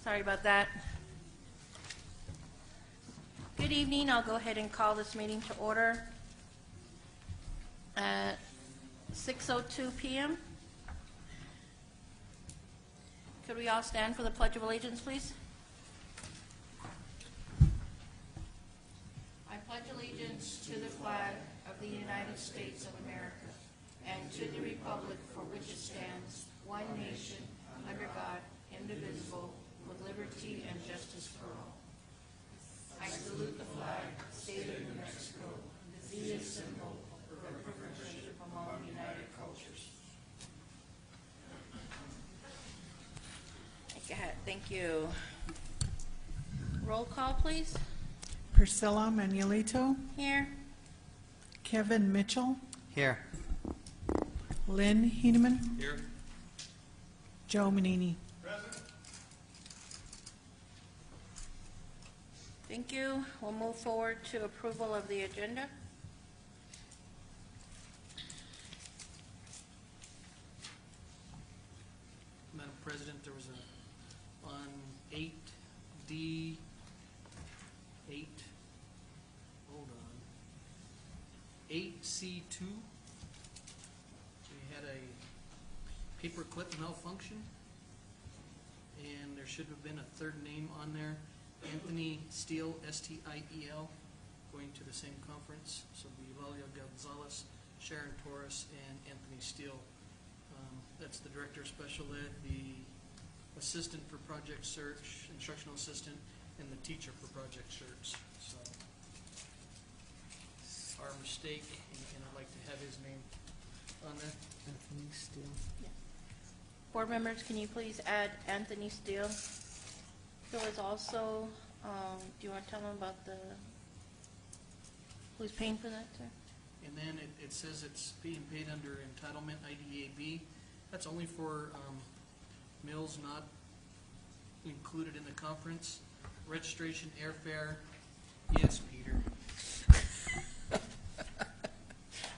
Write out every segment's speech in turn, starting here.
Sorry about that. Good evening. I'll go ahead and call this meeting to order at 6:02 p.m. Could we all stand for the Pledge of Allegiance, please? I pledge allegiance to the flag of the United States of America and to the republic for which it stands, one nation, under God, indivisible, with liberty and justice for all. I salute the flag, state of New Mexico, the symbol of representation among united cultures. Thank you. Roll call, please. Priscilla Manuelito. Here. Kevin Mitchell. Here. Lynn Heineman. Here. Joe Manini. Present. Thank you. We'll move forward to approval of the agenda. Madam President, there was on 8D, 8, hold on, 8C2, we had a paperclip malfunction, and there should have been a third name on there, Anthony Steele, S-T-I-E-L, going to the same conference, so Regualr Gonzalez, Sharon Torres, and Anthony Steele. That's the Director of Special Ed, the Assistant for Project Search, Instructional Assistant, and the Teacher for Project Search. So, our mistake, and I'd like to have his name on there. Anthony Steele. Yeah. Board members, can you please add Anthony Steele? There was also, do you want to tell them about who's paying for that, sir? And then it says it's being paid under entitlement IDAB. That's only for meals not included in the conference. Registration, airfare, yes, Peter.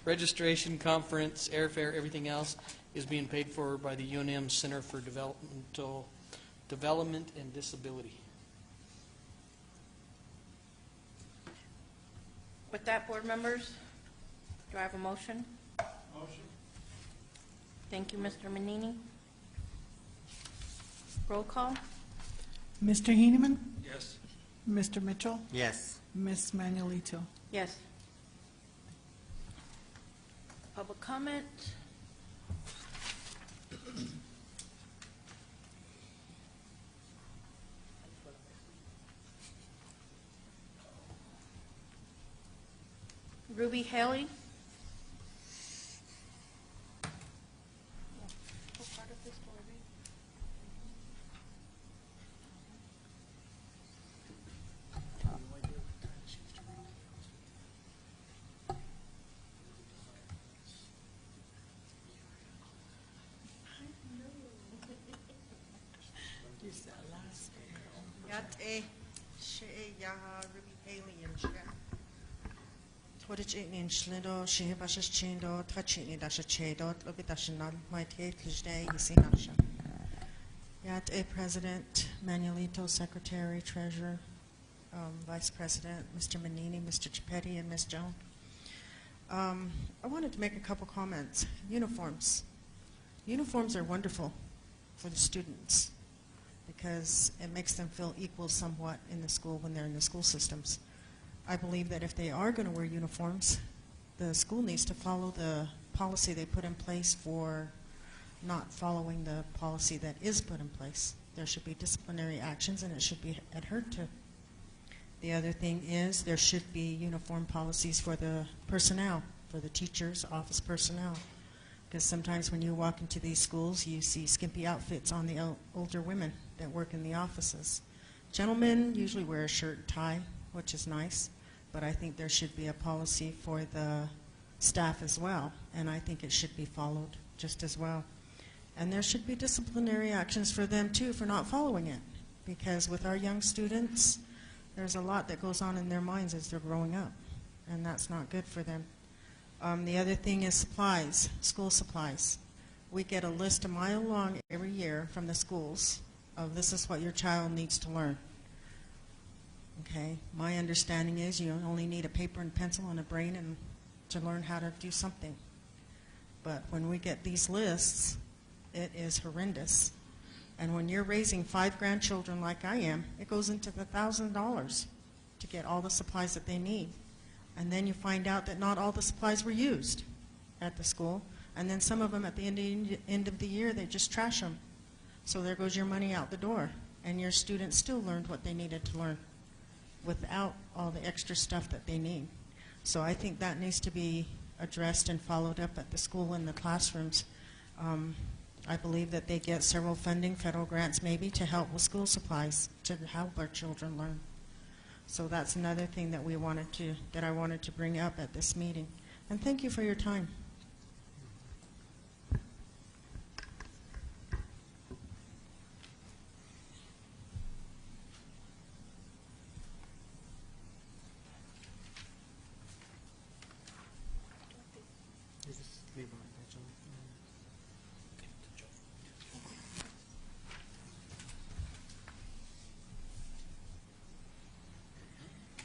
Registration, conference, airfare, everything else is being paid for by the UNM Center for Development and Disability. With that, board members, do I have a motion? Motion. Thank you, Mr. Manini. Roll call. Mr. Heineman. Yes. Mr. Mitchell. Yes. Miss Manuelito. Yes. Public comment. Ruby Haley. Yate she yaha Ruby Haley and Shia. Twadich in Schlindo, she bashes chindo, touching it as a chadot, lobitational, my tate, Lijday, Isinasha. Yate President, Manuelito, Secretary, Treasurer, Vice President, Mr. Manini, Mr. Chipetti, and Ms. Joan. I wanted to make a couple comments. Uniforms. Uniforms are wonderful for the students, because it makes them feel equal somewhat in the school when they're in the school systems. I believe that if they are going to wear uniforms, the school needs to follow the policy they put in place for not following the policy that is put in place. There should be disciplinary actions, and it should be adhered to. The other thing is there should be uniform policies for the personnel, for the teachers, office personnel. Because sometimes when you walk into these schools, you see skimpy outfits on the older women that work in the offices. Gentlemen usually wear a shirt and tie, which is nice, but I think there should be a policy for the staff as well, and I think it should be followed just as well. And there should be disciplinary actions for them too for not following it, because with our young students, there's a lot that goes on in their minds as they're growing up, and that's not good for them. The other thing is supplies, school supplies. We get a list a mile long every year from the schools of this is what your child needs to learn. Okay? My understanding is you only need a paper and pencil and a brain and to learn how to do something. But when we get these lists, it is horrendous. And when you're raising 5 grandchildren like I am, it goes into the $1,000 to get all the supplies that they need. And then you find out that not all the supplies were used at the school. And then some of them at the end of the year, they just trash them. So there goes your money out the door. And your students still learned what they needed to learn without all the extra stuff that they need. So I think that needs to be addressed and followed up at the school and the classrooms. I believe that they get several funding, federal grants maybe, to help with school supplies, to help our children learn. So that's another thing that I wanted to bring up at this meeting. And thank you for your time.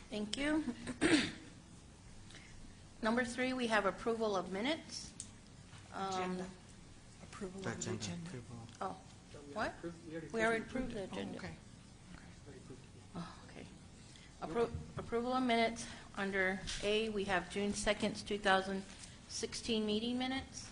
Thank you. Number 3, we have approval of minutes. Approval of the agenda. Oh, what? We already approved the agenda. Okay. Oh, okay. Approval of minutes. Under A, we have June 2nd, 2016 meeting minutes.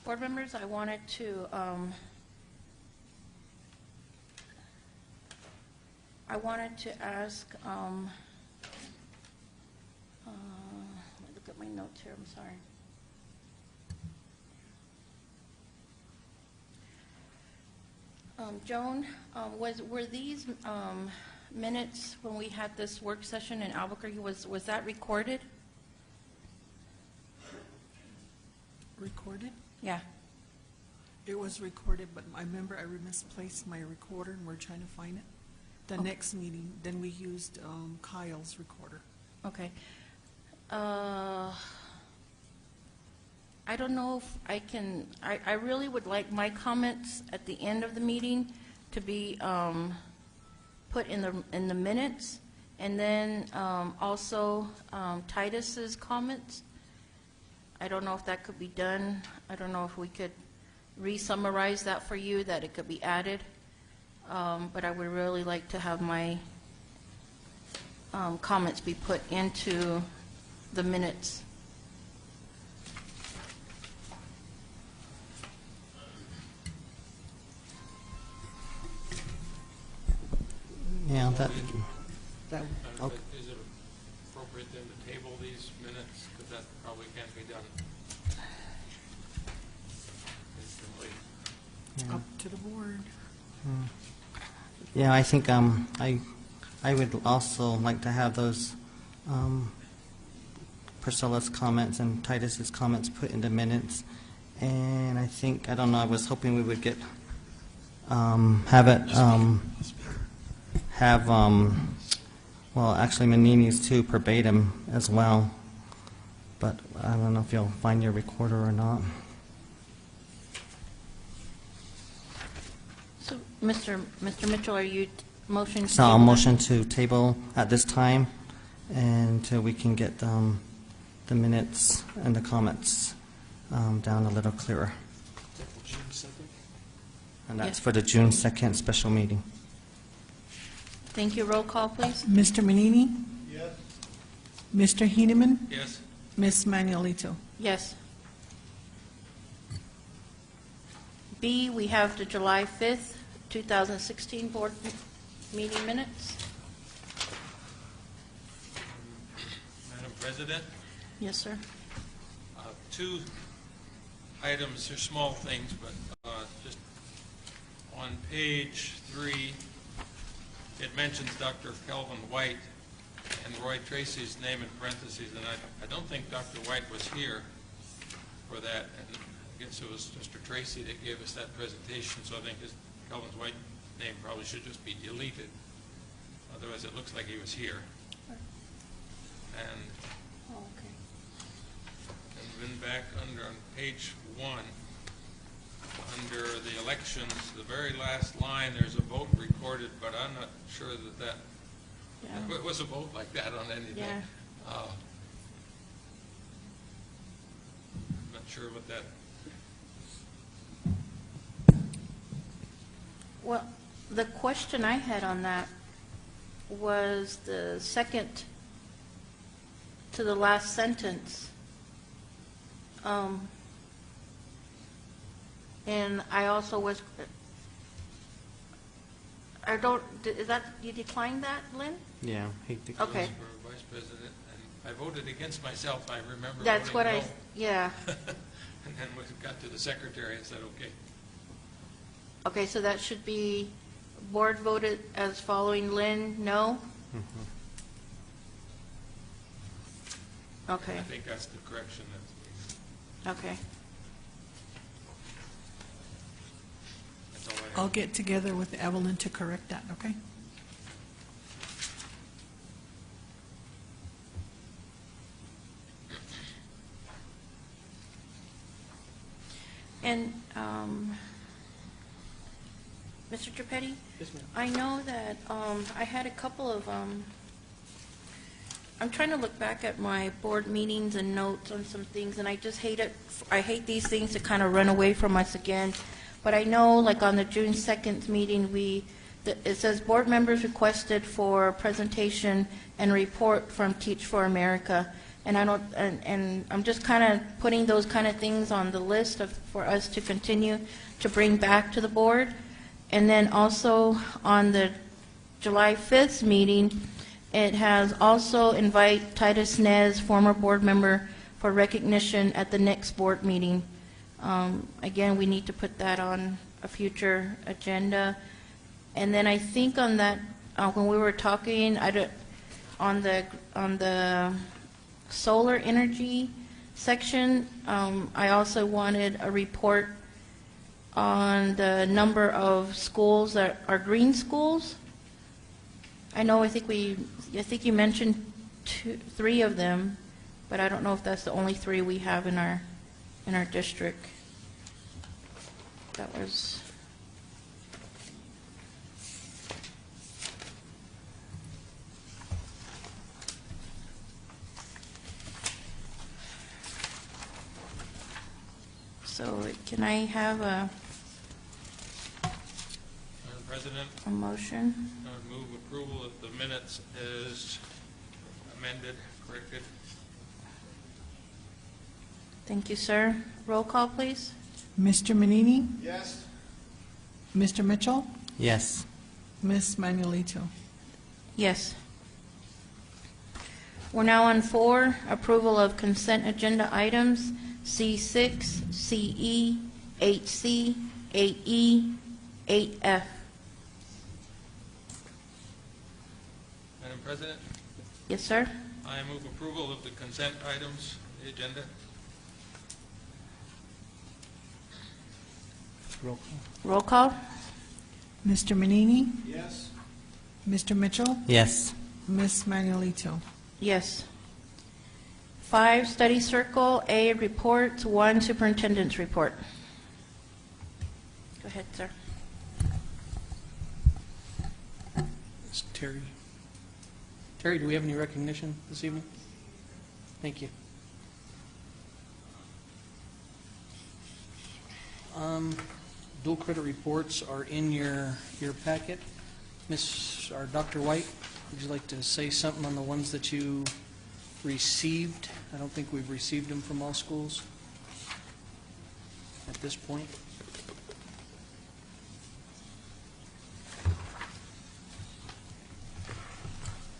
Board members, I wanted to ask, let me look at my notes here, I'm sorry. Joan, were these minutes when we had this work session in Albuquerque, was that recorded? Recorded? Yeah. It was recorded, but I remember I misplaced my recorder and we're trying to find it. The next meeting, then we used Kyle's recorder. Okay. I don't know if I can, I really would like my comments at the end of the meeting to be put in the minutes, and then also Titus's comments. I don't know if that could be done. I don't know if we could re-summarize that for you, that it could be added. But I would really like to have my comments be put into the minutes. Yeah, that, Okay. Is it appropriate then to table these minutes, because that probably can't be done instantly? yeah. Up to the board. Yeah, I think I would also like to have those Priscilla's comments and Titus's comments put into minutes. And I think, I don't know, I was hoping we would get, well, actually Manini's too, verbatim as well. But I don't know if you'll find your recorder or not. So, Mr. Mitchell, are you motioning? So I'll motion to table at this time until we can get the minutes and the comments down a little clearer. June 2nd? And that's Yes. for the June 2nd special meeting. Thank you. Roll call, please. Mr. Manini? Yes. Mr. Heineman? Yes. Ms. Manuelito? Yes. B, we have the July 5th, 2016 board meeting minutes. Madam President, Yes, sir. two items, they're small things, but just on page 3, it mentions Dr. Kelvin White and Roy Tracy's name in parentheses, and I don't think Dr. White was here for that, and I guess it was Mr. Tracy that gave us that presentation, so I think Kelvin White's name probably should just be deleted. Otherwise, it looks like he was here. And then back under on page 1, under the elections, the very last line, there's a vote recorded, but I'm not sure that it was a vote like that on anything. Yeah. I'm not sure what that. Well, the question I had on that was the second to the last sentence. And I also was, is that, you declined that, Lynn? Yeah. Okay. For vice president, and I voted against myself. I remember. That's voting what no. yeah. And then when it got to the secretary, I said, okay. Okay, so that should be, board voted as following Lynn, no? Okay, I think that's the correction okay. that's all I have. I'll get together with Evelyn to correct that, okay? And, Mr. Tripetti? Yes, ma'am. I know that I had a couple of, I'm trying to look back at my board meetings and notes on some things, and I just hate it. I hate these things to kind of run away from us again. But I know, like on the June 2nd meeting, it says board members requested for presentation and report from Teach for America. And I don't, and I'm just kind of putting those kind of things on the list for us to continue to bring back to the board. And then also on the July 5th meeting, it has also invite Titus Nez, former board member, for recognition at the next board meeting. Again, we need to put that on a future agenda. And then I think on that, when we were talking, on the solar energy section, I also wanted a report on the number of schools that are green schools. I know, I think you mentioned 3 of them, but I don't know if that's the only 3 we have in our district. That was. So can I have Madam President, a motion? I would move approval of the minutes as amended, corrected. Thank you, sir. Roll call, please. Mr. Manini? Yes. Mr. Mitchell? Yes. Ms. Manuelito? Yes. We're now on 4, approval of consent agenda items, C6, CE, 8C, 8E, 8F. Madam President, Yes, sir. I move approval of the consent items, the agenda. Roll Roll call. Mr. Manini? Yes. Mr. Mitchell? Yes. Ms. Manuelito? Yes. 5, study circle, A, reports, 1, superintendent's report. Go ahead, sir. It's Terry. Terry, do we have any recognition this evening? Thank you. Dual credit reports are in your packet. Dr. White, would you like to say something on the ones that you received? I don't think we've received them from all schools at this point.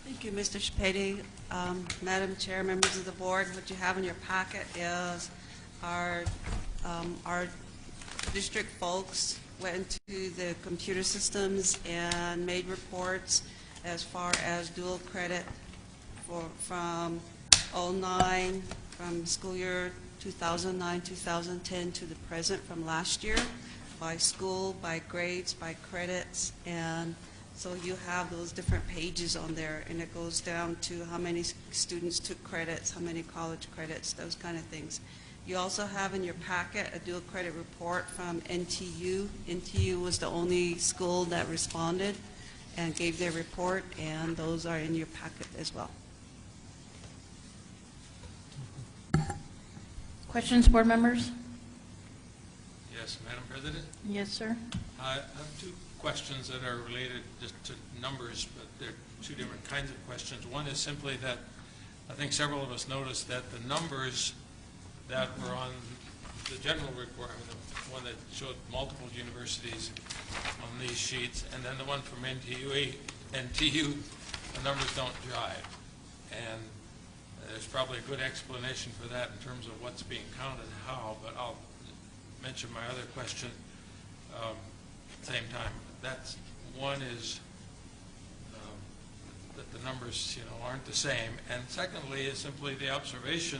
Thank you, Mr. Chapedi. Madam Chair, members of the board, what you have in your packet is our district folks went into the computer systems and made reports as far as dual credit from '09, from school year 2009-2010 to the present, from last year, by school, by grades, by credits, and so you have those different pages on there, and it goes down to how many students took credits, how many college credits, those kind of things. You also have in your packet a dual credit report from NTU. NTU was the only school that responded and gave their report, and those are in your packet as well. Questions, board members? Yes, Madam President? Yes, sir. I have two questions that are related just to numbers, but they're two different kinds of questions. One is simply that I think several of us noticed that the numbers that were on the general report, I mean, the one that showed multiple universities on these sheets, and then the one from NTU, the numbers don't jive. And there's probably a good explanation for that in terms of what's being counted how, but I'll mention my other question at the same time. That's one is that the numbers, aren't the same, and secondly is simply the observation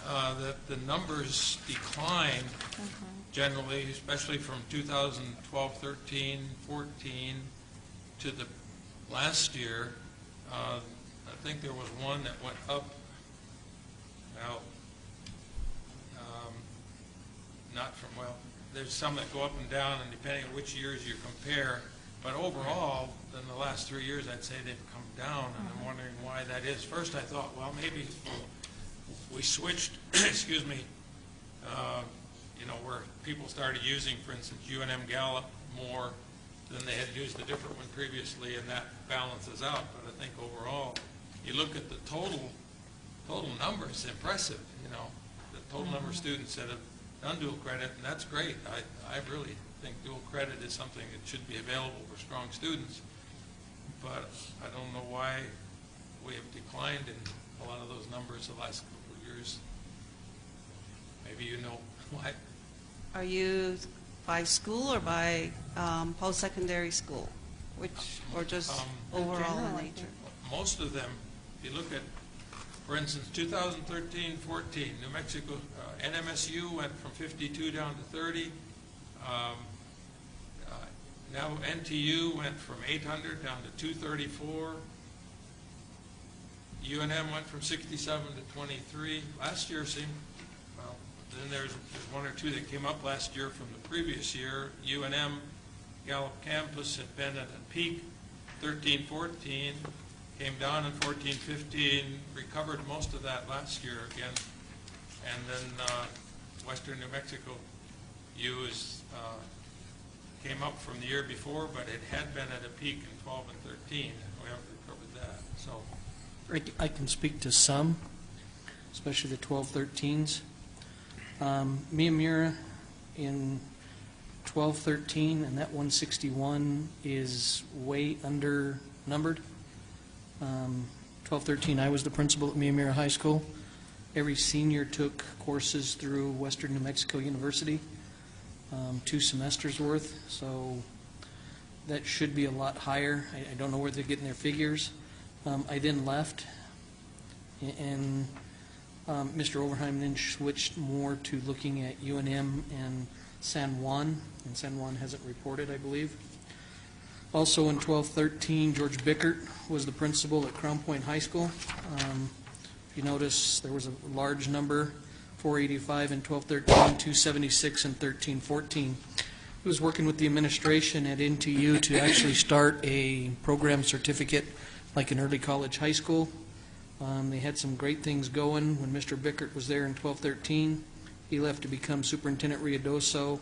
that the numbers decline generally, especially from 2012, 13, 14 to the last year. I think there was one that went up. Well, there's some that go up and down, and depending on which years you compare. But overall, in the last 3 years, I'd say they've come down, and I'm wondering why that is. First, I thought, well, maybe we switched, excuse me, where people started using, for instance, UNM Gallup more than they had used a different one previously, and that balances out. But I think overall, you look at the total number, it's impressive, the total number of students that have done dual credit, and that's great. I really think dual credit is something that should be available for strong students, but I don't know why we have declined in a lot of those numbers the last couple of years. Maybe you know why. Are you by school or by post-secondary school? Or just overall in nature? Most of them, if you look at, for instance, 2013-14, New Mexico, NMSU went from 52 down to 30. Now NTU went from 800 down to 234. UNM went from 67 to 23. Last year seemed, well, then there's one or two that came up last year from the previous year. UNM Gallup campus had been at a peak 13-14, came down in 14-15, recovered most of that last year again, and then Western New Mexico came up from the year before, but it had been at a peak in 12 and 13, and we haven't recovered that. So I can speak to some, especially the 12-13s. Miyamura in 12-13, and that 161 is way under numbered. 12-13, I was the principal at Miyamura High School. Every senior took courses through Western New Mexico University, 2 semesters worth, so that should be a lot higher. I don't know where they're getting their figures. I then left, and Mr. Overheim then switched more to looking at UNM and San Juan, and San Juan hasn't reported, I believe. Also in 12-13, George Bickert was the principal at Crown Point High School. If you notice, there was a large number, 485 in 12-13, 276 in 13-14. He was working with the administration at NTU to actually start a program certificate like an early college high school. They had some great things going when Mr. Bickert was there in 12-13. He left to become Superintendent Riadoso.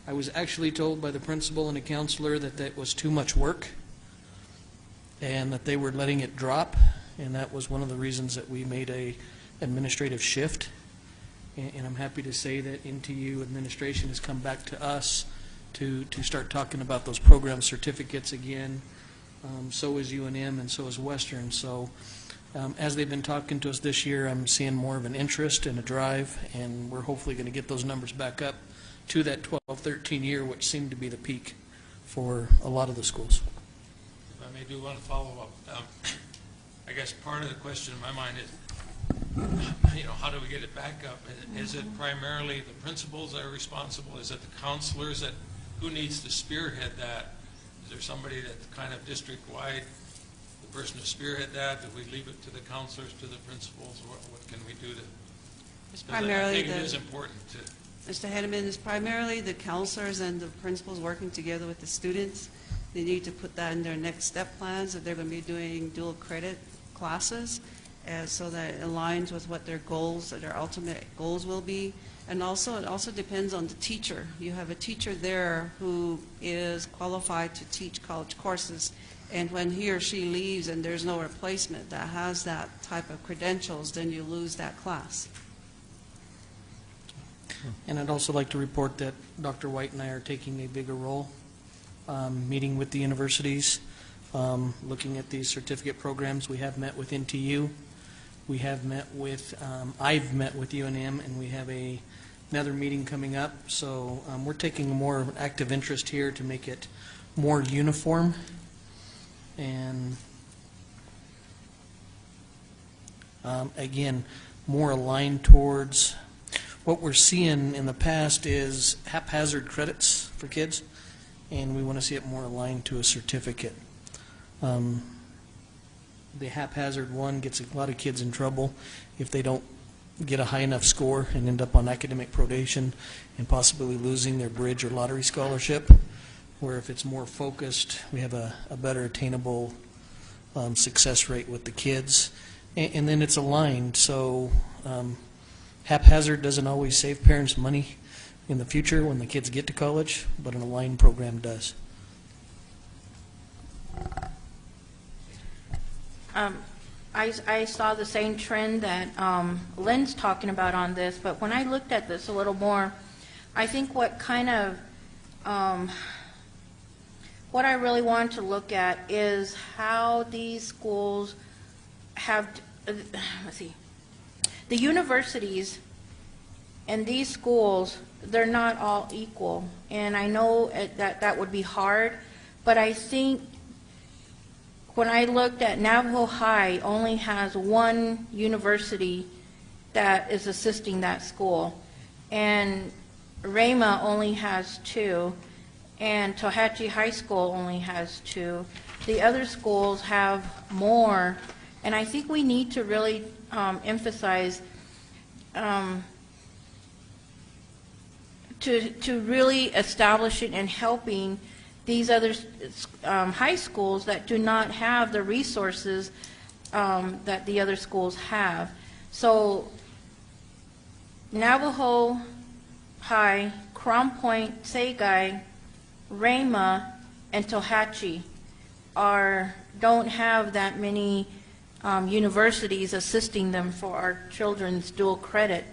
I was actually told by the principal and a counselor that that was too much work and that they were letting it drop, and that was one of the reasons that we made a administrative shift. And I'm happy to say that NTU administration has come back to us to start talking about those program certificates again. So is UNM and so is Western. So As they've been talking to us this year, I'm seeing more of an interest and a drive, and we're hopefully going to get those numbers back up to that 12, 13 year, which seemed to be the peak for a lot of the schools. If I may do one follow-up. I guess part of the question in my mind is, how do we get it back up? Is it primarily the principals that are responsible? Is it the counselors who needs to spearhead that? Is there somebody that's kind of district-wide, the person to spearhead that? Do we leave it to the counselors, to the principals? What can we do to? It's Because primarily I think it is important to. Mr. Henneman, it's primarily the counselors and the principals working together with the students. They need to put that in their next step plans, that they're going to be doing dual credit classes, so that it aligns with what their goals, their ultimate goals will be. And also, it also depends on the teacher. You have a teacher there who is qualified to teach college courses, and when he or she leaves and there's no replacement that has that type of credentials, then you lose that class. And I'd also like to report that Dr. White and I are taking a bigger role, meeting with the universities, looking at these certificate programs. We have met with NTU. We have met with, I've met with UNM, and we have another meeting coming up. So we're taking a more active interest here to make it more uniform and, again, more aligned towards what we're seeing in the past is haphazard credits for kids, and we want to see it more aligned to a certificate. The haphazard one gets a lot of kids in trouble if they don't get a high enough score and end up on academic probation and possibly losing their bridge or lottery scholarship, where if it's more focused, we have a better attainable success rate with the kids. And then it's aligned, so haphazard doesn't always save parents money in the future when the kids get to college, but an aligned program does. I saw the same trend that Lynn's talking about on this, but when I looked at this a little more, I think what kind of, what I really want to look at is how these schools have, let's see, the universities and these schools, they're not all equal. And I know that would be hard, but I think when I looked at Navajo High only has one university that is assisting that school, and Rama only has two, and Tohatchi High School only has two. The other schools have more, and I think we need to really emphasize to really establish it and helping these other high schools that do not have the resources that the other schools have. So Navajo High, Crown Point, Saigai, Rama, and Tohatchi don't have that many universities assisting them for our children's dual credit.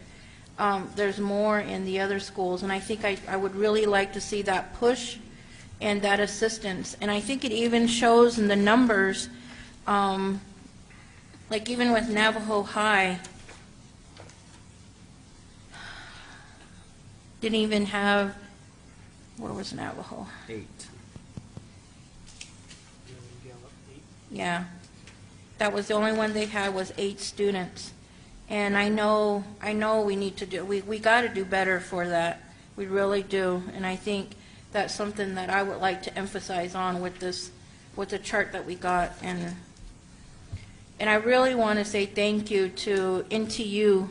There's more in the other schools, and I think I would really like to see that push and that assistance. And I think it even shows in the numbers, like even with Navajo High, didn't even have, where was Navajo? 8. Yeah, that was the only one they had was 8 students. And I know we need to do, we got to do better for that. We really do. And I think that's something that I would like to emphasize on with this, with the chart that we got. And I really want to say thank you to NTU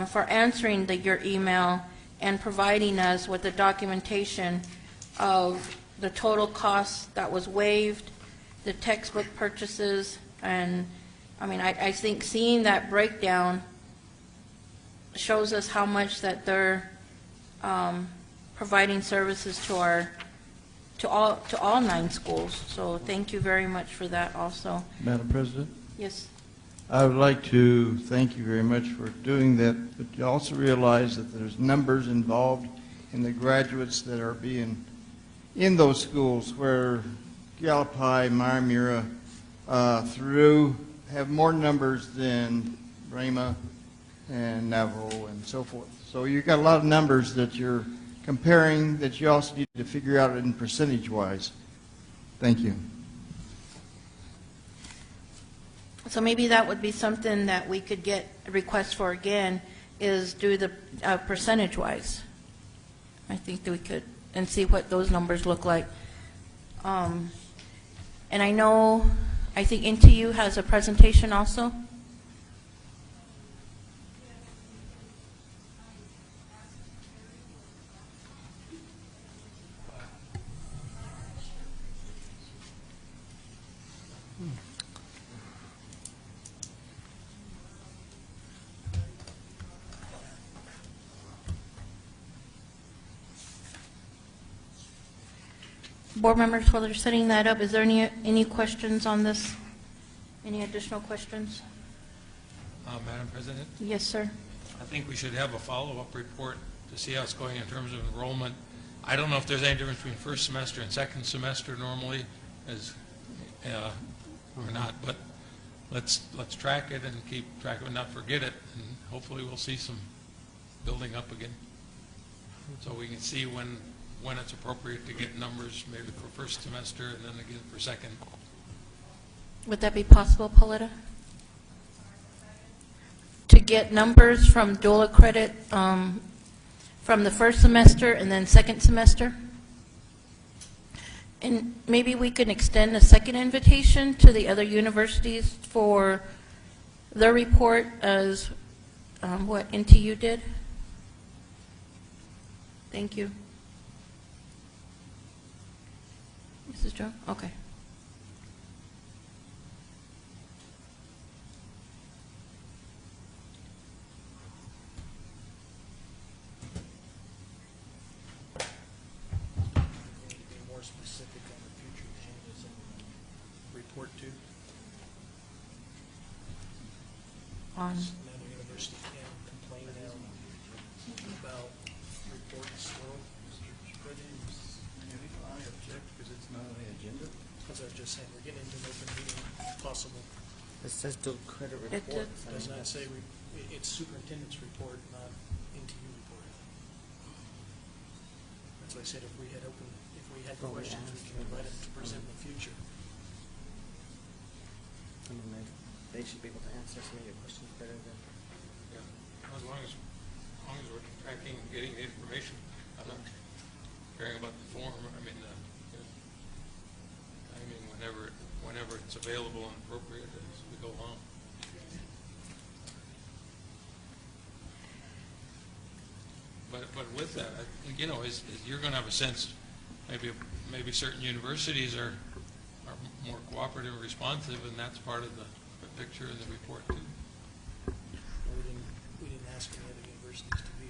for answering your email and providing us with the documentation of the total cost that was waived, the textbook purchases, and I mean, I think seeing that breakdown shows us how much that they're providing services to all 9 schools. So thank you very much for that also. Madam President, Yes. I would like to thank you very much for doing that, but you also realize that there's numbers involved in the graduates that are being in those schools, where Gallup High, Maramira, through have more numbers than Brahma and Navajo and so forth. So you've got a lot of numbers that you're comparing that you also need to figure out in percentage-wise. Thank you. So maybe that would be something that we could get a request for again, is do the percentage-wise. I think that we could, and see what those numbers look like. And I know, I think NTU has a presentation also. Board members, while they're setting that up, is there any questions on this? Any additional questions? Madam President, Yes, sir. I think we should have a follow-up report to see how it's going in terms of enrollment. I don't know if there's any difference between first semester and second semester normally, or not, but let's track it and keep track of it, not forget it, and hopefully we'll see some building up again. So we can see when it's appropriate to get numbers, maybe for first semester and then again for second. Would that be possible, Pauletta? To get numbers from dual credit from the first semester and then second semester? And maybe we can extend a second invitation to the other universities for their report as what NTU did? Thank you. Mrs. Joe? Okay. Be more specific on the future agendas and report to. On Another university can complain now about reports. I object because it's not on the agenda. As I was just saying, we're getting into an open meeting if possible. It says dual credit It report. did. Does not say, it's superintendent's report, not NTU report. That's why I said if we had questions, we can invite them to present in the future. I mean, they should be able to answer some of your questions better than. Yeah, as long as we're tracking and getting the information, I'm not caring about the form. I mean, whenever it's available and appropriate as we go along. But with that, you know, is you're going to have a sense. Maybe certain universities are more cooperative and responsive, and that's part of the picture in the report too. We didn't ask any other universities to be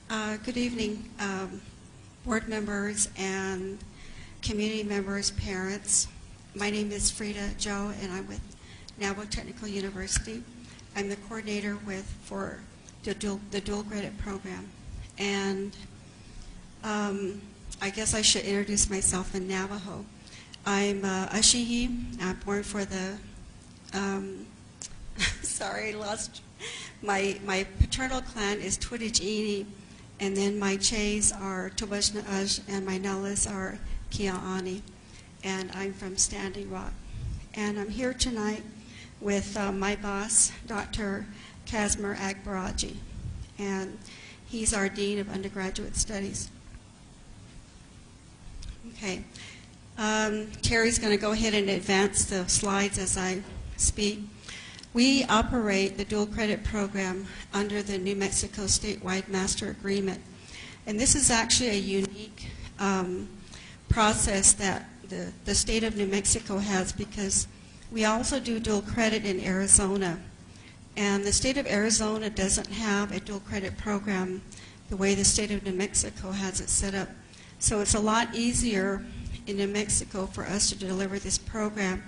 here. Good evening, board members and community members, parents. My name is Frida Joe, and I'm with Navajo Technical University. I'm the coordinator for the dual credit program. And I guess I should introduce myself in Navajo. I'm Ashiyi. I'm born for the, sorry, lost. My paternal clan is Twitijini, and then my Chays are Tobashna-Ush, and my Nellis are Kia'ani, and I'm from Standing Rock. And I'm here tonight with my boss, Dr. Kazmer Agbaraji, and he's our Dean of Undergraduate Studies. Okay. Terry's going to go ahead and advance the slides as I speak. We operate the dual credit program under the New Mexico statewide master agreement. And this is actually a unique process that the state of New Mexico has, because we also do dual credit in Arizona. And the state of Arizona doesn't have a dual credit program the way the state of New Mexico has it set up. So it's a lot easier in New Mexico for us to deliver this program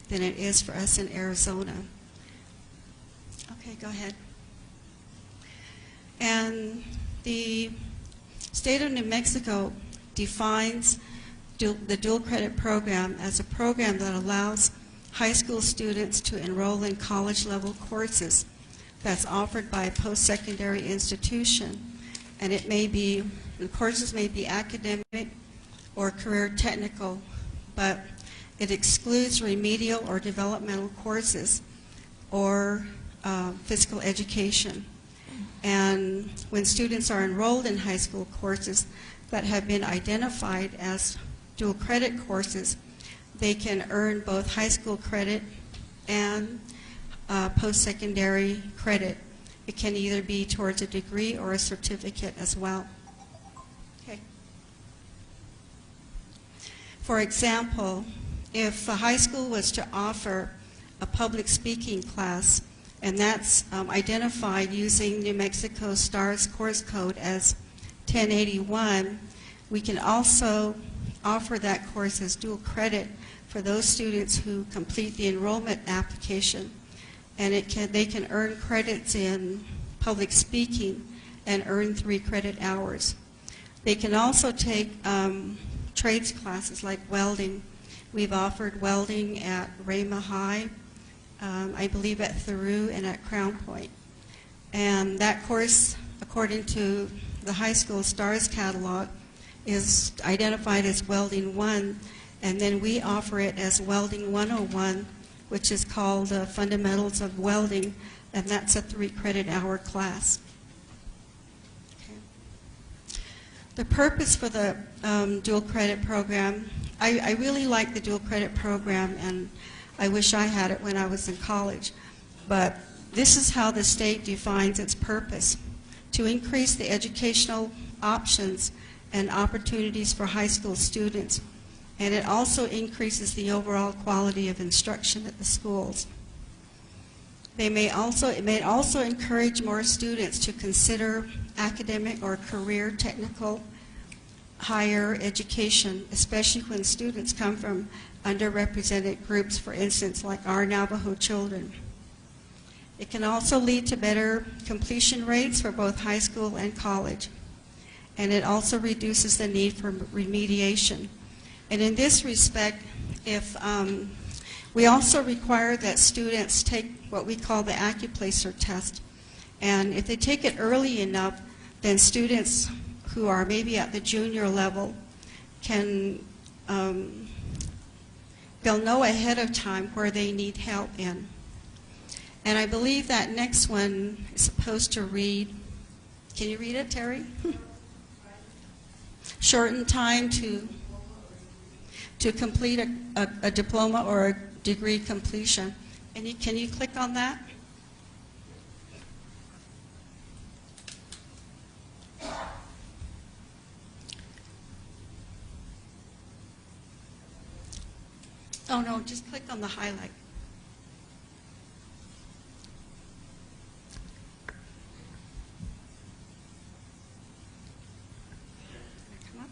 than it is for us in Arizona. Okay, go ahead. And the state of New Mexico defines the dual credit program as a program that allows high school students to enroll in college-level courses that's offered by a post-secondary institution. And the courses may be academic or career technical, but it excludes remedial or developmental courses or physical education. And when students are enrolled in high school courses that have been identified as dual credit courses, they can earn both high school credit and post-secondary credit. It can either be towards a degree or a certificate as well. Okay. For example, if a high school was to offer a public speaking class, and that's identified using New Mexico STARS course code as 1081, we can also offer that course as dual credit for those students who complete the enrollment application. And they can earn credits in public speaking and earn 3 credit hours. They can also take trades classes like welding. We've offered welding at Rama High, I believe at Thoreau and at Crown Point. And that course, according to the high school STARS catalog, is identified as Welding 1, and then we offer it as Welding 101, which is called Fundamentals of Welding, and that's a 3 credit hour class. Okay. The purpose for the dual credit program, I really like the dual credit program, and I wish I had it when I was in college, but this is how the state defines its purpose: to increase the educational options and opportunities for high school students, and it also increases the overall quality of instruction at the schools. It may also encourage more students to consider academic or career technical higher education, especially when students come from underrepresented groups, for instance, like our Navajo children. It can also lead to better completion rates for both high school and college. And it also reduces the need for remediation. And in this respect, if we also require that students take what we call the AccuPlacer test. And if they take it early enough, then students who are maybe at the junior level can, they'll know ahead of time where they need help in. And I believe that next one is supposed to read, can you read it, Terry? Shorten time to complete a diploma or a degree completion. And can you click on that? Oh no, just click on the highlight. Come up.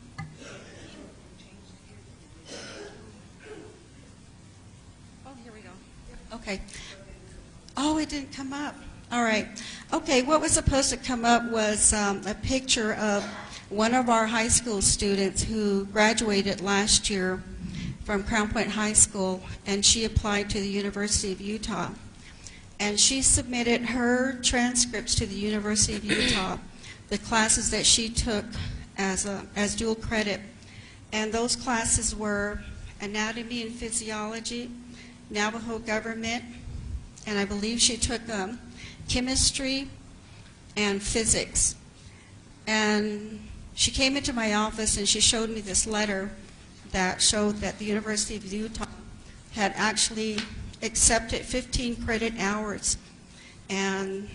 Oh, here we go. Okay. Oh, it didn't come up. All right. Okay, what was supposed to come up was a picture of one of our high school students who graduated last year from Crown Point High School, and she applied to the University of Utah. And she submitted her transcripts to the University of Utah, the classes that she took as dual credit. And those classes were anatomy and physiology, Navajo government, and I believe she took chemistry and physics. And she came into my office and she showed me this letter that showed that the University of Utah had actually accepted 15 credit hours. And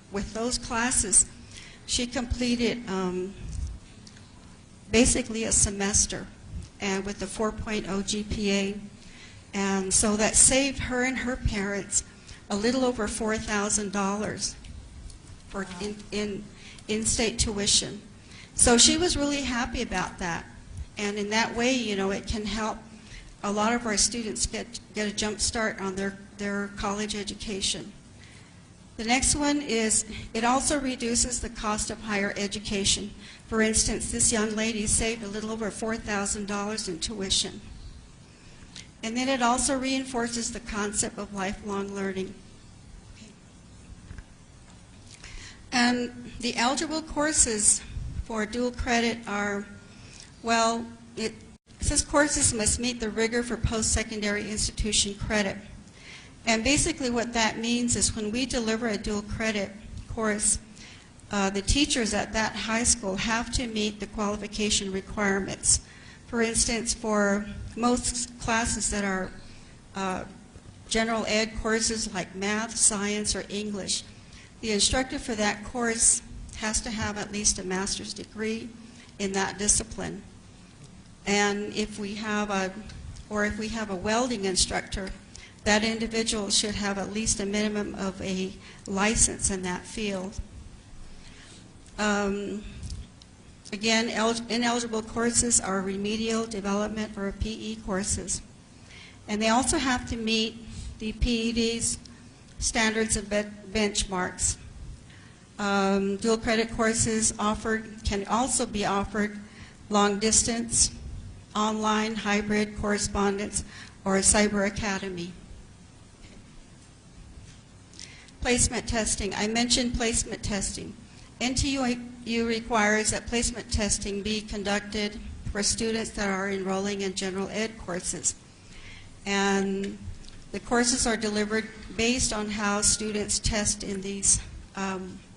with those classes, she completed basically a semester, and with a 4.0 GPA. And so that saved her and her parents a little over $4,000 for in-state tuition. So she was really happy about that. And in that way, you know, it can help a lot of our students get a jump start on their college education. The next one is, it also reduces the cost of higher education. For instance, this young lady saved a little over $4,000 in tuition. And then it also reinforces the concept of lifelong learning. And the eligible courses for dual credit are, well, it says courses must meet the rigor for post-secondary institution credit. And basically what that means is when we deliver a dual credit course, the teachers at that high school have to meet the qualification requirements. For instance, for most classes that are general ed courses like math, science, or English, the instructor for that course has to have at least a master's degree in that discipline. And if we have a welding instructor, that individual should have at least a minimum of a license in that field. Again, ineligible courses are remedial, development, or PE courses. And they also have to meet the PED's standards and benchmarks. Dual credit courses can also be offered long distance, online, hybrid, correspondence, or a cyber academy. Placement testing. I mentioned placement testing. NTU requires that placement testing be conducted for students that are enrolling in general ed courses. And the courses are delivered based on how students test in these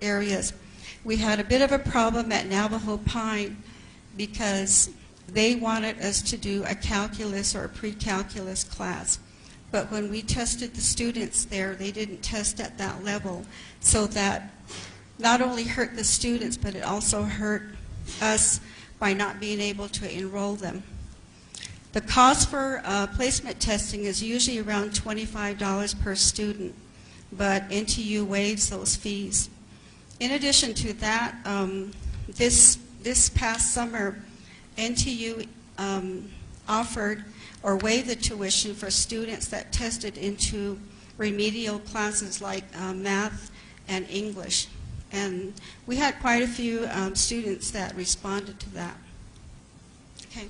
areas. We had a bit of a problem at Navajo Pine because they wanted us to do a calculus or a pre-calculus class. But when we tested the students there, they didn't test at that level, so that not only hurt the students, but it also hurt us by not being able to enroll them. The cost for placement testing is usually around $25 per student, but NTU waives those fees. In addition to that, this past summer, NTU offered or waived the tuition for students that tested into remedial classes like math and English. And we had quite a few students that responded to that. Okay.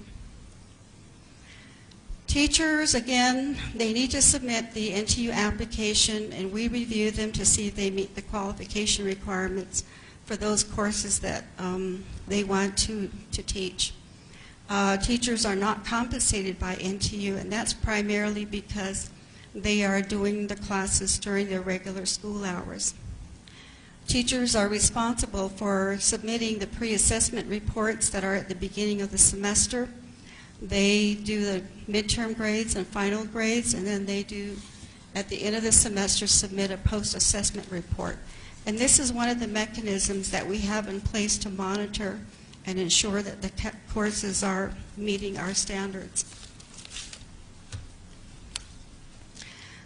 Teachers, again, they need to submit the NTU application, and we review them to see if they meet the qualification requirements for those courses that they want to teach. Teachers are not compensated by NTU, and that's primarily because they are doing the classes during their regular school hours. Teachers are responsible for submitting the pre-assessment reports that are at the beginning of the semester. They do the midterm grades and final grades, and then they do, at the end of the semester, submit a post-assessment report. And this is one of the mechanisms that we have in place to monitor and ensure that the courses are meeting our standards.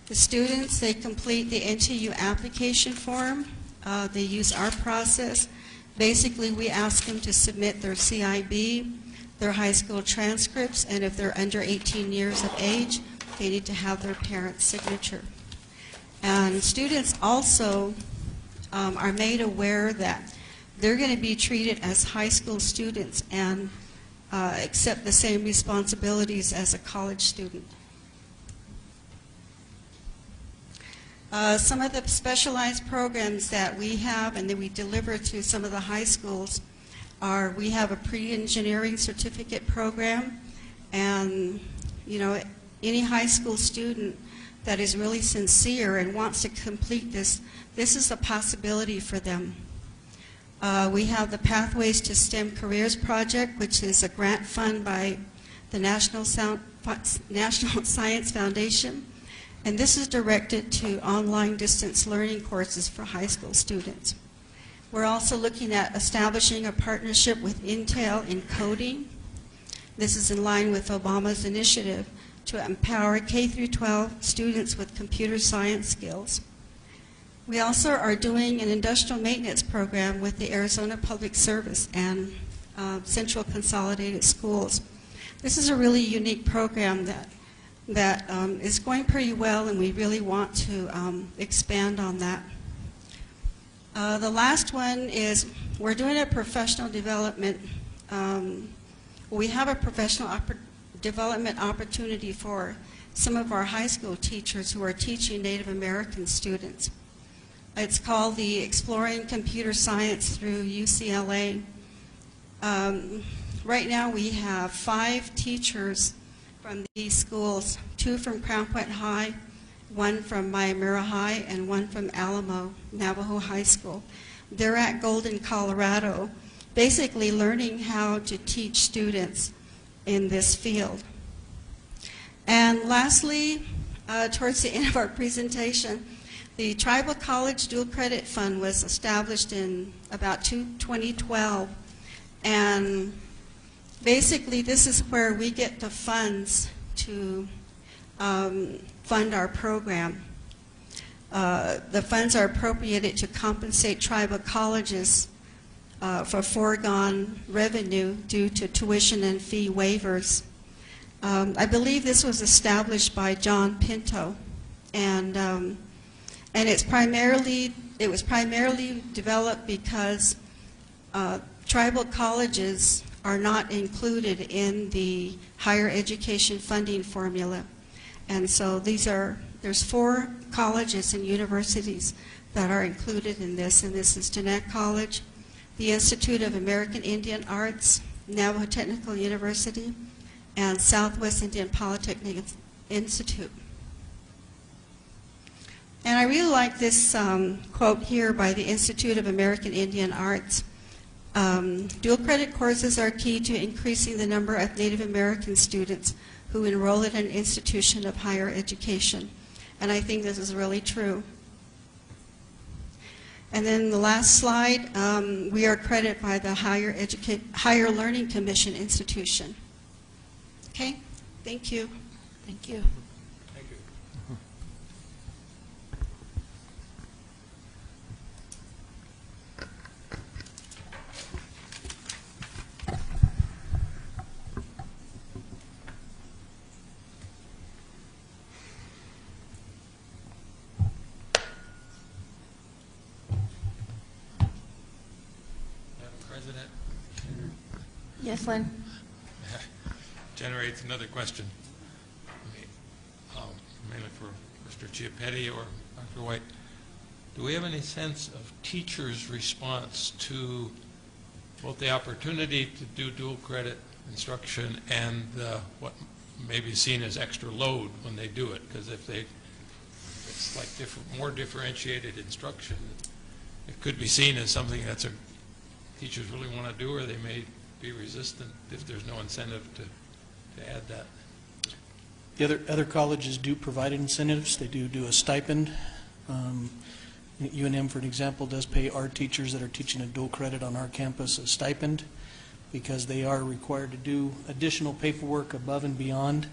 The students, they complete the NTU application form. They use our process. Basically, we ask them to submit their CIB, their high school transcripts, and if they're under 18 years of age, they need to have their parent's signature. And students also are made aware that they're going to be treated as high school students and accept the same responsibilities as a college student. Some of the specialized programs that we have and that we deliver to some of the high schools are, we have a pre-engineering certificate program, and any high school student that is really sincere and wants to complete this is a possibility for them. We have the Pathways to STEM Careers project, which is a grant fund by the National Science Foundation. And this is directed to online distance learning courses for high school students. We're also looking at establishing a partnership with Intel in coding. This is in line with Obama's initiative to empower K-12 students with computer science skills. We also are doing an industrial maintenance program with the Arizona Public Service and Central Consolidated Schools. This is a really unique program that is going pretty well, and we really want to expand on that. The last one is we're doing a professional development. We have a professional development opportunity for some of our high school teachers who are teaching Native American students. It's called the Exploring Computer Science through UCLA. Right now we have 5 teachers from these schools, 2 from Crown Point High, 1 from Mayamura High, and 1 from Alamo Navajo High School. They're at Golden, Colorado, basically learning how to teach students in this field. And lastly, towards the end of our presentation, the Tribal College Dual Credit Fund was established in about 2012, and basically this is where we get the funds to fund our program. The funds are appropriated to compensate tribal colleges for foregone revenue due to tuition and fee waivers. I believe this was established by John Pinto, and it was primarily developed because tribal colleges are not included in the higher education funding formula, and so there's 4 colleges and universities that are included in this, and this is Jeannette College, the Institute of American Indian Arts, Navajo Technical University, and Southwest Indian Polytechnic Institute. And I really like this quote here by the Institute of American Indian Arts. Dual credit courses are key to increasing the number of Native American students who enroll at an institution of higher education. And I think this is really true. And then the last slide, we are accredited by the Higher Learning Commission institution. Okay, thank you. Thank you. Thank you. Madam President, Yes, Lynn? generates another question, mainly for Mr. Chiappetti or Dr. White. Do we have any sense of teachers' response to both the opportunity to do dual credit instruction and what may be seen as extra load when they do it? Because if it's like more differentiated instruction, it could be seen as something that's teachers really want to do, or they may be resistant if there's no incentive to add that. The other colleges do provide incentives. They do a stipend. UNM, for an example, does pay our teachers that are teaching a dual credit on our campus a stipend because they are required to do additional paperwork above and beyond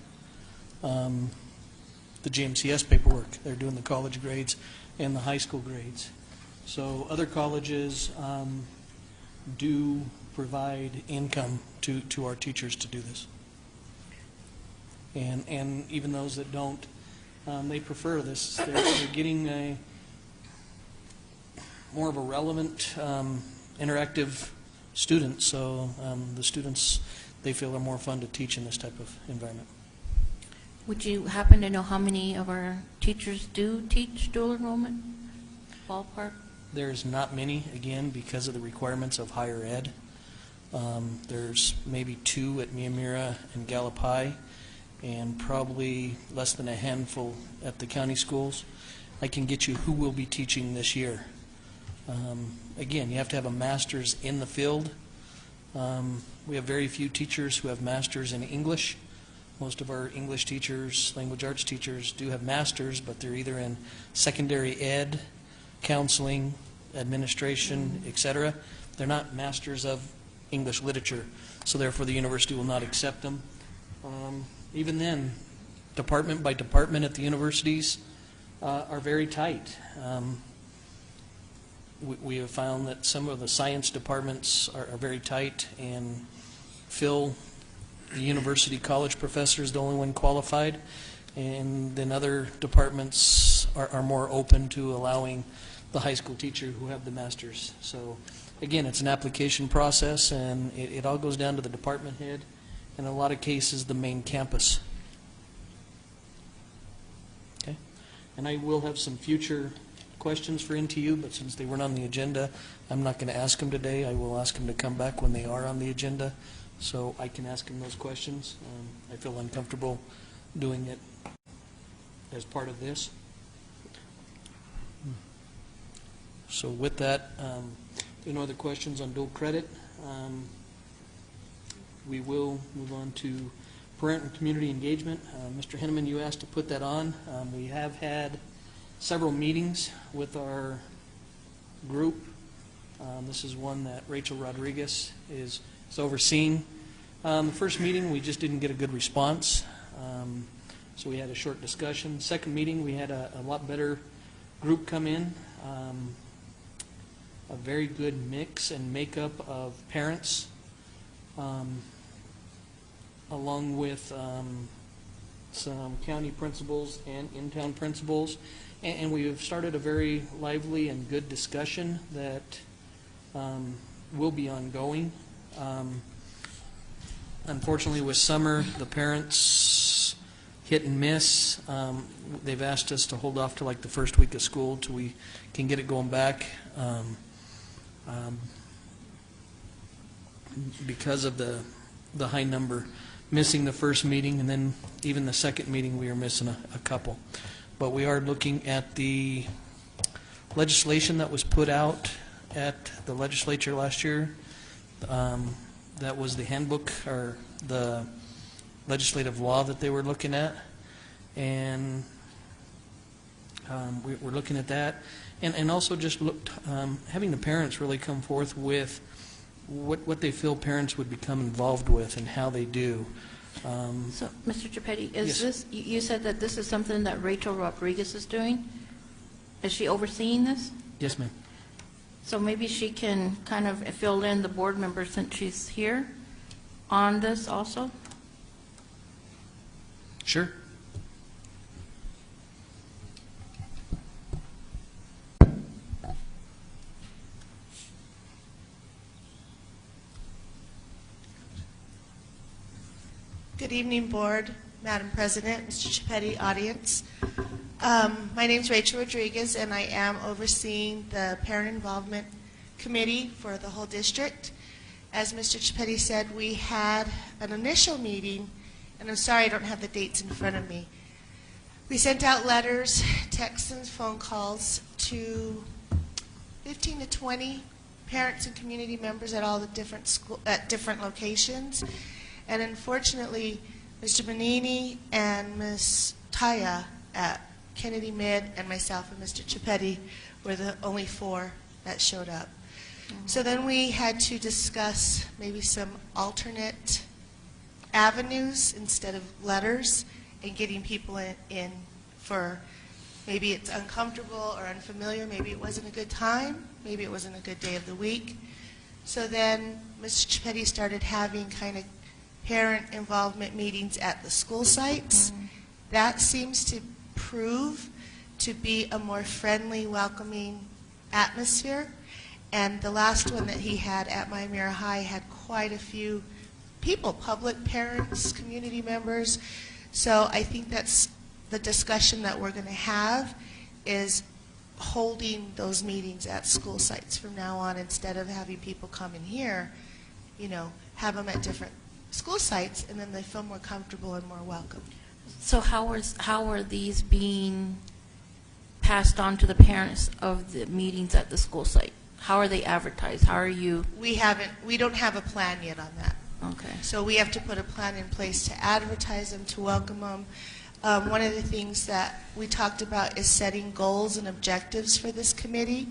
the GMCS paperwork. They're doing the college grades and the high school grades. So other colleges do provide income to our teachers to do this. And even those that don't, they prefer this. They're getting more of a relevant, interactive student. So the students, they feel are more fun to teach in this type of environment. Would you happen to know how many of our teachers do teach dual enrollment? Ballpark? There's not many, again, because of the requirements of higher ed. There's maybe 2 at Mayamura and Gallup High, and probably less than a handful at the county schools. I can get you who will be teaching this year. Again, you have to have a master's in the field. We have very few teachers who have masters in English. Most of our English teachers, language arts teachers, do have masters, but they're either in secondary ed, counseling, administration, etc. They're not masters of English literature, so therefore the university will not accept them. Even then, department by department at the universities are very tight. We have found that some of the science departments are very tight, and Phil, the university college professor, is the only one qualified, and then other departments are more open to allowing the high school teacher who have the masters. So again, it's an application process, and it all goes down to the department head, and in a lot of cases the main campus. And I will have some future questions for NTU, but since they weren't on the agenda, I'm not going to ask them today. I will ask them to come back when they are on the agenda, so I can ask them those questions. I feel uncomfortable doing it as part of this. So with that, there are no other questions on dual credit. We will move on to parent and community engagement. Mr. Henneman, you asked to put that on. We have had several meetings with our group. This is one that Regualr Rodriguez is overseeing. The first meeting, we just didn't get a good response, so we had a short discussion. Second meeting, we had a lot better group come in, a very good mix and makeup of parents, along with some county principals and in-town principals. And we have started a very lively and good discussion that will be ongoing. Unfortunately, with summer, the parents hit and miss. They've asked us to hold off to like the first week of school till we can get it going back. Because of the high number, missing the first meeting, and then even the second meeting we are missing a couple. But we are looking at the legislation that was put out at the legislature last year. That was the handbook or the legislative law that they were looking at, and we're looking at that, and also just looked, having the parents really come forth with what they feel parents would become involved with and how they do. So, Mr. Chipetti, is Yes. this, you said that this is something that Regualr Rodriguez is doing? Is she overseeing this? Yes, ma'am. So maybe she can kind of fill in the board member since she's here on this also? Sure. Good evening, Board, Madam President, Mr. Chipetti, audience. My name is Regualr Rodriguez, and I am overseeing the Parent Involvement Committee for the whole district. As Mr. Chipetti said, we had an initial meeting, and I'm sorry I don't have the dates in front of me. We sent out letters, texts, and phone calls to 15 to 20 parents and community members at all the different locations. And unfortunately, Mr. Bonini and Ms. Taya at Kennedy Mid and myself and Mr. Chipetti were the only 4 that showed up. So then we had to discuss maybe some alternate avenues instead of letters and getting people in for maybe it's uncomfortable or unfamiliar, maybe it wasn't a good time, maybe it wasn't a good day of the week. So then Mr. Chipetti started having kind of parent involvement meetings at the school sites. That seems to prove to be a more friendly, welcoming atmosphere. And the last one that he had at Miami High had quite a few people, public, parents, community members. So I think that's the discussion that we're going to have, is holding those meetings at school sites from now on instead of having people come in here, you know, have them at different school sites, and then they feel more comfortable and more welcome. So how are these being passed on to the parents of the meetings at the school site? How are they advertised? How are you? We don't have a plan yet on that. Okay. So we have to put a plan in place to advertise them, to welcome them. One of the things that we talked about is setting goals and objectives for this committee.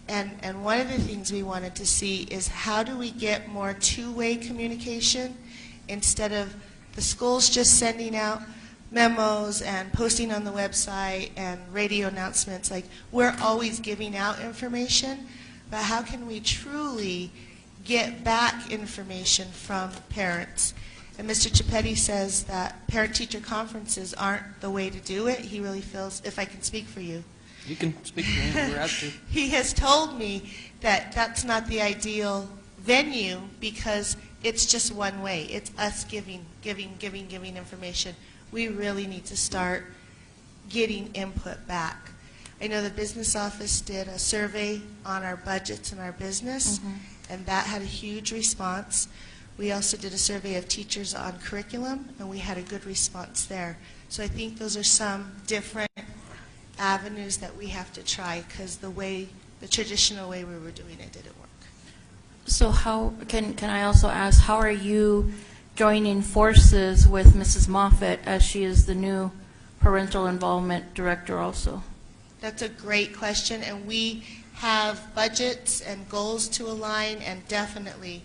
And one of the things we wanted to see is how do we get more two-way communication instead of the schools just sending out memos and posting on the website and radio announcements. Like, we're always giving out information, but how can we truly get back information from parents? And Mr. Chipetti says that parent-teacher conferences aren't the way to do it. He really feels, if I can speak for you. You can speak to him. We're asked to. He has told me that that's not the ideal venue because it's just one way. It's us giving information. We really need to start getting input back. I know the business office did a survey on our budgets and our business, and that had a huge response. We also did a survey of teachers on curriculum, and we had a good response there. So I think those are some different avenues that we have to try, because the traditional way we were doing it didn't work. So how, can I also ask, how are you joining forces with Mrs. Moffett as she is the new parental involvement director also? That's a great question, and we have budgets and goals to align, and definitely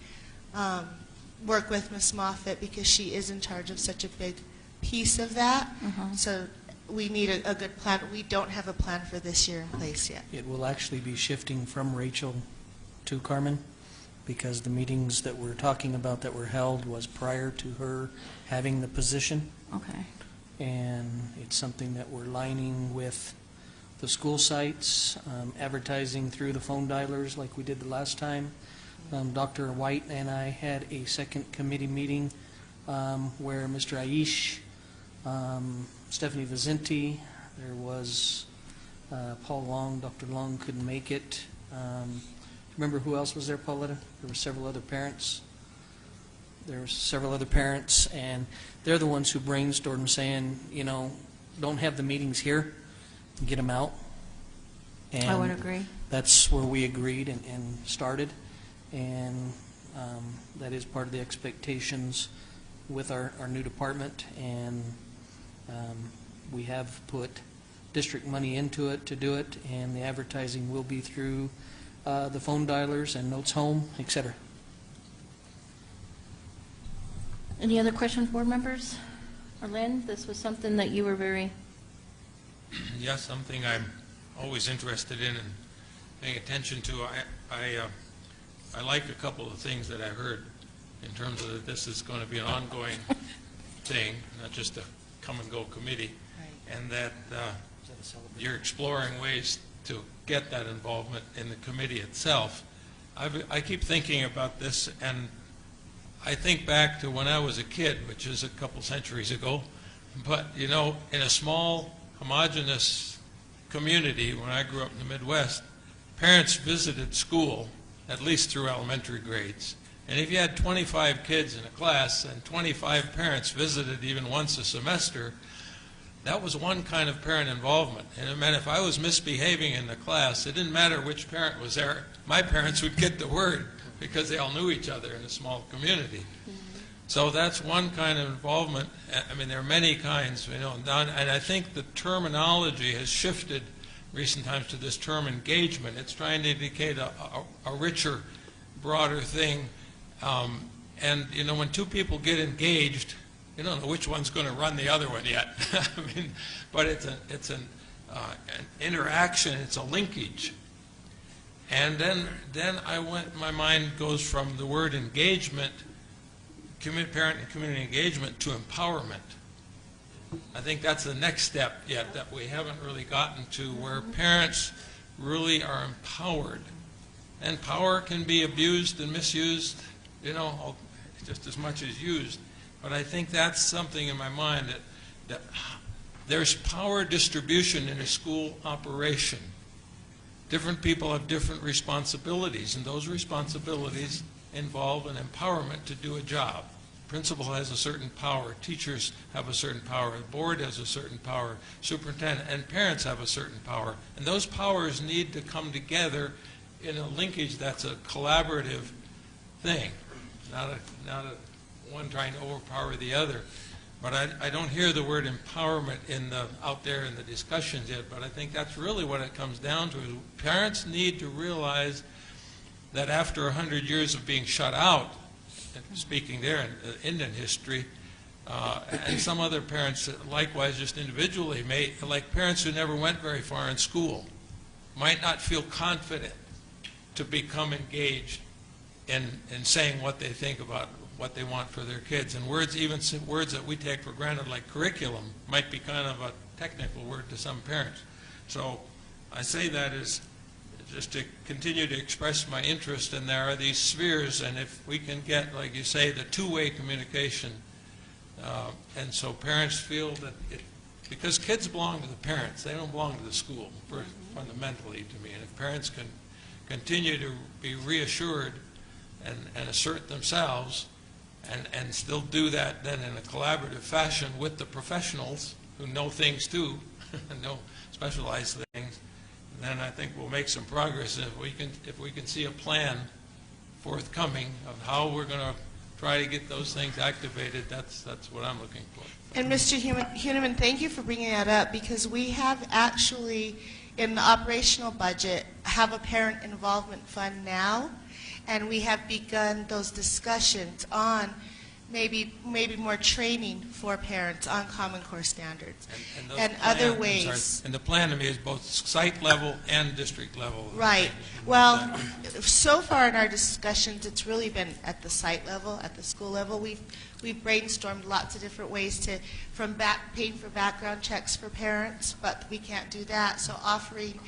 work with Ms. Moffett because she is in charge of such a big piece of that. So we need a good plan. We don't have a plan for this year in place yet. It will actually be shifting from Rachel to Carmen, because the meetings that we're talking about that were held was prior to her having the position. Okay. And it's something that we're lining with the school sites, advertising through the phone dialers like we did the last time. Dr. White and I had a second committee meeting where Mr. Aish, Stephanie Vicente, there was Paul Long. Dr. Long couldn't make it. Remember who else was there, Pauletta? There were several other parents. And they're the ones who brainstormed saying, you know, don't have the meetings here, get them out. And I would agree. that's where we agreed and started. And that is part of the expectations with our new department. And we have put district money into it to do it, and the advertising will be through the phone dialers and Notes Home, etc. Any other questions, board members? Or Lynn, this was something that you were very... Yes, something I'm always interested in and paying attention to. I like a couple of things that I heard in terms of that this is going to be an ongoing thing, not just a come-and-go committee, and that you're exploring ways to get that involvement in the committee itself. I keep thinking about this, and I think back to when I was a kid, which is a couple centuries ago, but, you know, in a small, homogeneous community, when I grew up in the Midwest, parents visited school at least through elementary grades. And if you had 25 kids in a class and 25 parents visited even once a semester, that was one kind of parent involvement. And it meant if I was misbehaving in the class, it didn't matter which parent was there. My parents would get the word because they all knew each other in a small community. So that's one kind of involvement. I mean, there are many kinds, you know, and I think the terminology has shifted recent times to this term engagement. It's trying to indicate a richer, broader thing. And, you know, when two people get engaged, you don't know which one's going to run the other one yet. I mean, but it's an interaction, it's a linkage. And then my mind goes from the word engagement, parent and community engagement, to empowerment. I think that's the next step yet that we haven't really gotten to, where parents really are empowered. And power can be abused and misused, you know, just as much as used. But I think that's something in my mind that there's power distribution in a school operation. Different people have different responsibilities, and those responsibilities involve an empowerment to do a job. Principal has a certain power, teachers have a certain power, the board has a certain power, superintendent, and parents have a certain power. And those powers need to come together in a linkage that's a collaborative thing, not a one trying to overpower the other. But I don't hear the word empowerment out there in the discussions yet, but I think that's really what it comes down to. Is parents need to realize that after 100 years of being shut out, speaking there in Indian history, and some other parents likewise just individually, like parents who never went very far in school, might not feel confident to become engaged in saying what they think about what they want for their kids. And words that we take for granted, like curriculum, might be kind of a technical word to some parents. So I say that as just to continue to express my interest, and there are these spheres, and if we can get, like you say, the two-way communication, and so parents feel that because kids belong to the parents. They don't belong to the school, fundamentally to me. And if parents can continue to be reassured and assert themselves and still do that then in a collaborative fashion with the professionals who know things too, and know specialized things, then I think we'll make some progress. And if we can see a plan forthcoming of how we're going to try to get those things activated, that's what I'm looking for. And Mr. Huneman, thank you for bringing that up, because we have actually, in the operational budget, have a parent involvement fund now, and we have begun those discussions on maybe more training for parents on Common Core standards and other ways. And the plan to me is both site level and district level. Right. Well, so far in our discussions, it's really been at the site level, at the school level. We've brainstormed lots of different ways from paying for background checks for parents, but we can't do that. So offering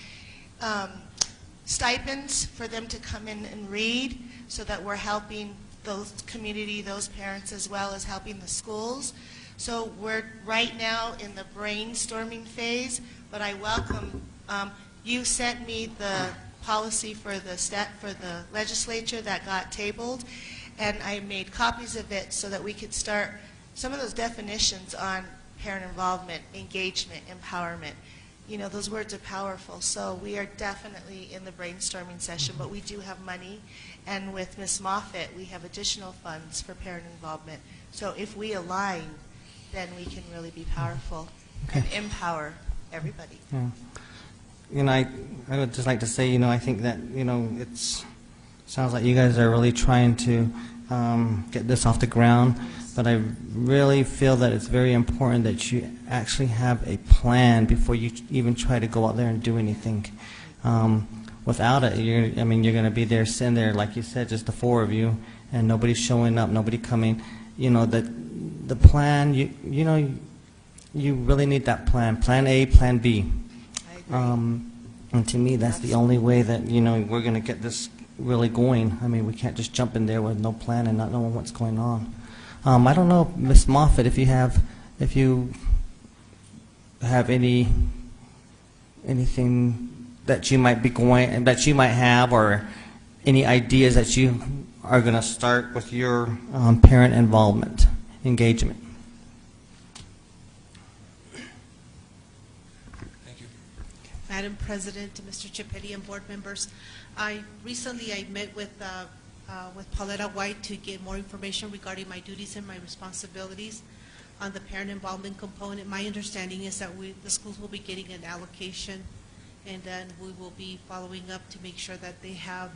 stipends for them to come in and read, so that we're helping those community, those parents, as well as helping the schools. So we're right now in the brainstorming phase, but I welcome, you sent me the policy for the legislature that got tabled, and I made copies of it so that we could start some of those definitions on parent involvement, engagement, empowerment. You know, those words are powerful, so we are definitely in the brainstorming session, but we do have money. And with Ms. Moffitt, we have additional funds for parent involvement. So if we align, then we can really be powerful and empower everybody. Yeah. You know, I would just like to say, you know, I think that, you know, sounds like you guys are really trying to get this off the ground, but I really feel that it's very important that you actually have a plan before you even try to go out there and do anything. Without it, you're going to be there, sitting there, like you said, just the four of you, and nobody showing up, nobody coming. You know, the plan, you know, you really need that plan. Plan A, plan B. And to me, that's the only way that, you know, we're going to get this really going. I mean, we can't just jump in there with no plan and not knowing what's going on. I don't know, Ms. Moffitt, if you have anything that you might be that you might have, or any ideas that you are going to start with your parent involvement, engagement. Thank you. Madam President, Mr. Chipetti, and board members, recently I met with Pauletta White to get more information regarding my duties and my responsibilities on the parent involvement component. My understanding is that the schools will be getting an allocation, and then we will be following up to make sure that they have,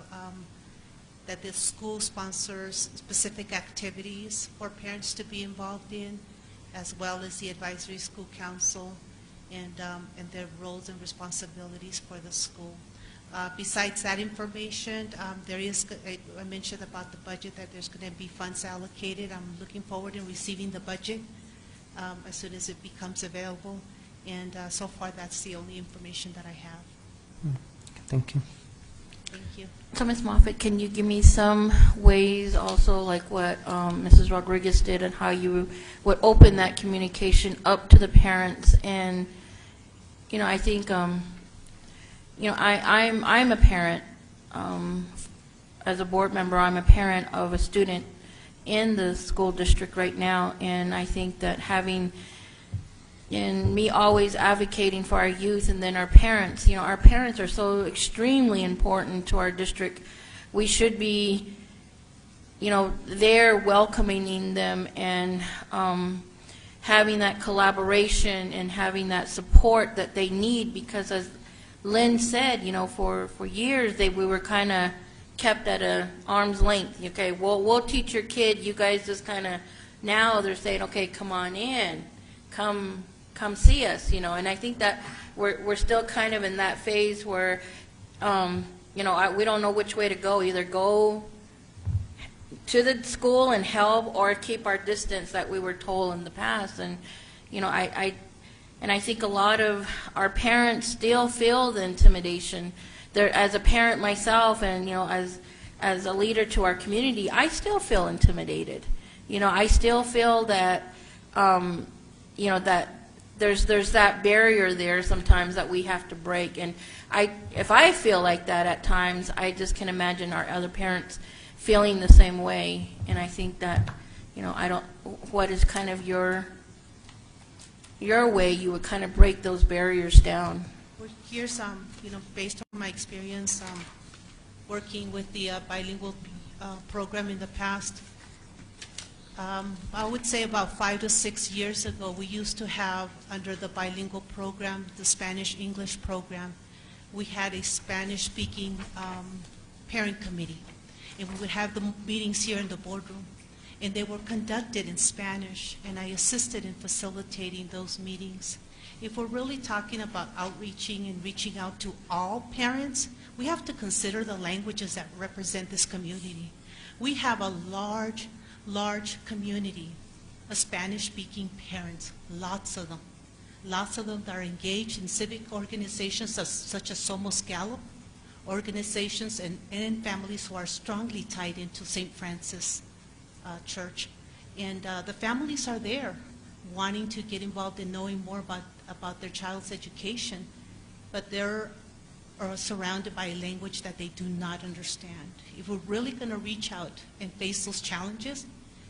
that the school sponsors specific activities for parents to be involved in, as well as the advisory school council and their roles and responsibilities for the school. Besides that information, I mentioned about the budget, that there's going to be funds allocated. I'm looking forward in receiving the budget as soon as it becomes available. And so far, that's the only information that I have. Thank you. Thank you. So, Ms. Moffitt, can you give me some ways also, like what Mrs. Rodriguez did, and how you would open that communication up to the parents? And, you know, I think, you know, I'm a parent. As a board member, I'm a parent of a student in the school district right now, and I think that having, and me always advocating for our youth and then our parents, you know, our parents are so extremely important to our district. We should be, you know, there welcoming them and having that collaboration and having that support that they need, because as Lynn said, you know, for years we were kind of kept at an arm's length. Okay, well, we'll teach your kid, you guys just kind of, now they're saying, okay, come on in, come see us, you know. And I think that we're still kind of in that phase where, you know, we don't know which way to go. Either go to the school and help, or keep our distance that we were told in the past. And, you know, I think a lot of our parents still feel the intimidation. As a parent myself, and, you know, as a leader to our community, I still feel intimidated. You know, I still feel that, you know, that there's that barrier there sometimes that we have to break. And if I feel like that at times, I just can imagine our other parents feeling the same way. And I think that, what is kind of your way you would kind of break those barriers down? Well, here's, based on my experience working with the bilingual program in the past, I would say about 5 to 6 years ago, we used to have, under the bilingual program, the Spanish-English program, we had a Spanish-speaking parent committee. And we would have the meetings here in the boardroom. And they were conducted in Spanish, and I assisted in facilitating those meetings. If we're really talking about outreaching and reaching out to all parents, we have to consider the languages that represent this community. We have a large community of Spanish-speaking parents, lots of them. Lots of them that are engaged in civic organizations such as Somos Gallup, organizations and families who are strongly tied into St. Francis Church. And the families are there wanting to get involved in knowing more about their child's education, but they're surrounded by a language that they do not understand. If we're really going to reach out and face those challenges,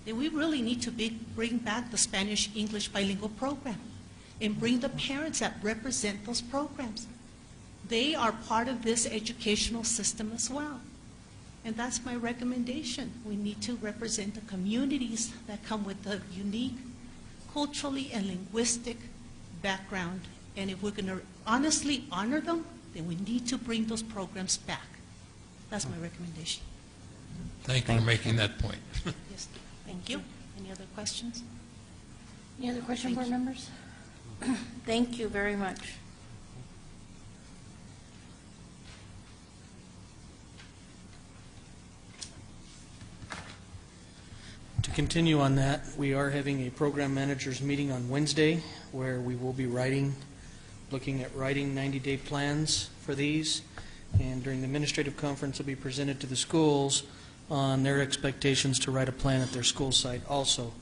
then we really need to bring back the Spanish-English bilingual program and bring the parents that represent those programs. They are part of this educational system as well. And that's my recommendation. We need to represent the communities that come with a unique culturally and linguistic background. And if we're going to honestly honor them, then we need to bring those programs back. That's my recommendation. Thank you for making that point. Yes, thank you. Any other questions? Any other questions, board members? Thank you very much. To continue on that, we are having a program managers meeting on Wednesday where we will be looking at writing 90-day plans for these. And during the administrative conference, will be presented to the schools on their expectations to write a plan at their school site also.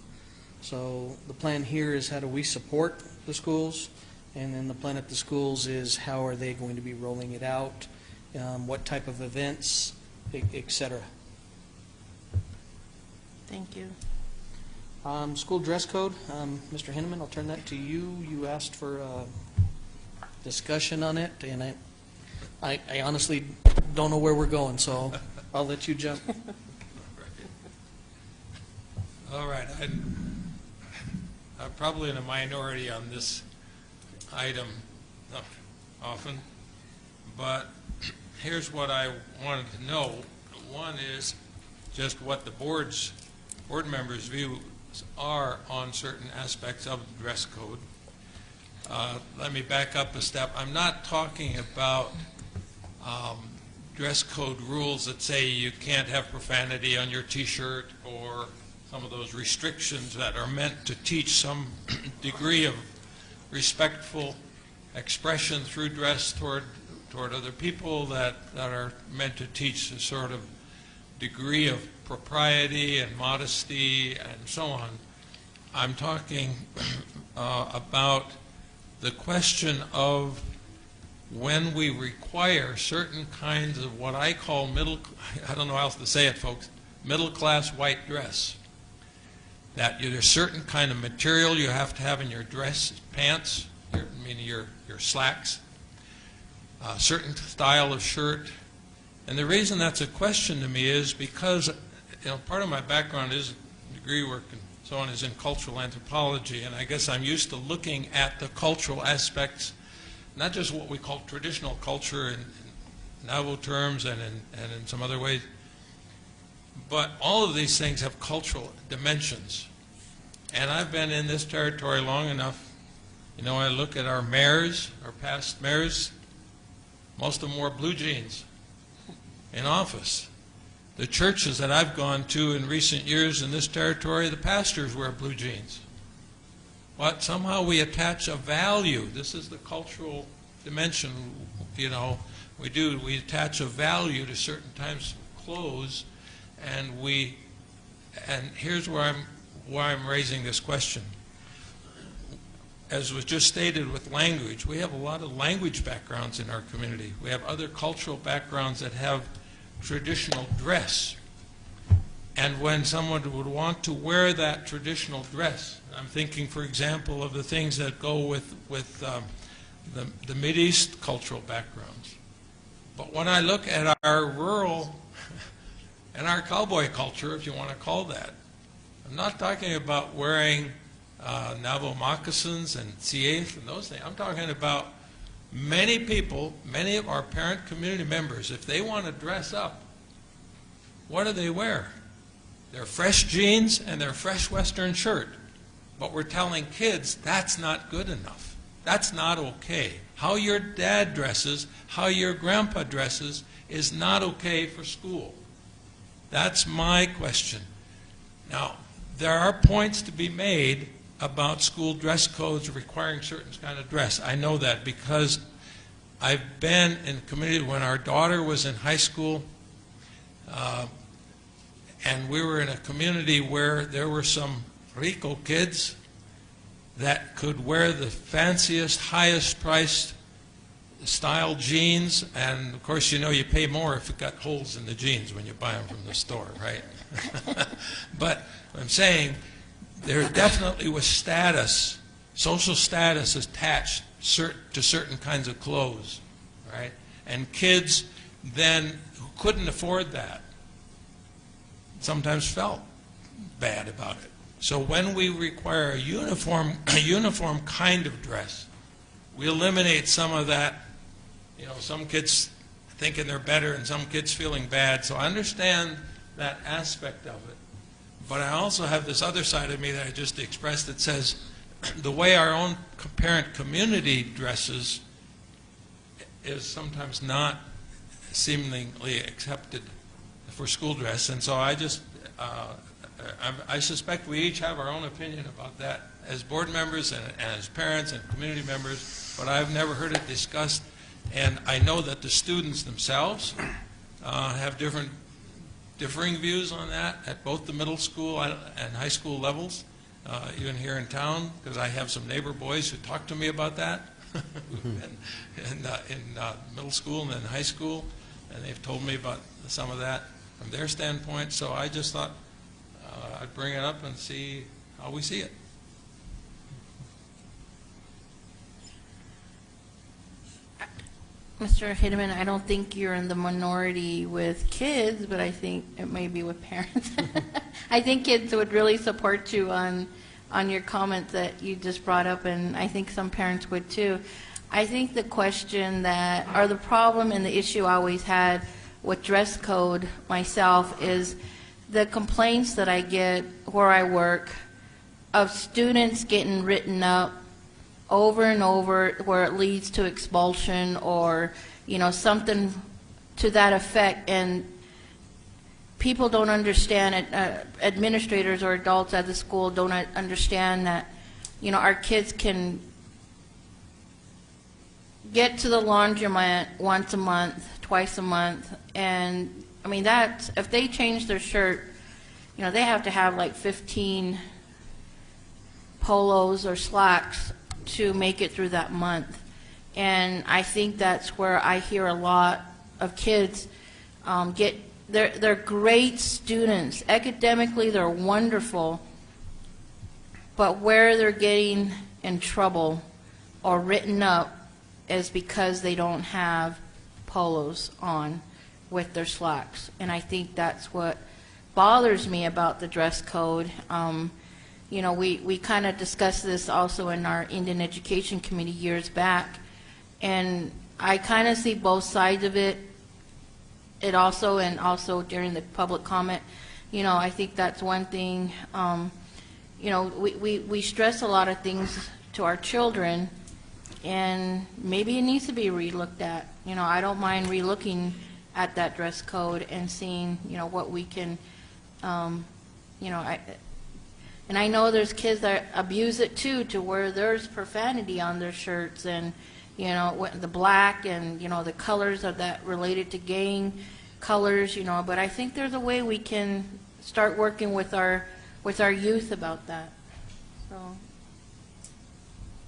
So the plan here is how do we support the schools, and then the plan at the schools is how are they going to be rolling it out, what type of events, et cetera. Thank you. School dress code, Mr. Henneman, I'll turn that to you. You asked for discussion on it, and I honestly don't know where we're going, so I'll let you jump. All right. I'm probably in a minority on this item often, but here's what I wanted to know. One is just what the board members' views are on certain aspects of the dress code. Let me back up a step. I'm not talking about dress code rules that say you can't have profanity on your T-shirt or some of those restrictions that are meant to teach some degree of respectful expression through dress toward other people, that are meant to teach a sort of degree of propriety and modesty and so on. I'm talking about the question of when we require certain kinds of what I call I don't know how else to say it, folks, middle-class white dress. That there's certain kind of material you have to have in your dress pants, meaning your slacks, a certain style of shirt. And the reason that's a question to me is because part of my background is degree work and so on is in cultural anthropology, and I guess I'm used to looking at the cultural aspects, not just what we call traditional culture in novel terms and in some other ways, but all of these things have cultural dimensions. And I've been in this territory long enough. I look at our mayors, our past mayors, most of them wore blue jeans in office. The churches that I've gone to in recent years in this territory, the pastors wear blue jeans. But somehow we attach a value. This is the cultural dimension, we attach a value to certain types of clothes, and here's why I'm raising this question. as was just stated with language, we have a lot of language backgrounds in our community. We have other cultural backgrounds that have traditional dress. And when someone would want to wear that traditional dress, I'm thinking, for example, of the things that go with the Mideast cultural backgrounds. But when I look at our rural and our cowboy culture, if you want to call that, I'm not talking about wearing Navajo moccasins and CAs and those things. I'm talking about many people, many of our parent community members, if they want to dress up, what do they wear? Their fresh jeans and their fresh Western shirt. But we're telling kids that's not good enough. That's not okay. How your dad dresses, how your grandpa dresses is not okay for school. That's my question. Now, there are points to be made about school dress codes requiring certain kind of dress. I know that because I've been in a community when our daughter was in high school, and we were in a community where there were some Rico kids that could wear the fanciest, highest priced style jeans, and of course, you know, you pay more if it got holes in the jeans when you buy them from the store, right? But I'm saying there definitely was status, social status attached to certain kinds of clothes, right? And kids then who couldn't afford that sometimes felt bad about it. So when we require a uniform kind of dress, we eliminate some of that, you know, some kids thinking they're better and some kids feeling bad. So I understand that aspect of it. But I also have this other side of me that I just expressed that says the way our own parent community dresses is sometimes not seemingly accepted for school dress. And so I just, I suspect we each have our own opinion about that as board members and as parents and community members, but I've never heard it discussed. And I know that the students themselves have differing views on that at both the middle school and high school levels, even here in town, because I have some neighbor boys who talk to me about that in middle school and then high school, and they've told me about some of that from their standpoint. So I just thought I'd bring it up and see how we see it. Mr. Hideman, I don't think you're in the minority with kids, but I think it may be with parents. I think kids would really support you on your comment that you just brought up, and I think some parents would too. I think the question that, or the problem and the issue I always had with dress code myself is the complaints that I get where I work of students getting written up over and over where it leads to expulsion or, you know, something to that effect, and people don't understand it, administrators or adults at the school don't understand that, you know, our kids can get to the laundromat once a month, twice a month, and I mean, that's, if they change their shirt, you know, they have to have like 15 polos or slacks to make it through that month. And I think that's where I hear a lot of kids they're great students. Academically, they're wonderful. But where they're getting in trouble or written up is because they don't have polos on with their slacks. And I think that's what bothers me about the dress code. You know, we kind of discussed this also in our Indian Education Committee years back, and I kind of see both sides of it. And also during the public comment, you know, I think that's one thing. You know, we stress a lot of things to our children, and maybe it needs to be relooked at. You know, I don't mind relooking at that dress code and seeing, you know, what we can, you know, and I know there's kids that abuse it too, to where there's profanity on their shirts, and, you know, the black and, you know, the colors of that related to gang colors, you know, but I think there's a way we can start working with our youth about that. So.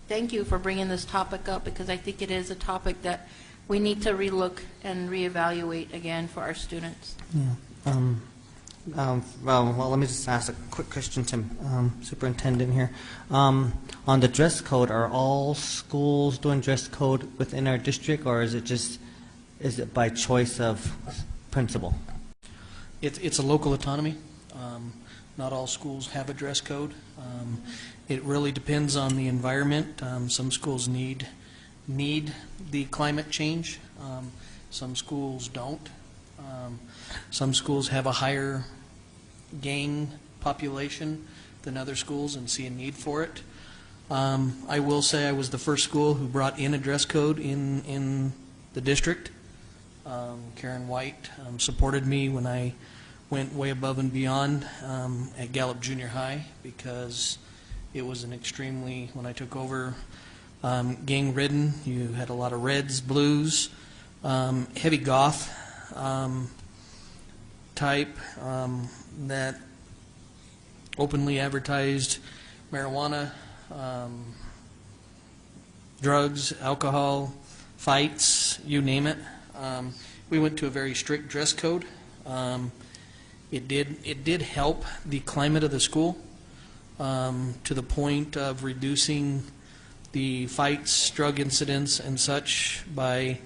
thank you for bringing this topic up, because I think it is a topic that we need to relook and reevaluate again for our students. Yeah. Well, let me just ask a quick question to Superintendent here. On the dress code, are all schools doing dress code within our district, or is it by choice of principal? It's a local autonomy. Not all schools have a dress code. It really depends on the environment. Some schools need the climate change. Some schools don't. Some schools have a higher gang population than other schools and see a need for it. I will say I was the first school who brought in a dress code in the district. Karen White supported me when I went way above and beyond at Gallup Junior High, because it was an extremely, when I took over, gang-ridden. You had a lot of reds, blues, heavy goth type that openly advertised marijuana, drugs, alcohol, fights, you name it. We went to a very strict dress code. It did help the climate of the school to the point of reducing the fights, drug incidents, and such by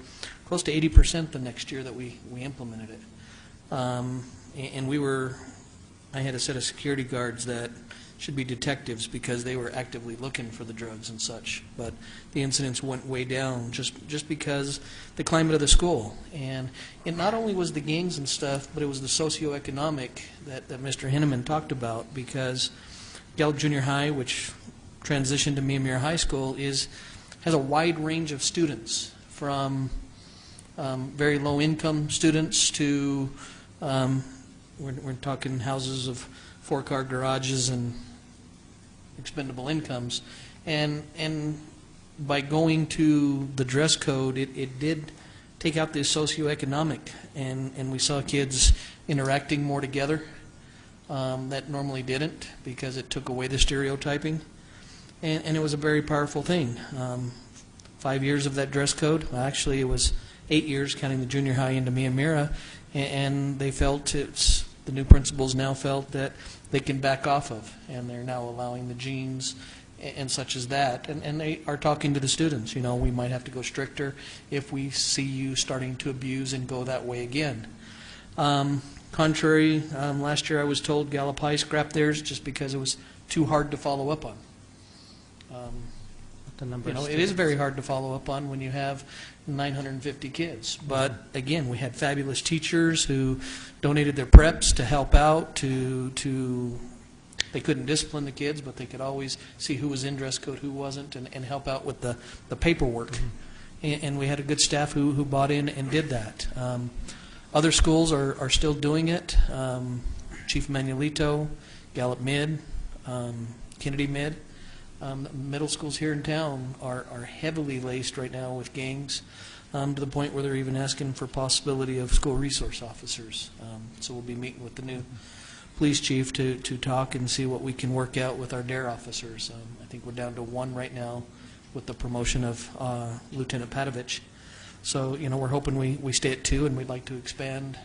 close to 80% the next year that we implemented it. And I had a set of security guards that should be detectives because they were actively looking for the drugs and such. But the incidents went way down just because the climate of the school. And it not only was the gangs and stuff, but it was the socioeconomic that Mr. Henneman talked about, because Gallup Junior High, which transitioned to Miyamura High School, has a wide range of students, from very low-income students to we're talking houses of 4-car garages and expendable incomes, and by going to the dress code, it did take out the socioeconomic, and we saw kids interacting more together that normally didn't, because it took away the stereotyping, and it was a very powerful thing. 5 years of that dress code, well, actually it was 8 years counting the junior high into Miyamura, and they felt the new principals now felt that they can back off of, and they're now allowing the jeans and such as that, and they are talking to the students. You know, we might have to go stricter if we see you starting to abuse and go that way again. Contrary, last year I was told Gallup High scrapped theirs just because it was too hard to follow up on. It is very hard to follow up on when you have 950 kids. But again, we had fabulous teachers who donated their preps to help out. They couldn't discipline the kids, but they could always see who was in dress code, who wasn't, and help out with the paperwork. And we had a good staff who bought in and did that. Other schools are still doing it. Chief Manuelito, Gallup Mid, Kennedy Mid. Middle schools here in town are heavily laced right now with gangs, to the point where they're even asking for possibility of school resource officers. So we'll be meeting with the new police chief to talk and see what we can work out with our DARE officers. I think we're down to 1 right now with the promotion of Lieutenant Patovich. So, we're hoping we stay at 2, and we'd like to expand,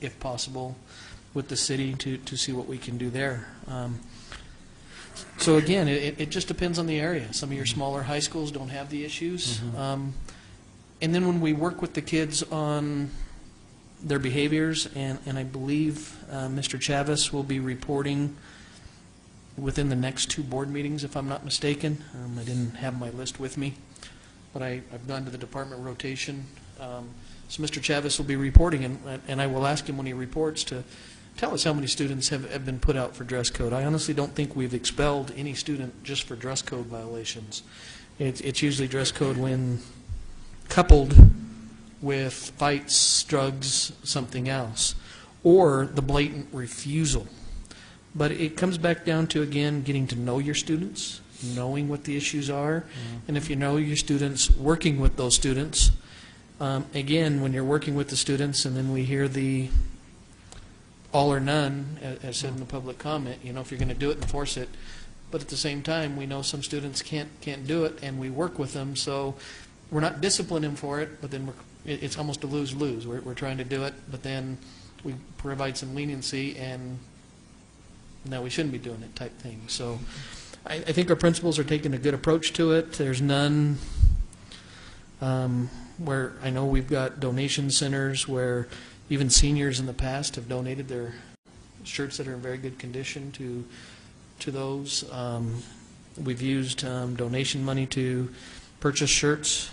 if possible, with the city to see what we can do there. So again, it just depends on the area. Some of your smaller high schools don't have the issues. And then when we work with the kids on their behaviors, and I believe Mr. Chavez will be reporting within the next 2 board meetings, if I'm not mistaken. I didn't have my list with me, but I've gone to the department rotation. So Mr. Chavez will be reporting, and I will ask him when he reports to tell us how many students have been put out for dress code. I honestly don't think we've expelled any student just for dress code violations. It's usually dress code when coupled with fights, drugs, something else, or the blatant refusal. But it comes back down to, again, getting to know your students, knowing what the issues are, and if you know your students, working with those students. Again, when you're working with the students and then we hear the all or none, as said in the public comment, if you're going to do it, enforce it. but at the same time, we know some students can't do it, and we work with them, so we're not disciplining them for it, but then it's almost a lose-lose. We're trying to do it, but then we provide some leniency, and no, we shouldn't be doing it type thing. So I think our principals are taking a good approach to it. There's none where I know we've got donation centers where even seniors in the past have donated their shirts that are in very good condition to those. We've used donation money to purchase shirts.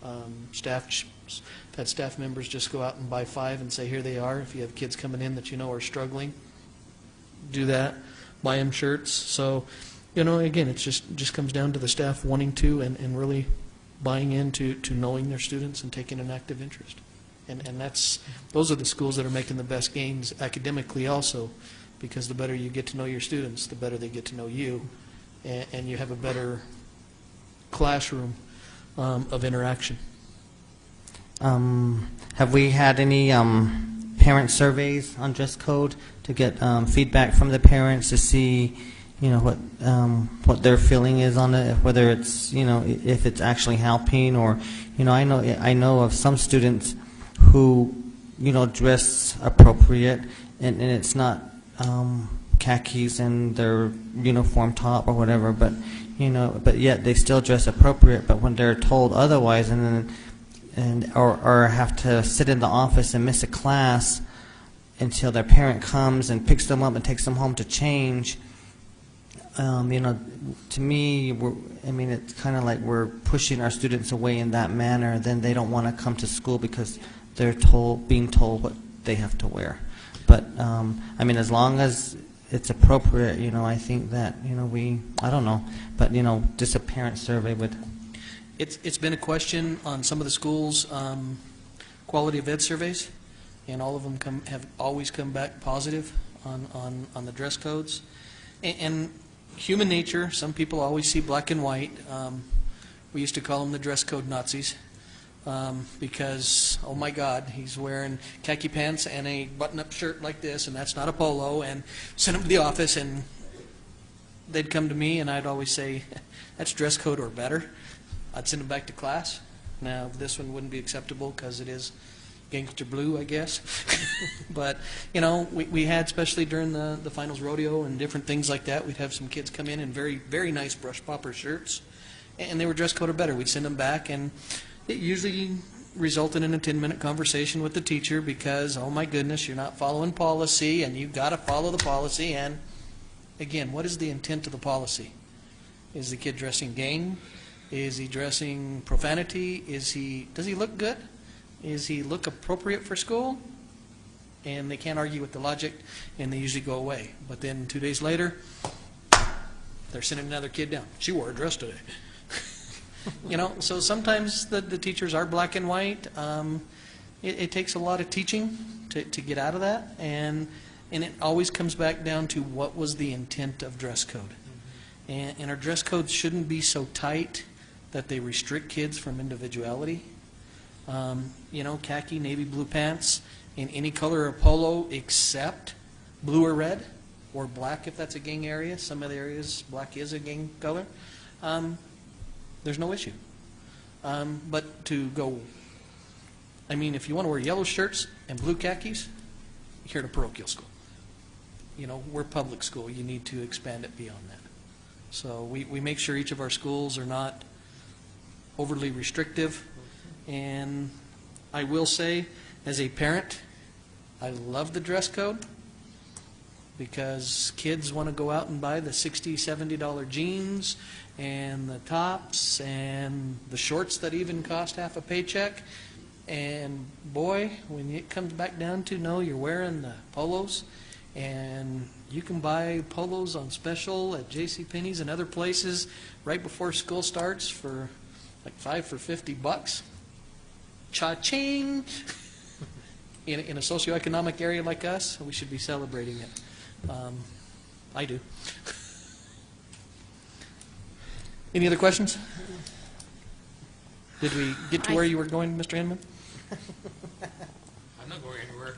I've had staff members just go out and buy 5 and say, here they are. If you have kids coming in that you know are struggling, do that. Buy them shirts. So, again, it just comes down to the staff wanting to and really buying into knowing their students and taking an active interest. And those are the schools that are making the best gains academically also, because the better you get to know your students, the better they get to know you, and you have a better classroom of interaction. Have we had any parent surveys on dress code to get feedback from the parents to see, what their feeling is on it, whether it's, if it's actually helping, or, I know of some students who, dress appropriate, and it's not khakis and their uniform top or whatever, but yet they still dress appropriate. But when they're told otherwise, or have to sit in the office and miss a class until their parent comes and picks them up and takes them home to change, to me, it's kind of like we're pushing our students away in that manner. Then they don't want to come to school because they're being told what they have to wear. But as long as it's appropriate, I think that I don't know, but just a parent survey would. It's been a question on some of the schools' quality of ed surveys, and all of them have always come back positive on the dress codes. And human nature, some people always see black and white. We used to call them the dress code Nazis. Because, oh my God, he's wearing khaki pants and a button-up shirt like this, and that's not a polo, and send him to the office, and they'd come to me, and I'd always say, that's dress code or better. I'd send him back to class. Now, this one wouldn't be acceptable because it is gangster blue, I guess. But, we had, especially during the finals rodeo and different things like that, we'd have some kids come in very, very nice brush popper shirts, and they were dress code or better. We'd send them back, and it usually resulted in a 10-minute conversation with the teacher because, oh my goodness, you're not following policy, and you've got to follow the policy. And again, what is the intent of the policy? Is the kid dressing gang? Is he dressing profanity? Does he look good? Is he look appropriate for school? And they can't argue with the logic, and they usually go away. But then 2 days later, they're sending another kid down. She wore a dress today. So sometimes the teachers are black and white. It takes a lot of teaching to get out of that, and it always comes back down to what was the intent of dress code. And our dress codes shouldn't be so tight that they restrict kids from individuality. Khaki, navy blue pants in any color of polo except blue or red, or black if that's a gang area. Some of the areas black is a gang color. There's no issue. But to go, if you want to wear yellow shirts and blue khakis, you're at a parochial school. We're public school. You need to expand it beyond that. So we make sure each of our schools are not overly restrictive. And I will say, as a parent, I love the dress code because kids want to go out and buy the $60, $70 jeans and the tops and the shorts that even cost half a paycheck. And boy, when it comes back down to you're wearing the polos, and you can buy polos on special at JCPenney's and other places right before school starts for like 5 for $50. Cha-ching! In a socioeconomic area like us, we should be celebrating it. I do. Any other questions? Did we get to where you were going, Mr. Hinman? I'm not going anywhere.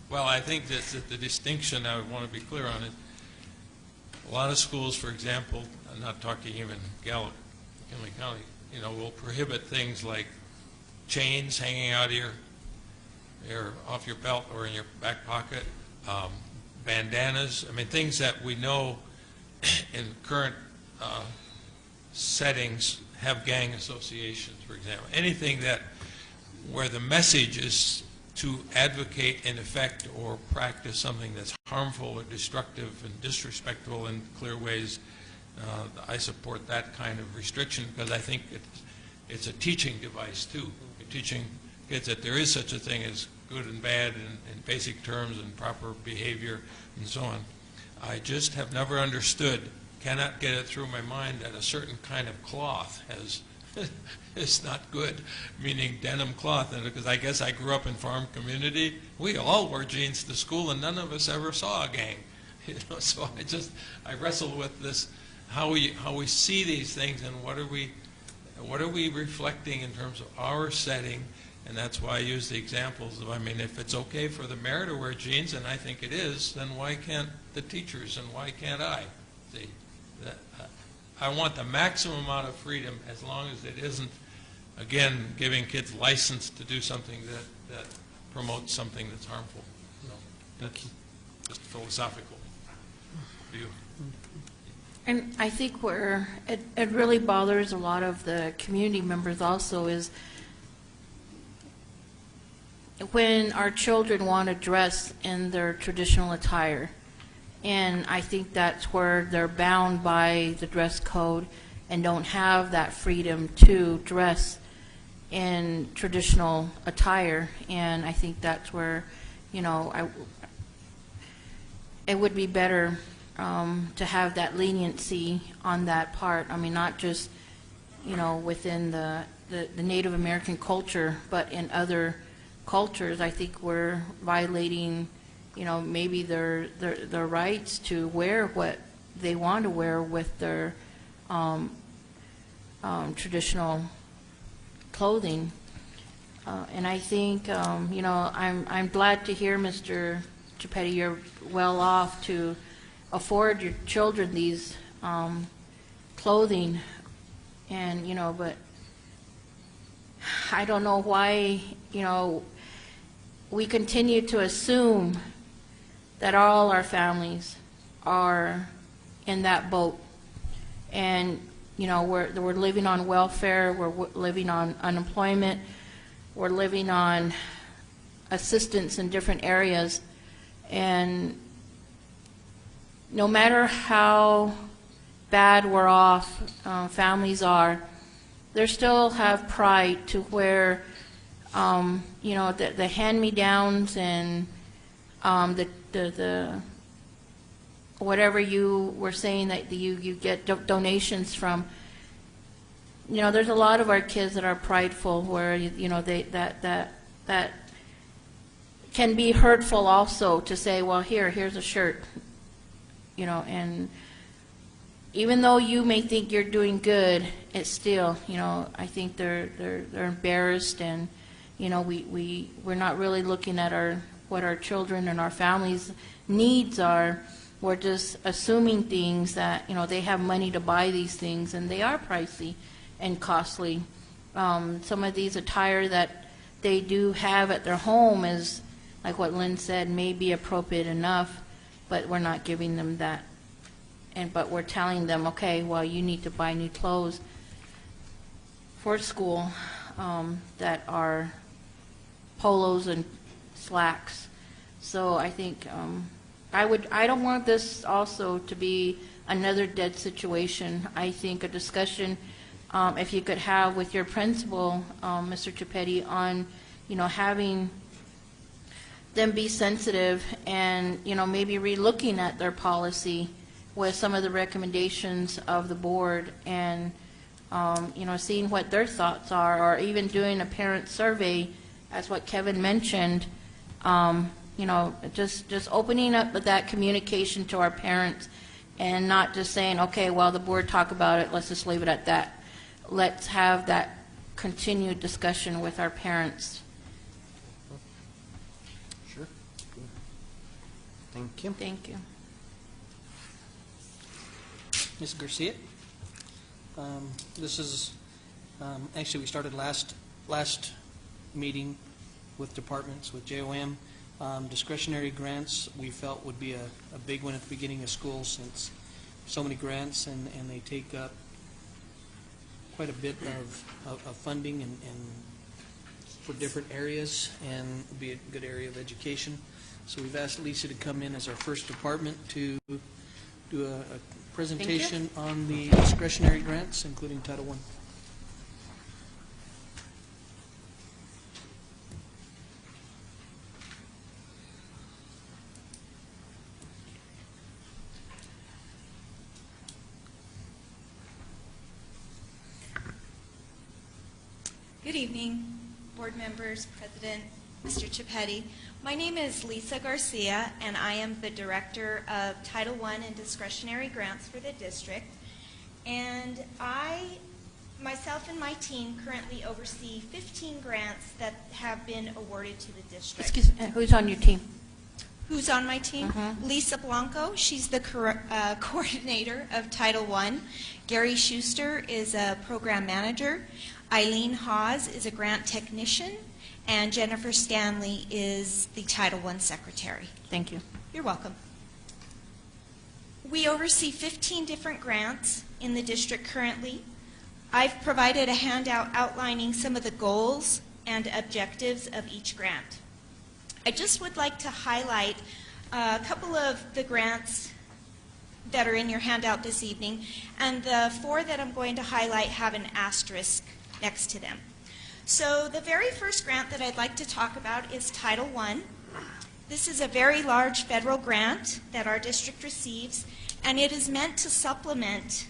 Well, I think that the distinction I want to be clear on is A lot of schools, for example, I'm not talking even Gallup McKinley County, will prohibit things like chains hanging out of off your belt or in your back pocket, bandanas. I mean, things that we know in current settings have gang associations, for example. Anything where the message is to advocate in effect or practice something that's harmful or destructive and disrespectful in clear ways, I support that kind of restriction because I think it's a teaching device too. You're teaching kids that there is such a thing as good and bad in basic terms and proper behavior and so on. I just have never understood, cannot get it through my mind that a certain kind of cloth is not good, meaning denim cloth. And because I guess I grew up in farm community, we all wore jeans to school and none of us ever saw a gang. So I wrestle with this, how we see these things and what are we reflecting in terms of our setting. And that's why I use the examples of, if it's okay for the mayor to wear jeans, and I think it is, then why can't the teachers and why can't I? See, I want the maximum amount of freedom as long as it isn't, again, giving kids license to do something that promotes something that's harmful. That's just a philosophical view. And I think where it really bothers a lot of the community members also is when our children want to dress in their traditional attire. And I think that's where they're bound by the dress code and don't have that freedom to dress in traditional attire. And I think that's where, it would be better to have that leniency on that part. Not just, within the Native American culture, but in other cultures. I think we're violating, maybe their rights to wear what they want to wear with their traditional clothing. And I think, I'm glad to hear, Mr. Chipetti, you're well off to afford your children these clothing, and but I don't know why we continue to assume that all our families are in that boat, and we're living on welfare, we're living on unemployment, we're living on assistance in different areas, and no matter how bad we're off, families are, they still have pride to where, the hand-me-downs and the whatever you were saying that you get donations from. There's a lot of our kids that are prideful where that can be hurtful also to say, well, here's a shirt. And even though you may think you're doing good, it's still, I think they're embarrassed, and we're not really looking at what our children and our families' needs are. We're just assuming things that they have money to buy these things, and they are pricey and costly. Some of these attire that they do have at their home is, like what Lynn said, may be appropriate enough, but we're not giving them that. But we're telling them, okay, well, you need to buy new clothes for school that are polos and slacks. So I think I don't want this also to be another dead situation. I think a discussion, if you could have with your principal, Mr. Chipetti, on having them be sensitive and maybe re-looking at their policy with some of the recommendations of the board, and seeing what their thoughts are, or even doing a parent survey, as what Kevin mentioned. Just opening up that communication to our parents, and not just saying, okay, well, the board talked about it, let's just leave it at that. Let's have that continued discussion with our parents. Sure. Thank you. Thank you. Ms. Garcia. This is, actually, we started last meeting with departments, with JOM. Discretionary grants, we felt would be a big one at the beginning of school, since so many grants and they take up quite a bit of funding and for different areas, and be a good area of education. So we've asked Lisa to come in as our first department to do a presentation on the discretionary grants, including Title I. Good evening, board members, President, Mr. Chipetti. My name is Lisa Garcia, and I am the Director of Title I and Discretionary Grants for the district. And myself and my team currently oversee 15 grants that have been awarded to the district. Excuse me, who's on your team? Who's on my team? Lisa Blanco, she's the coordinator of Title I. Gary Schuster is a program manager. Eileen Hawes is a grant technician, and Jennifer Stanley is the Title I secretary. Thank you. You're welcome. We oversee 15 different grants in the district currently. I've provided a handout outlining some of the goals and objectives of each grant. I just would like to highlight a couple of the grants that are in your handout this evening, and the 4 that I'm going to highlight have an asterisk next to them. So the very first grant that I'd like to talk about is Title I. This is a very large federal grant that our district receives, and it is meant to supplement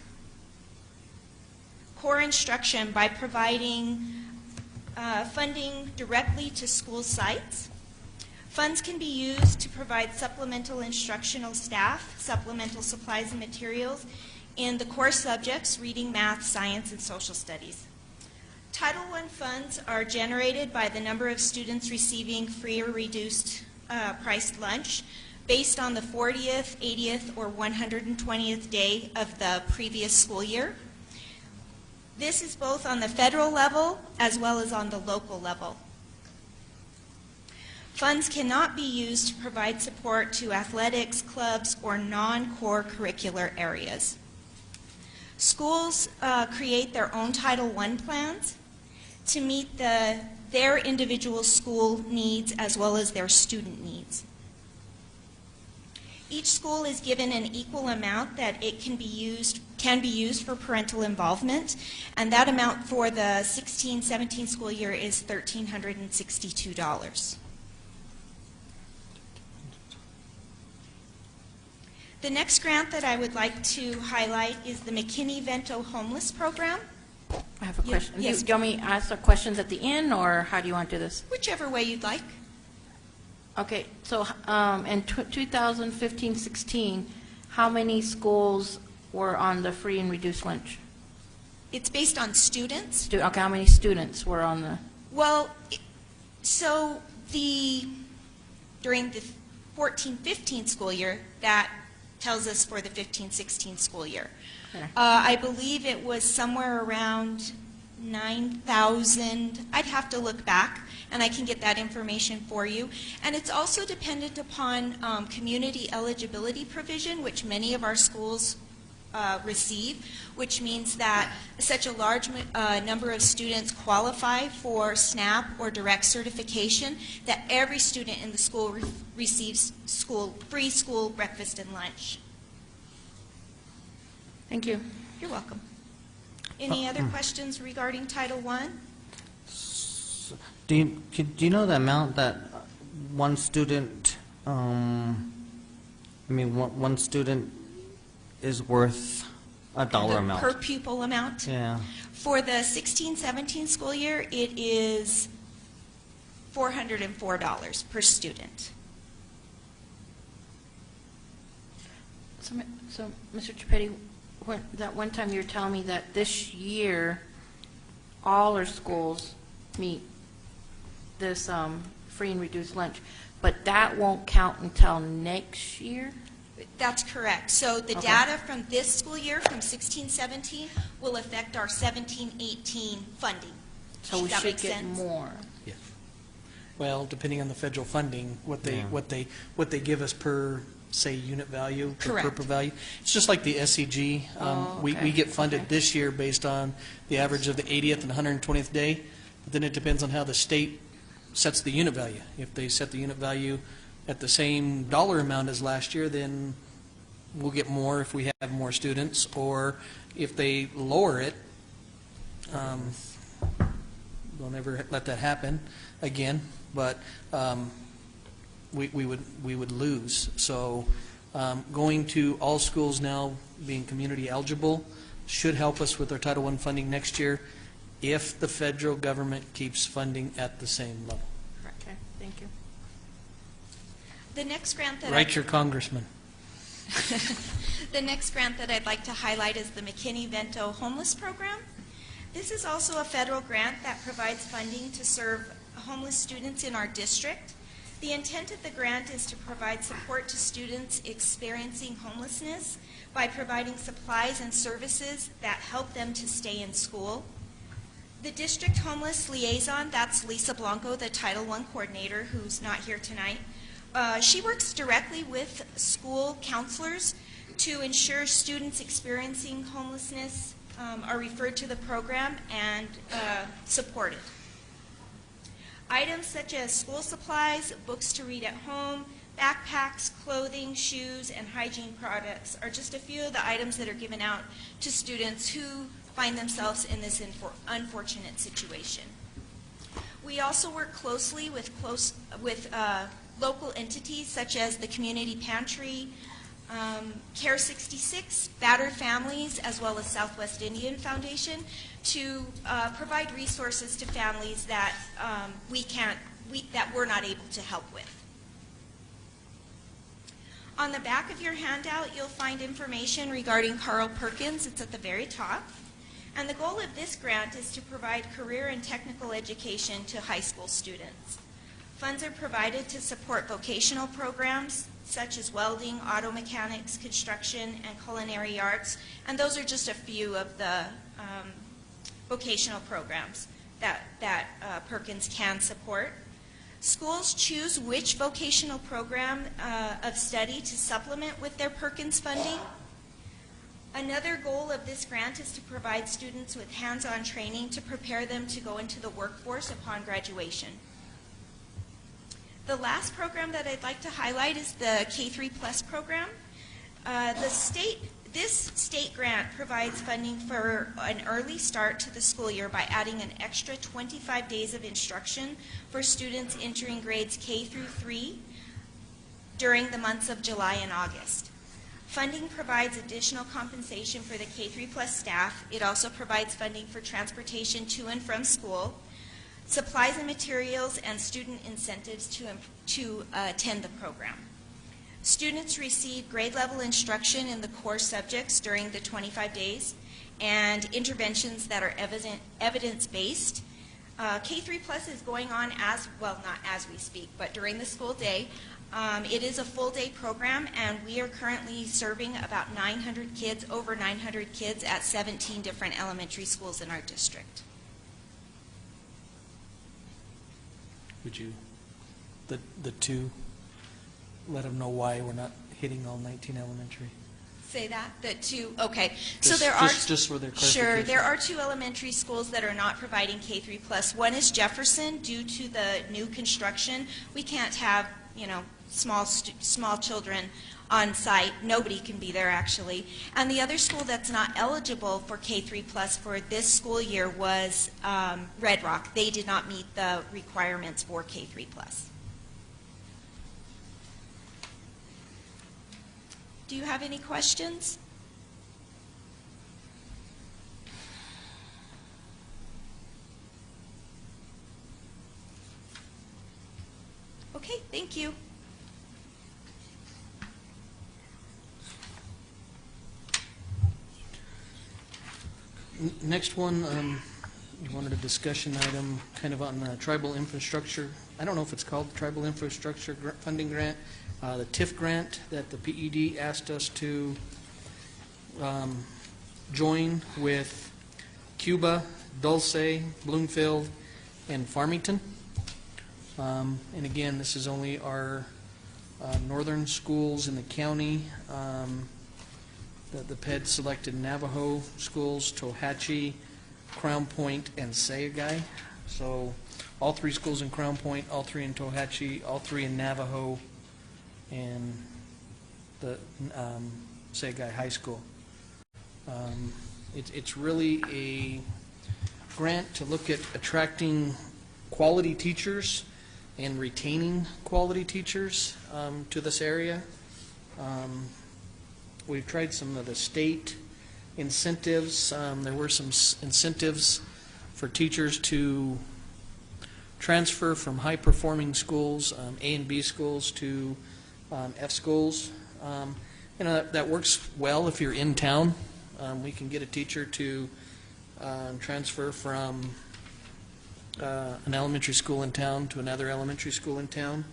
core instruction by providing funding directly to school sites. Funds can be used to provide supplemental instructional staff, supplemental supplies and materials in the core subjects, reading, math, science, and social studies. Title I funds are generated by the number of students receiving free or reduced priced lunch based on the 40th, 80th, or 120th day of the previous school year. This is both on the federal level as well as on the local level. Funds cannot be used to provide support to athletics, clubs, or non-core curricular areas. Schools create their own Title I plans to meet their individual school needs as well as their student needs. Each school is given an equal amount that it can be used for parental involvement, and that amount for the 16-17 school year is $1,362. The next grant that I would like to highlight is the McKinney-Vento Homeless Program. I have a question. Yes. Do you want me to ask the questions at the end, or how do you want to do this? Whichever way you'd like. Okay, so in 2015-16, how many schools were on the free and reduced lunch? It's based on students. Okay, how many students were on the? Well, so during the 14-15 school year, that tells us for the 15-16 school year. Okay. I believe it was somewhere around 9,000. I'd have to look back, and I can get that information for you. And it's also dependent upon community eligibility provision, which many of our schools receive, which means that such a large number of students qualify for SNAP or direct certification that every student in the school receives free school breakfast and lunch. Thank you. You're welcome. Any other questions regarding Title I? Do you know the amount that one student, one student is worth a dollar amount? Per pupil amount? Yeah. For the 16-17 school year, it is $404 per student. So Mr. Chipetti, that one time you were telling me that this year, all our schools meet this free and reduced lunch, but that won't count until next year? That's correct. So the Okay. data from this school year, from 16-17, will affect our 17-18 funding. So we Does that should make get sense? more. Yeah. Well, depending on the federal funding, what they give us per, say, unit value, per Correct. value. It's just like the SEG. We okay. get funded Okay. this year based on the average of the 80th and 120th day, but then it depends on how the state sets the unit value. If they set the unit value at the same dollar amount as last year, then we'll get more if we have more students, or if they lower it, we'll never let that happen again, but we would lose. So going to all schools now being community eligible should help us with our Title I funding next year if the federal government keeps funding at the same level. Okay, thank you. The next grant that Write your congressman. The next grant that I'd like to highlight is the McKinney-Vento Homeless Program. This is also a federal grant that provides funding to serve homeless students in our district. The intent of the grant is to provide support to students experiencing homelessness by providing supplies and services that help them to stay in school. The district homeless liaison, that's Lisa Blanco, the Title I coordinator, who's not here tonight. She works directly with school counselors to ensure students experiencing homelessness are referred to the program and supported. Items such as school supplies, books to read at home, backpacks, clothing, shoes, and hygiene products are just a few of the items that are given out to students who find themselves in this unfortunate situation. We also work closely with local entities such as the Community Pantry, Care 66, Battered Families, as well as Southwest Indian Foundation to provide resources to families that that we're not able to help with. On the back of your handout, you'll find information regarding Carl Perkins. It's at the very top. And the goal of this grant is to provide career and technical education to high school students. Funds are provided to support vocational programs such as welding, auto mechanics, construction, and culinary arts. And those are just a few of the vocational programs that Perkins can support. Schools choose which vocational program of study to supplement with their Perkins funding. Another goal of this grant is to provide students with hands-on training to prepare them to go into the workforce upon graduation. The last program that I'd like to highlight is the K3 Plus program. This state grant provides funding for an early start to the school year by adding an extra 25 days of instruction for students entering grades K through 3 during the months of July and August. Funding provides additional compensation for the K3 Plus staff. It also provides funding for transportation to and from school, supplies and materials, and student incentives to attend the program. Students receive grade-level instruction in the core subjects during the 25 days and interventions that are evidence-based. K3 Plus is going on not as we speak, but during the school day. It is a full-day program, and we are currently serving about 900 kids, over 900 kids at 17 different elementary schools in our district. Would you, the two, let them know why we're not hitting all 19 elementary? Say that? The two, okay. So Just- there are... just for their Sure, clarification. there are 2 elementary schools that are not providing K3+. One is Jefferson. Due to the new construction, we can't have, small children on site. Nobody can be there, actually. And the other school that's not eligible for K3+ for this school year was Red Rock. They did not meet the requirements for K3+. Do you have any questions? Okay, thank you. Next one, you wanted a discussion item kind of on tribal infrastructure. I don't know if it's called tribal infrastructure funding grant The TIF grant that the PED asked us to join with Cuba, Dulce, Bloomfield, and Farmington. And again, this is only our northern schools in the county. The PED selected Navajo schools, Tohatchee, Crown Point, and Sayagay. So all 3 schools in Crown Point, all 3 in Tohatchee, all 3 in Navajo, and the Sayagay High School. It's really a grant to look at attracting quality teachers and retaining quality teachers to this area. We've tried some of the state incentives. There were some incentives for teachers to transfer from high-performing schools, A and B schools, to F schools. That works well if you're in town. We can get a teacher to transfer from an elementary school in town to another elementary school in town.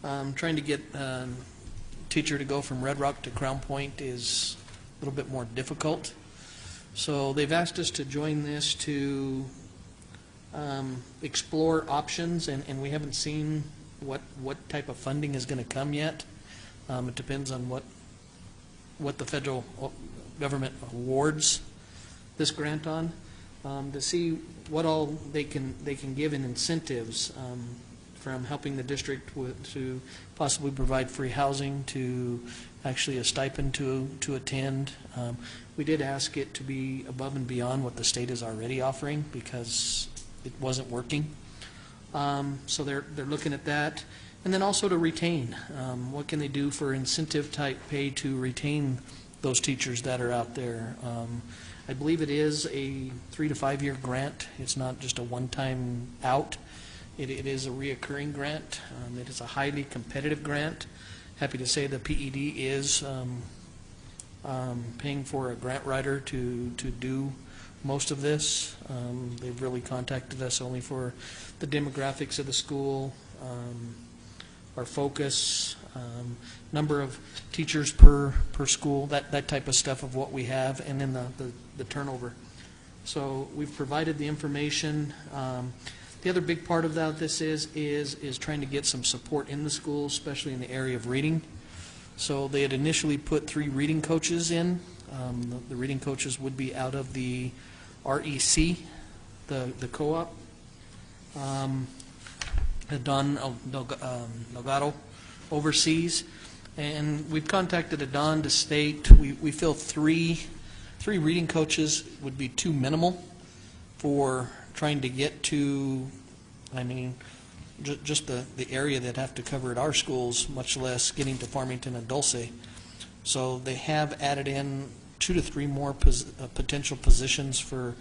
Trying to get a teacher to go from Red Rock to Crown Point is a little bit more difficult. So they've asked us to join this to explore options, and we haven't seen what type of funding is going to come yet. It depends on what the federal government awards this grant on, to see what all they can give in incentives, from helping the district to possibly provide free housing to actually a stipend to attend. We did ask it to be above and beyond what the state is already offering because it wasn't working. So they're looking at that. And then also to retain. What can they do for incentive type pay to retain those teachers that are out there? I believe it is a 3 to 5 year grant. It's not just a one-time out. It is a reoccurring grant. It is a highly competitive grant. Happy to say the PED is paying for a grant writer to do most of this. They've really contacted us only for the demographics of the school, our focus, number of teachers per school, that type of stuff of what we have, and then the turnover. So we've provided the information. The other big part of that is trying to get some support in the schools, especially in the area of reading. So they had initially put 3 reading coaches in. The reading coaches would be out of the REC, the co-op. Don Delgado overseas, and we've contacted Adon to state we feel three reading coaches would be too minimal for trying to get to, just the area that have to cover at our schools, much less getting to Farmington and Dulce. So they have added in 2 to 3 more potential positions for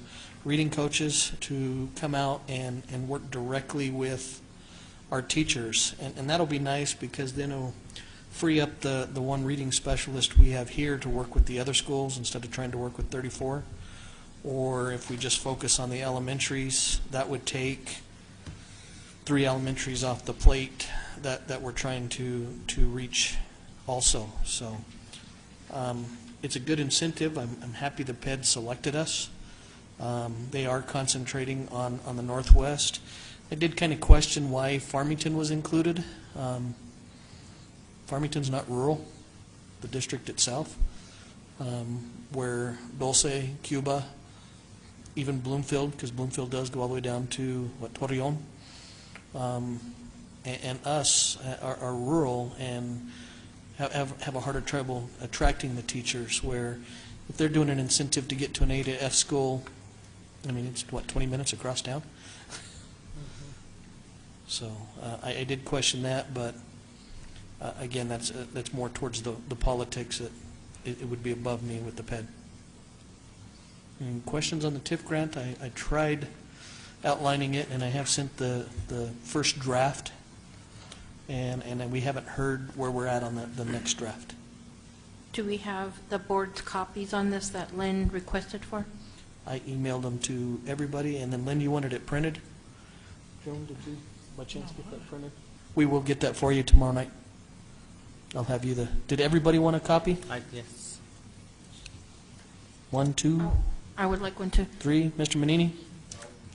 reading coaches to come out and work directly with our teachers. And that'll be nice because then it'll free up the one reading specialist we have here to work with the other schools instead of trying to work with 34. Or if we just focus on the elementaries, that would take 3 elementaries off the plate that we're trying to reach also. So it's a good incentive. I'm happy the PED selected us. They are concentrating on the Northwest. I did kind of question why Farmington was included. Farmington's not rural, the district itself, where Dulce, Cuba, even Bloomfield, because Bloomfield does go all the way down to, Torreon, and us are rural and have a harder trouble attracting the teachers, where if they're doing an incentive to get to an A to F school, it's, 20 minutes across town? So I did question that, but again, that's more towards the politics that it would be above me with the PED. And questions on the TIF grant? I tried outlining it, and I have sent the first draft, and we haven't heard where we're at on the next draft. Do we have the board's copies on this that Lynn requested for? I emailed them to everybody, and then Lynn, you wanted it printed? Joan, did you by chance get that printed? We will get that for you tomorrow night. I'll have you did everybody want a copy? Yes. 1, 2, I would like one too. 3. Mr. Manini?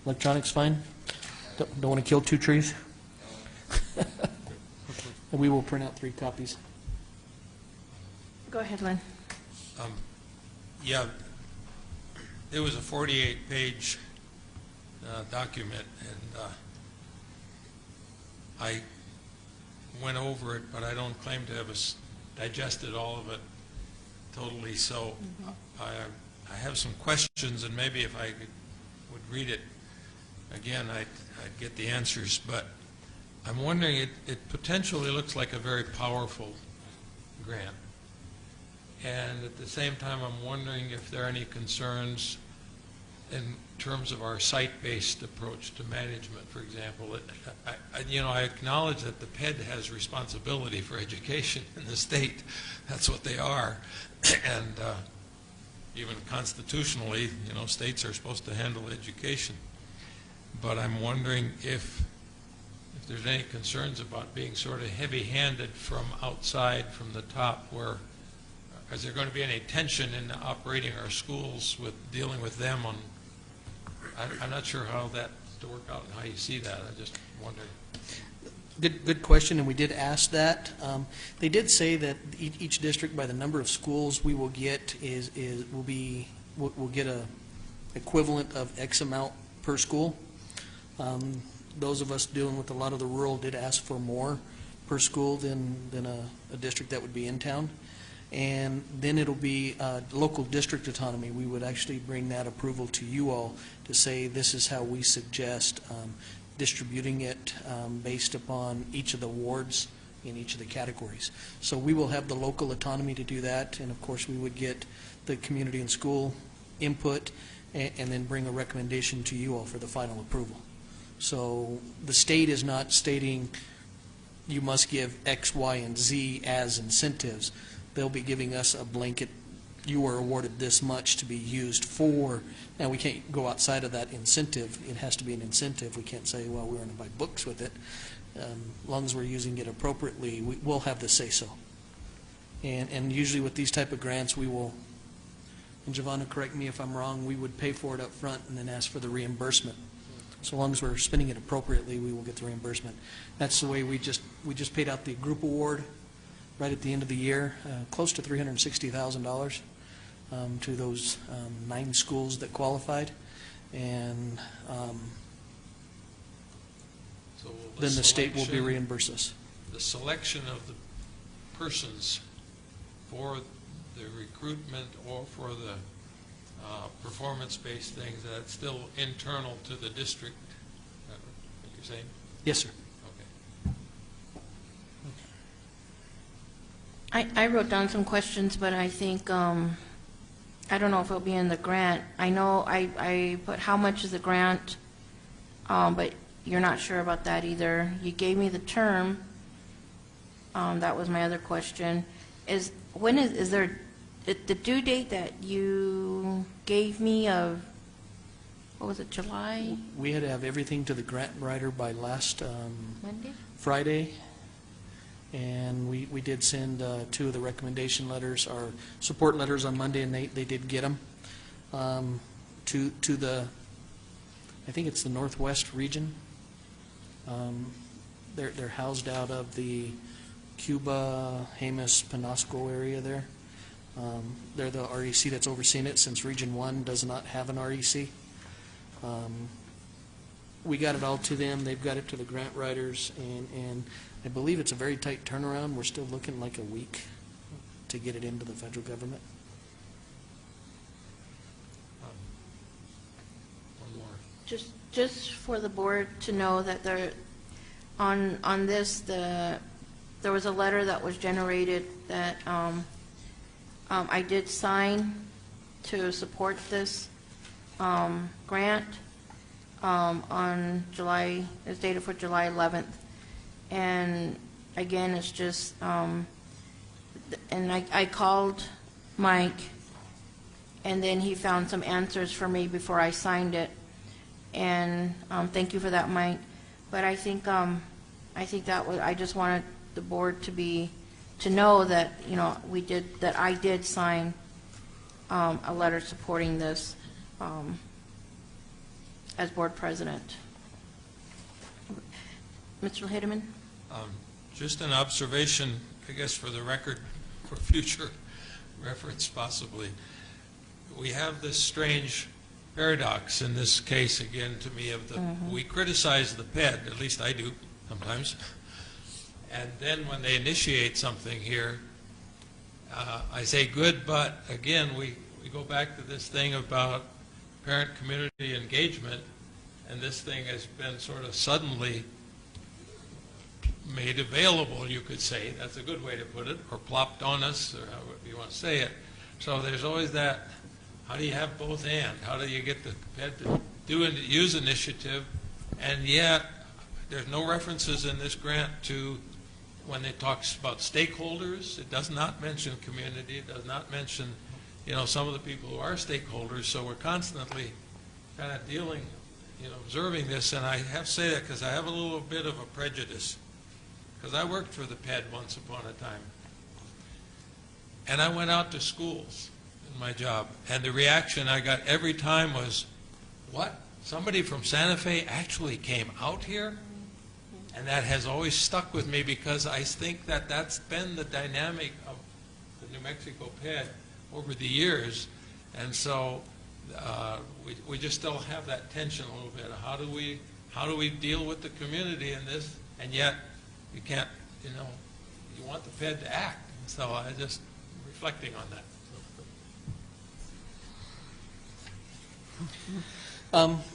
Electronics fine? Don't want to kill 2 trees? And we will print out 3 copies. Go ahead, Lynn. Yeah, it was a 48-page document, and I went over it, but I don't claim to have digested all of it totally, so I have some questions, and maybe if I would read it again, I'd get the answers, but I'm wondering, it potentially looks like a very powerful grant. And at the same time, I'm wondering if there are any concerns in terms of our site-based approach to management, for example. I acknowledge that the PED has responsibility for education in the state. That's what they are. And even constitutionally, states are supposed to handle education. But I'm wondering if there's any concerns about being sort of heavy-handed from outside, from the top, where is there going to be any tension in operating our schools with dealing with them on? I'm not sure how that's to work out and how you see that. I just wondered. Good question, and we did ask that. They did say that each district, by the number of schools we will get, will get a equivalent of X amount per school. Those of us dealing with a lot of the rural did ask for more per school than a district that would be in town. And then it'll be local district autonomy. We would actually bring that approval to you all to say this is how we suggest distributing it based upon each of the wards in each of the categories. So we will have the local autonomy to do that, and of course we would get the community and school input and then bring a recommendation to you all for the final approval. So the state is not stating you must give X, Y, and Z as incentives. They'll be giving us a blanket, you are awarded this much to be used for. Now, we can't go outside of that incentive. It has to be an incentive. We can't say, well, we're going to buy books with it. As long as we're using it appropriately, we'll have the say-so. And usually with these type of grants, we will, and Giovanna, correct me if I'm wrong, we would pay for it up front and then ask for the reimbursement. So long as we're spending it appropriately, we will get the reimbursement. That's the way we just paid out the group award right at the end of the year, close to $360,000 to those 9 schools that qualified, and so then the state will be reimburse us. The selection of the persons for the recruitment or for the performance-based things, that's still internal to the district, what you're saying? Yes, sir. I wrote down some questions, but I think, I don't know if it'll be in the grant. I know I put how much is the grant, but you're not sure about that either. You gave me the term. That was my other question. Is there the due date that you gave me of, what was it, July? We had to have everything to the grant writer by last Monday? Friday. And we did send 2 of the recommendation letters, our support letters on Monday, and they did get them to the, I think it's the Northwest region. They're housed out of the Cuba, Jemez, Penasco area there. They're the REC that's overseeing it, since Region 1 does not have an REC. We got it all to them. They've got it to the grant writers, and I believe it's a very tight turnaround. We're still looking like a week to get it into the federal government. One more. Just for the board to know that on this, there was a letter that was generated that I did sign to support this grant on July, it's dated for July 11th. And again, it's just, and I called Mike, and then he found some answers for me before I signed it. And thank you for that, Mike. But I think that was, I just wanted the board to to know that, you know, that I did sign a letter supporting this as board president. Mr. Hideman? Just an observation, I guess, for the record, for future reference possibly. We have this strange paradox in this case, again, to me, of the, we criticize the PED, at least I do sometimes, and then when they initiate something here, I say good, but again, we go back to this thing about parent-community engagement, and this thing has been sort of suddenly made available, you could say. That's a good way to put it, or plopped on us, or however you want to say it. So there's always that, how do you have both and? How do you get the PED to use initiative, and yet there's no references in this grant to when it talks about stakeholders. It does not mention community. It does not mention, you know, some of the people who are stakeholders. So we're constantly kind of dealing, you know, observing this, and I have to say that because I have a little bit of a prejudice. Because I worked for the PED once upon a time. And I went out to schools in my job, and the reaction I got every time was, what? Somebody from Santa Fe actually came out here? And that has always stuck with me because I think that that's been the dynamic of the New Mexico PED over the years. And so we just still have that tension a little bit. How do we deal with the community in this? And yet, you can't, you know, you want the PED to act. So I just reflecting on that.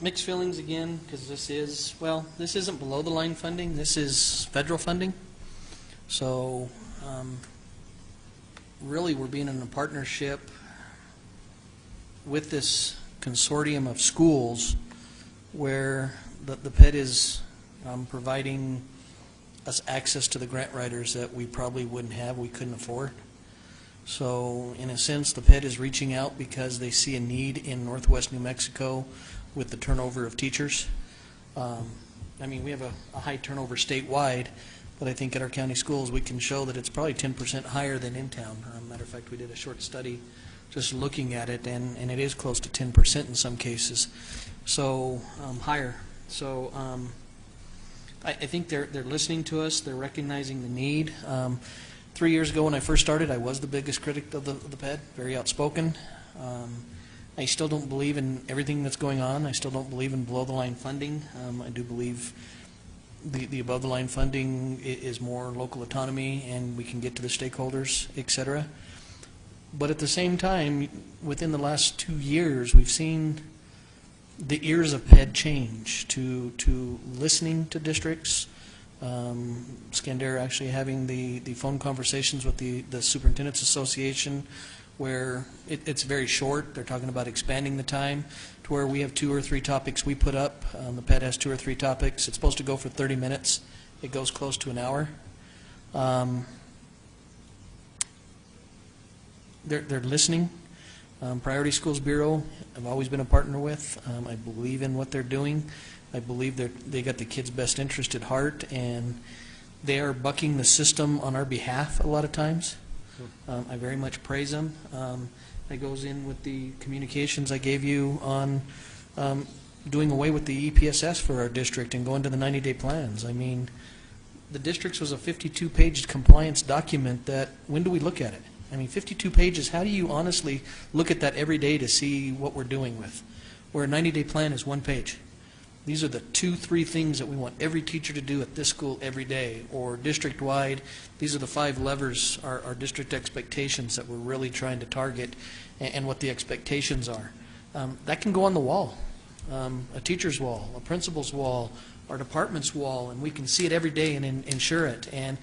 Mixed feelings again, because this isn't below the line funding. This is federal funding. So really we're being in a partnership with this consortium of schools where the PED is providing us access to the grant writers that we probably wouldn't have, we couldn't afford. So in a sense, the PED is reaching out because they see a need in Northwest New Mexico with the turnover of teachers. I mean, we have a high turnover statewide, but I think at our county schools we can show that it's probably 10% higher than in town. Matter of fact, we did a short study just looking at it, and it is close to 10% in some cases. So higher. So I think they're listening to us. They're recognizing the need. 3 years ago when I first started, I was the biggest critic of the PED, very outspoken. I still don't believe in everything that's going on. I still don't believe in below-the-line funding. I do believe the above-the-line funding is more local autonomy, and we can get to the stakeholders, et cetera. But at the same time, within the last 2 years, we've seen the ears of PED change to listening to districts. Scandair actually having the phone conversations with the Superintendent's Association where it's very short. They're talking about expanding the time to where we have 2 or 3 topics we put up. The PED has 2 or 3 topics. It's supposed to go for 30 minutes. It goes close to an hour. They're listening. Priority Schools Bureau, I've always been a partner with. I believe in what they're doing. I believe they got the kids' best interest at heart, and they are bucking the system on our behalf a lot of times. I very much praise them. That goes in with the communications I gave you on doing away with the EPSS for our district and going to the 90-day plans. I mean, the district's was a 52-page compliance document that, when do we look at it? I mean, 52 pages, how do you honestly look at that every day to see what we're doing with? Where a 90-day plan is 1 page. These are the 2-3 things that we want every teacher to do at this school every day, or district-wide. These are the 5 levers, our district expectations that we're really trying to target, and what the expectations are. That can go on the wall, a teacher's wall, a principal's wall, our department's wall, and we can see it every day and ensure it. And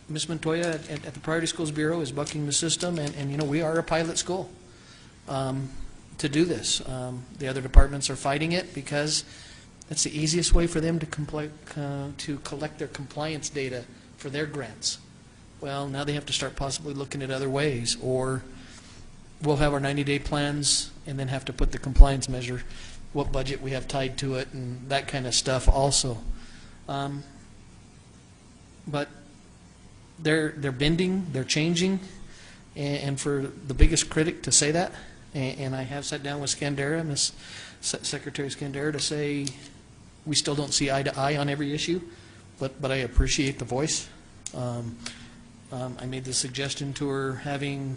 Ms. Montoya at the Priority Schools Bureau is bucking the system, and you know, we are a pilot school to do this. The other departments are fighting it because that's the easiest way for them to collect their compliance data for their grants. Well, now they have to start possibly looking at other ways, or we'll have our 90-day plans and then have to put the compliance measure, what budget we have tied to it, and that kind of stuff also. But they're bending, they're changing, and for the biggest critic to say that, and I have sat down with Scandera, Ms. Secretary Scandera, to say we still don't see eye to eye on every issue, but I appreciate the voice. I made the suggestion to her having,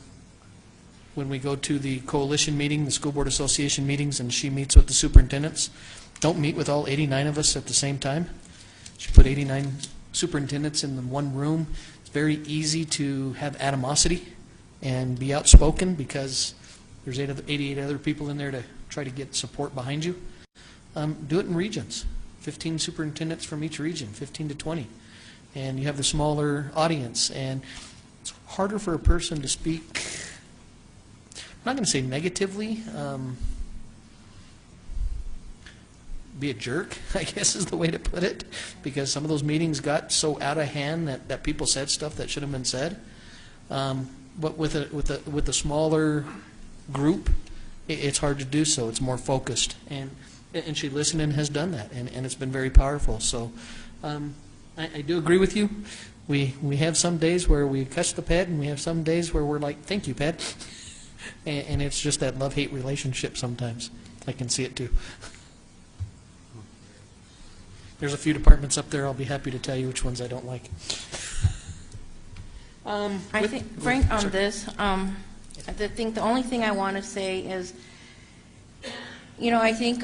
when we go to the coalition meeting, the School Board Association meetings, and she meets with the superintendents, don't meet with all 89 of us at the same time. She put 89 superintendents in the one room. It's very easy to have animosity and be outspoken because there's 88 other people in there to try to get support behind you. Do it in regions. 15 superintendents from each region, 15 to 20. And you have the smaller audience. And it's harder for a person to speak, I'm not going to say negatively, be a jerk, I guess is the way to put it, because some of those meetings got so out of hand that people said stuff that should have been said. But with a smaller group, it's hard to do so. It's more focused, and she listened and has done that, and it's been very powerful. So I do agree with you. We have some days where we cuss the pet, and we have some days where we're like, thank you, pet. And it's just that love-hate relationship sometimes. I can see it too. There's a few departments up there. I'll be happy to tell you which ones I don't like. I think, Frank, on this, I think the only thing I want to say is, you know, I think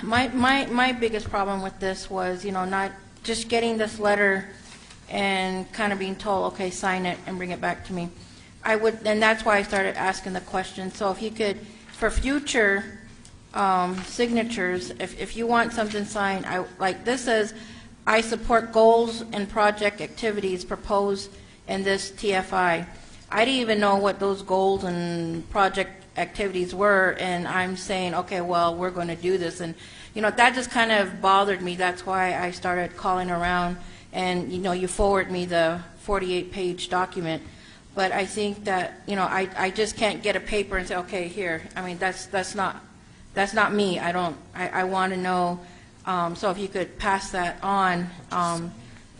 my biggest problem with this was, you know, not just getting this letter and kind of being told, okay, sign it and bring it back to me. And that's why I started asking the question. So if you could, for future signatures, if you want something signed, like this says, I support goals and project activities proposed in this TFI. I didn't even know what those goals and project activities were, and I'm saying, okay, well, we're going to do this. And, you know, that just kind of bothered me. That's why I started calling around, and, you know, you forward me the 48-page document. But I think that, you know, I just can't get a paper and say, okay, here. I mean, that's not me. I want to know, so if you could pass that on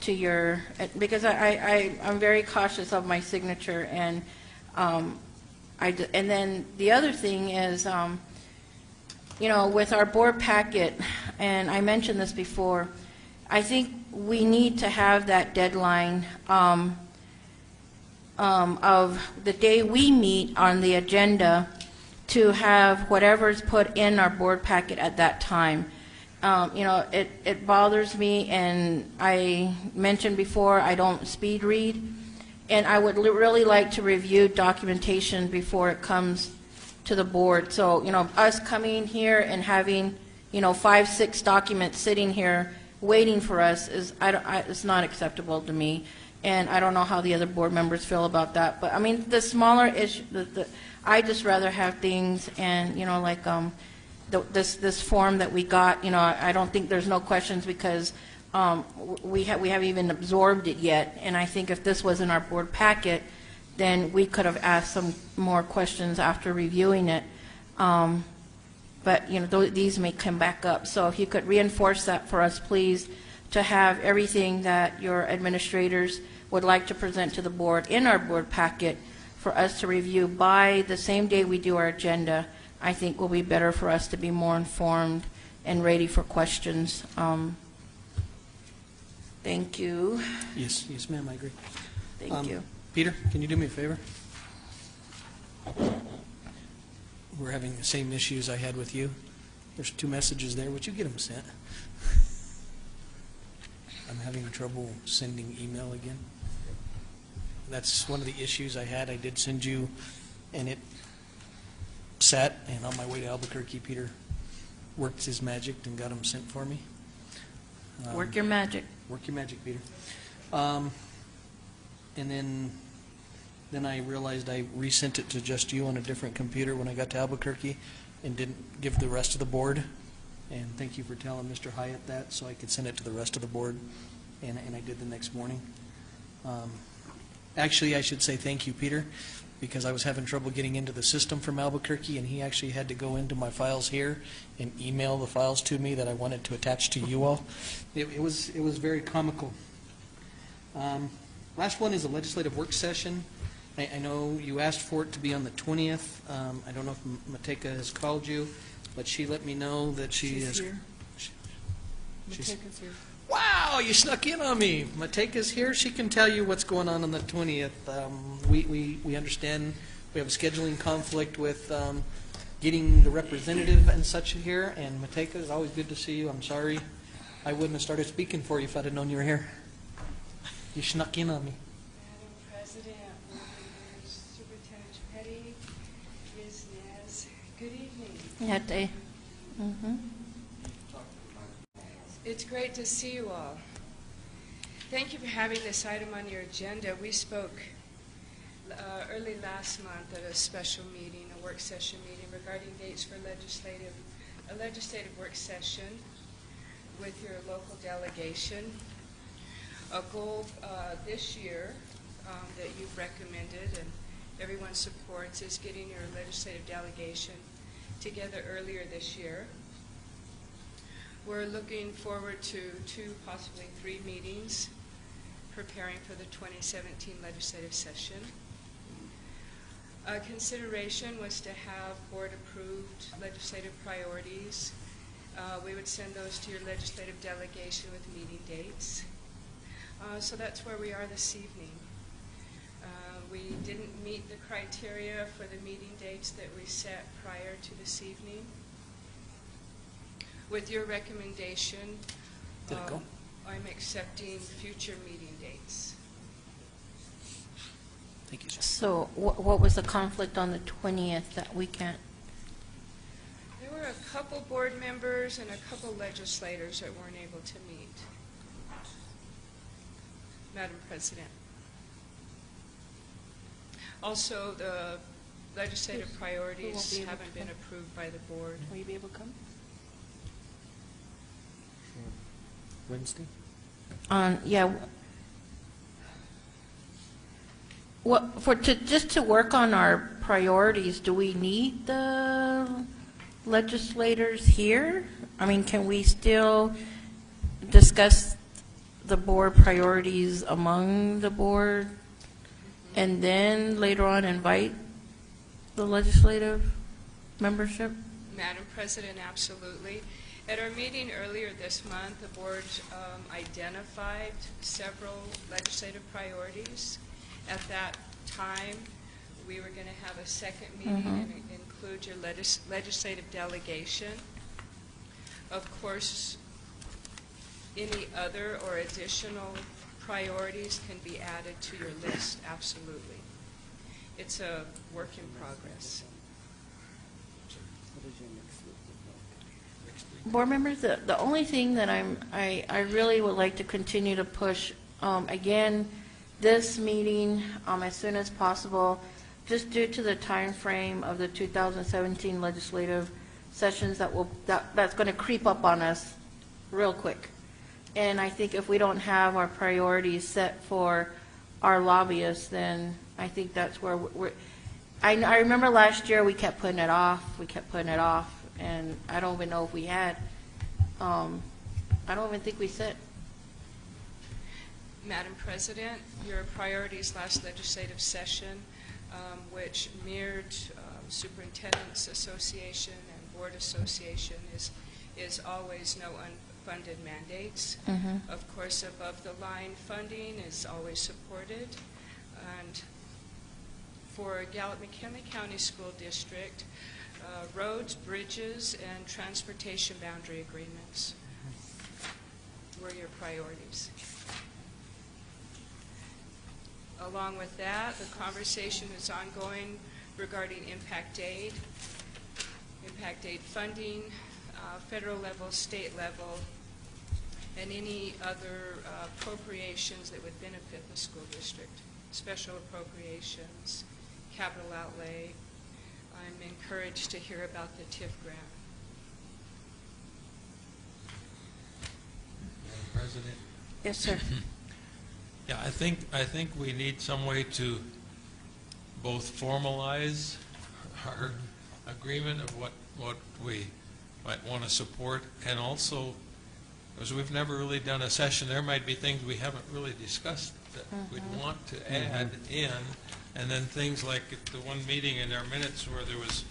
to your, because I'm very cautious of my signature, and and then the other thing is, you know, with our board packet, and I mentioned this before, I think we need to have that deadline of the day we meet on the agenda to have whatever's put in our board packet at that time. You know, it bothers me, and I mentioned before I don't speed read, and I would really like to review documentation before it comes to the board. So, you know, us coming here and having, you know, 5, 6 documents sitting here waiting for us is, it's not acceptable to me, and I don't know how the other board members feel about that. But I mean, the smaller issue, I just rather have things, and, you know, like this form that we got, you know, I don't think there's no questions because we haven't even absorbed it yet. And I think if this was in our board packet, then we could have asked some more questions after reviewing it. But, you know, these may come back up. So if you could reinforce that for us, please, to have everything that your administrators would like to present to the board in our board packet for us to review by the same day we do our agenda, I think will be better for us to be more informed and ready for questions. Thank you. Yes, ma'am, I agree. Thank you. Peter, can you do me a favor? We're having the same issues I had with you. There's 2 messages there. Would you get them sent? I'm having trouble sending email again. That's one of the issues I had. I did send you, and it sat, and on my way to Albuquerque, Peter worked his magic and got them sent for me. Work your magic. Work your magic, Peter. And then I realized I resent it to just you on a different computer when I got to Albuquerque and didn't give the rest of the board. And thank you for telling Mr. Hyatt that so I could send it to the rest of the board, and I did the next morning. Actually, I should say thank you, Peter, because I was having trouble getting into the system from Albuquerque, and he actually had to go into my files here and email the files to me that I wanted to attach to you all. It was very comical. Last one is a legislative work session. I know you asked for it to be on the 20th. I don't know if Mateka has called you, but she let me know that she She's is. here. She's, Mateka's here. wow, you snuck in on me. Mateka's here. She can tell you what's going on the 20th. We understand we have a scheduling conflict with getting the representative and such here, and Mateka, it's always good to see you. I'm sorry I wouldn't have started speaking for you if I'd have known you were here. You snuck in on me. Madam President, Board members, Superintendent Petty, Ms. Nez, good evening. That day. Mm-hmm. It's great to see you all. Thank you for having this item on your agenda. We spoke early last month at a special meeting, a work session meeting regarding dates for a legislative work session with your local delegation. A goal this year that you've recommended and everyone supports is getting your legislative delegation together earlier this year. We're looking forward to 2, possibly 3 meetings preparing for the 2017 legislative session. Consideration was to have board-approved legislative priorities. We would send those to your legislative delegation with meeting dates. So that's where we are this evening. We didn't meet the criteria for the meeting dates that we set prior to this evening. With your recommendation, I'm accepting future meeting dates. Thank you, sir. So what was the conflict on the 20th that we can't? There were a couple board members and a couple legislators that weren't able to meet. Madam President. Also, the legislative priorities haven't been approved by the board. Will you be able to come? Wednesday? Yeah. Just to work on our priorities, do we need the legislators here? I mean, can we still discuss the board priorities among the board and then later on invite the legislative membership? Madam President, absolutely. At our meeting earlier this month, the board identified several legislative priorities. At that time, we were going to have a second meeting and include your legislative delegation. Of course, any other or additional priorities can be added to your list, absolutely. It's a work in progress. Board members, the only thing that I really would like to continue to push, again, this meeting as soon as possible, just due to the time frame of the 2017 legislative sessions that's going to creep up on us real quick. And I think if we don't have our priorities set for our lobbyists, then I think that's where I remember last year we kept putting it off, and I don't even know if we had. I don't even think we set. Madam President, your priorities last legislative session, which mirrored Superintendent's Association and Board Association, is always no unfunded mandates. Of course, above the line funding is always supported. And for Gallup McKinley County School District, roads, bridges, and transportation boundary agreements were your priorities. Along with that, the conversation is ongoing regarding impact aid funding, federal level, state level, and any other appropriations that would benefit the school district, special appropriations, capital outlay. I'm encouraged to hear about the TIF grant. Madam President? Yes, sir. Yeah, I think we need some way to both formalize our agreement of what we might want to support, and also, because we've never really done a session, there might be things we haven't really discussed that we'd want to add in, and then things like at the one meeting in our minutes where there was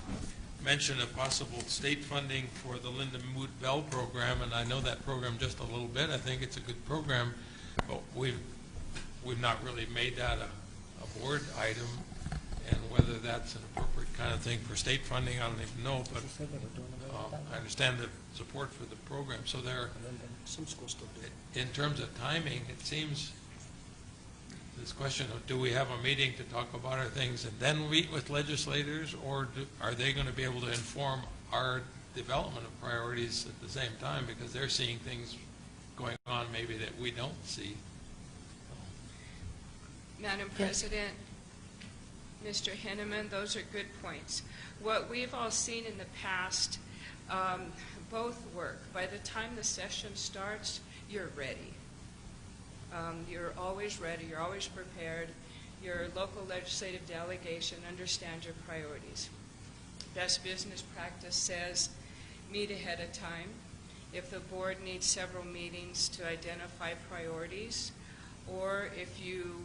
mention of possible state funding for the Linda Mood Bell program, and I know that program just a little bit. I think it's a good program, but we've not really made that a board item, and whether that's an appropriate kind of thing for state funding, I don't even know, but I understand the support for the program. So there, Some schools still do. in terms of timing, it seems this question of do we have a meeting to talk about our things and then meet with legislators, or are they going to be able to inform our development of priorities at the same time, because they're seeing things going on maybe that we don't see? Madam President, Mr. Henneman, those are good points. What we've all seen in the past, both work. By the time the session starts, you're ready. You're always ready. You're always prepared. Your local legislative delegation understands your priorities. Best business practice says meet ahead of time. If the board needs several meetings to identify priorities, or if you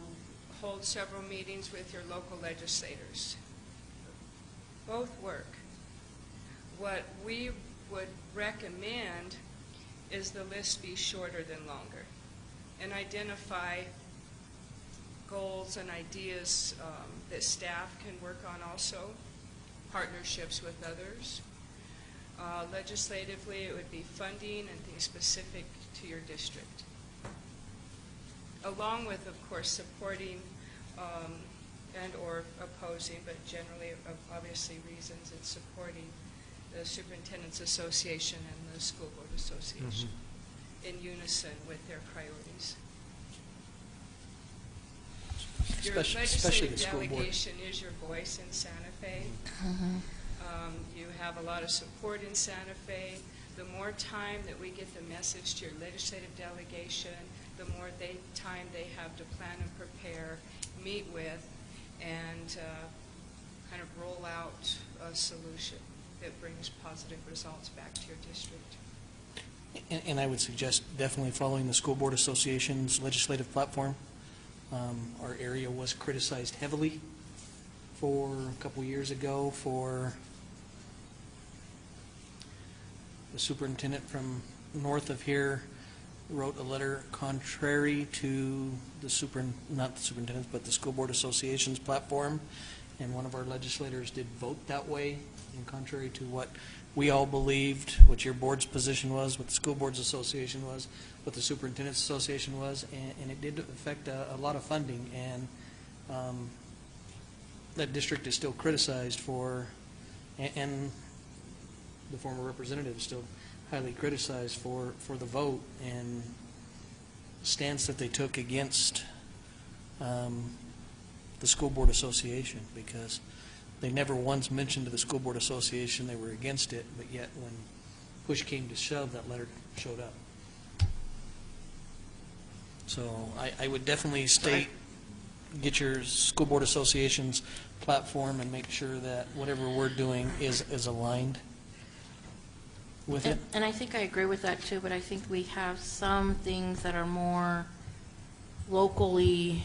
hold several meetings with your local legislators. Both work. What we would recommend is the list be shorter than longer, and identify goals and ideas that staff can work on also, partnerships with others. Legislatively, it would be funding and things specific to your district, along with, of course, supporting and or opposing, but generally, obviously, reasons it's supporting the Superintendent's Association and the School Board Association in unison with their priorities. Your Especially the legislative school board. delegation is your voice in Santa Fe. You have a lot of support in Santa Fe. The more time that we get the message to your legislative delegation, the more time they have to plan and prepare, meet with, and kind of roll out a solution that brings positive results back to your district. And I would suggest definitely following the School Board Association's legislative platform. Our area was criticized heavily for a couple years ago for the superintendent from north of here wrote a letter contrary to the not the superintendent's, but the School Board Association's platform, and one of our legislators did vote that way, and contrary to what we all believed, what your board's position was, what the School Boards Association was, what the Superintendent's Association was, and it did affect a lot of funding, and that district is still criticized for, and the former representative is still highly criticized for the vote and stance that they took against the School Board Association, because they never once mentioned to the School Board Association they were against it, but yet when push came to shove, that letter showed up. So I would definitely get your School Board Association's platform and make sure that whatever we're doing is aligned with it. And I think I agree with that too, but I think we have some things that are more locally,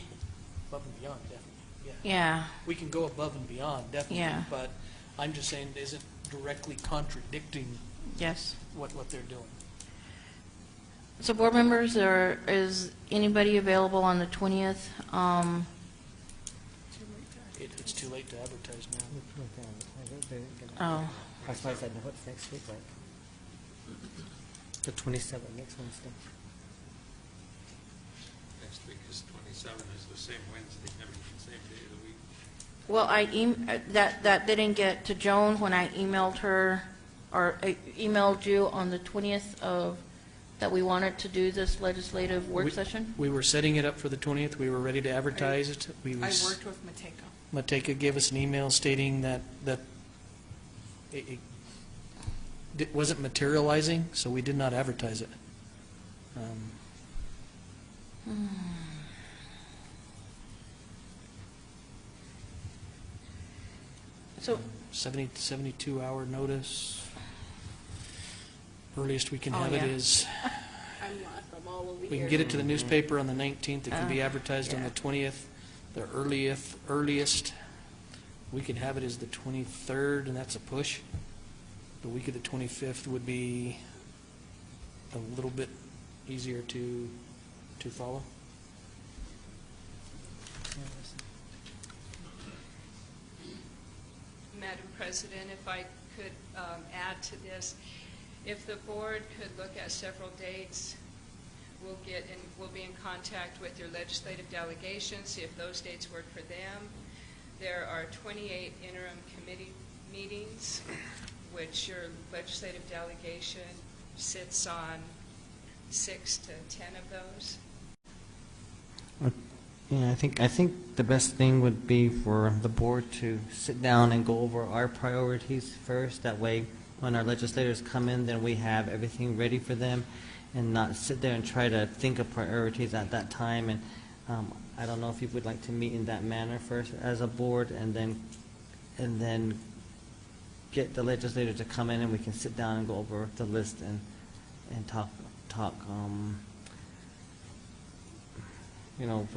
Above and beyond, definitely, yeah. yeah. We can go above and beyond, definitely, Yeah. but I'm just saying it isn't directly contradicting Yes. what they're doing. So board members, is anybody available on the 20th? It's too late to advertise now. Oh, That's why I said, what's next week like? The 27th, next Wednesday. Next week is 27, is the same Wednesday, never the same day of the week. well, that didn't get to Joan when I emailed her, or emailed you on the 20th of, that we wanted to do this legislative work session? We were setting it up for the 20th. We were ready to advertise it. I worked with Mateka. Mateka gave us an email stating that it wasn't materializing, so we did not advertise it. So 72-hour notice. Earliest we can have it yeah. is I'm all over We here. can get it to the newspaper on the 19th. It can be advertised on yeah. the 20th. The earliest we could have it is the 23rd, and that's a push. The week of the 25th would be a little bit easier to follow. Madam President, if I could add to this, if the board could look at several dates, we'll be in contact with your legislative delegation, see if those dates work for them. There are 28 interim committee meetings, which your legislative delegation sits on 6 to 10 of those. Yeah, I think the best thing would be for the board to sit down and go over our priorities first. That way, when our legislators come in, then we have everything ready for them, and not sit there and try to think of priorities at that time. And I don't know if you would like to meet in that manner first as a board, and then get the legislator to come in, and we can sit down and go over the list and talk.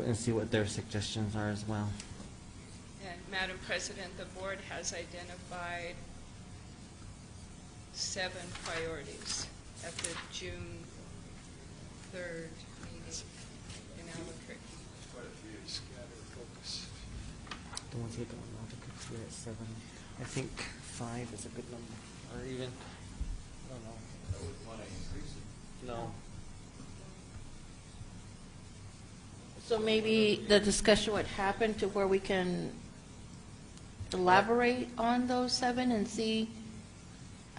And see what their suggestions are as well. And Madam President, the board has identified 7 priorities at the June 3rd meeting in Albuquerque. Quite a few scattered focus. The ones you don't know to consider at 7. I think 5 is a good number, or even I don't know. I wouldn't want to increase it. No. So maybe the discussion would happen to where we can elaborate on those 7 and see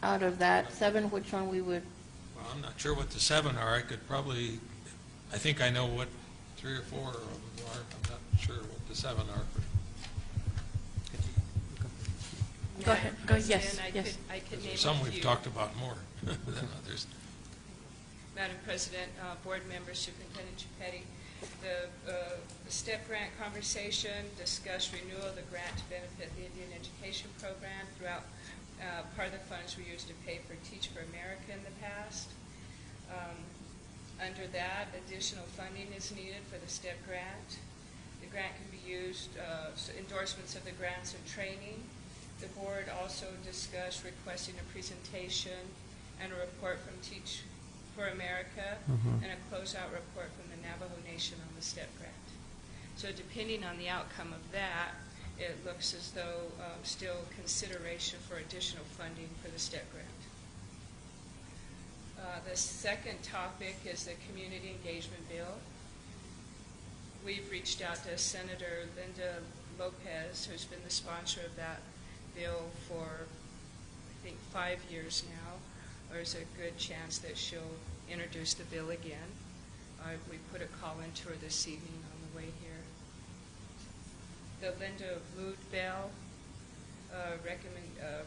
out of that 7 which one we would. Well, I'm not sure what the 7 are. I think I know what 3 or 4 of them are. I'm not sure what the 7 are. Go ahead. Go. Yes. Yes. I could name Some a we've few. talked about more than others. Madam President, board members, Superintendent Chipetti, the STEP grant conversation discussed renewal of the grant to benefit the Indian Education Program throughout. Part of the funds were used to pay for Teach for America in the past. Under that, additional funding is needed for the STEP grant. The grant can be used, endorsements of the grants and training. The board also discussed requesting a presentation and a report from Teach for America and a closeout report from the Navajo Nation on the STEP grant. So depending on the outcome of that, it looks as though still consideration for additional funding for the STEP grant. The second topic is the community engagement bill. We've reached out to Senator Linda Lopez, who's been the sponsor of that bill for, I think, 5 years now. There's a good chance that she'll introduce the bill again. We put a call into her this evening on the way here. The Linda Mood Bill,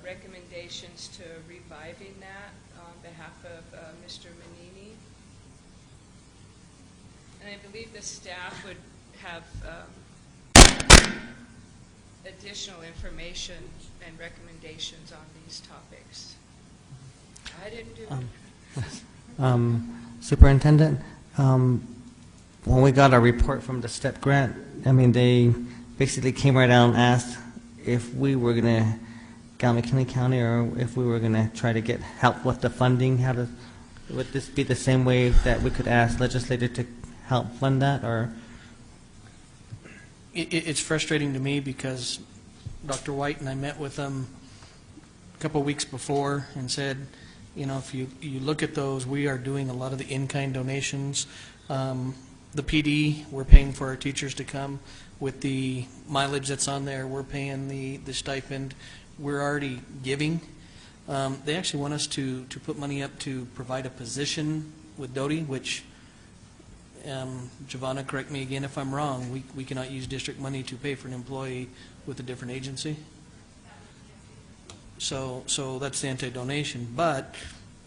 recommendations to reviving that on behalf of Mr. Manini. And I believe the staff would have additional information and recommendations on these topics. I didn't do it. Superintendent, when we got our report from the STEP grant, I mean, they basically came right out and asked if we were going to, Gallup McKinley County, or if we were going to try to get help with the funding. Would this be the same way that we could ask legislators to help fund that, or? It's frustrating to me because Dr. White and I met with them a couple of weeks before and said, if you look at those, we are doing a lot of the in-kind donations. The PD, we're paying for our teachers to come. With the mileage that's on there, we're paying the stipend. We're already giving. They actually want us to put money up to provide a position with Doty, which, Giovanna, correct me again if I'm wrong, we cannot use district money to pay for an employee with a different agency. So that's the anti-donation. But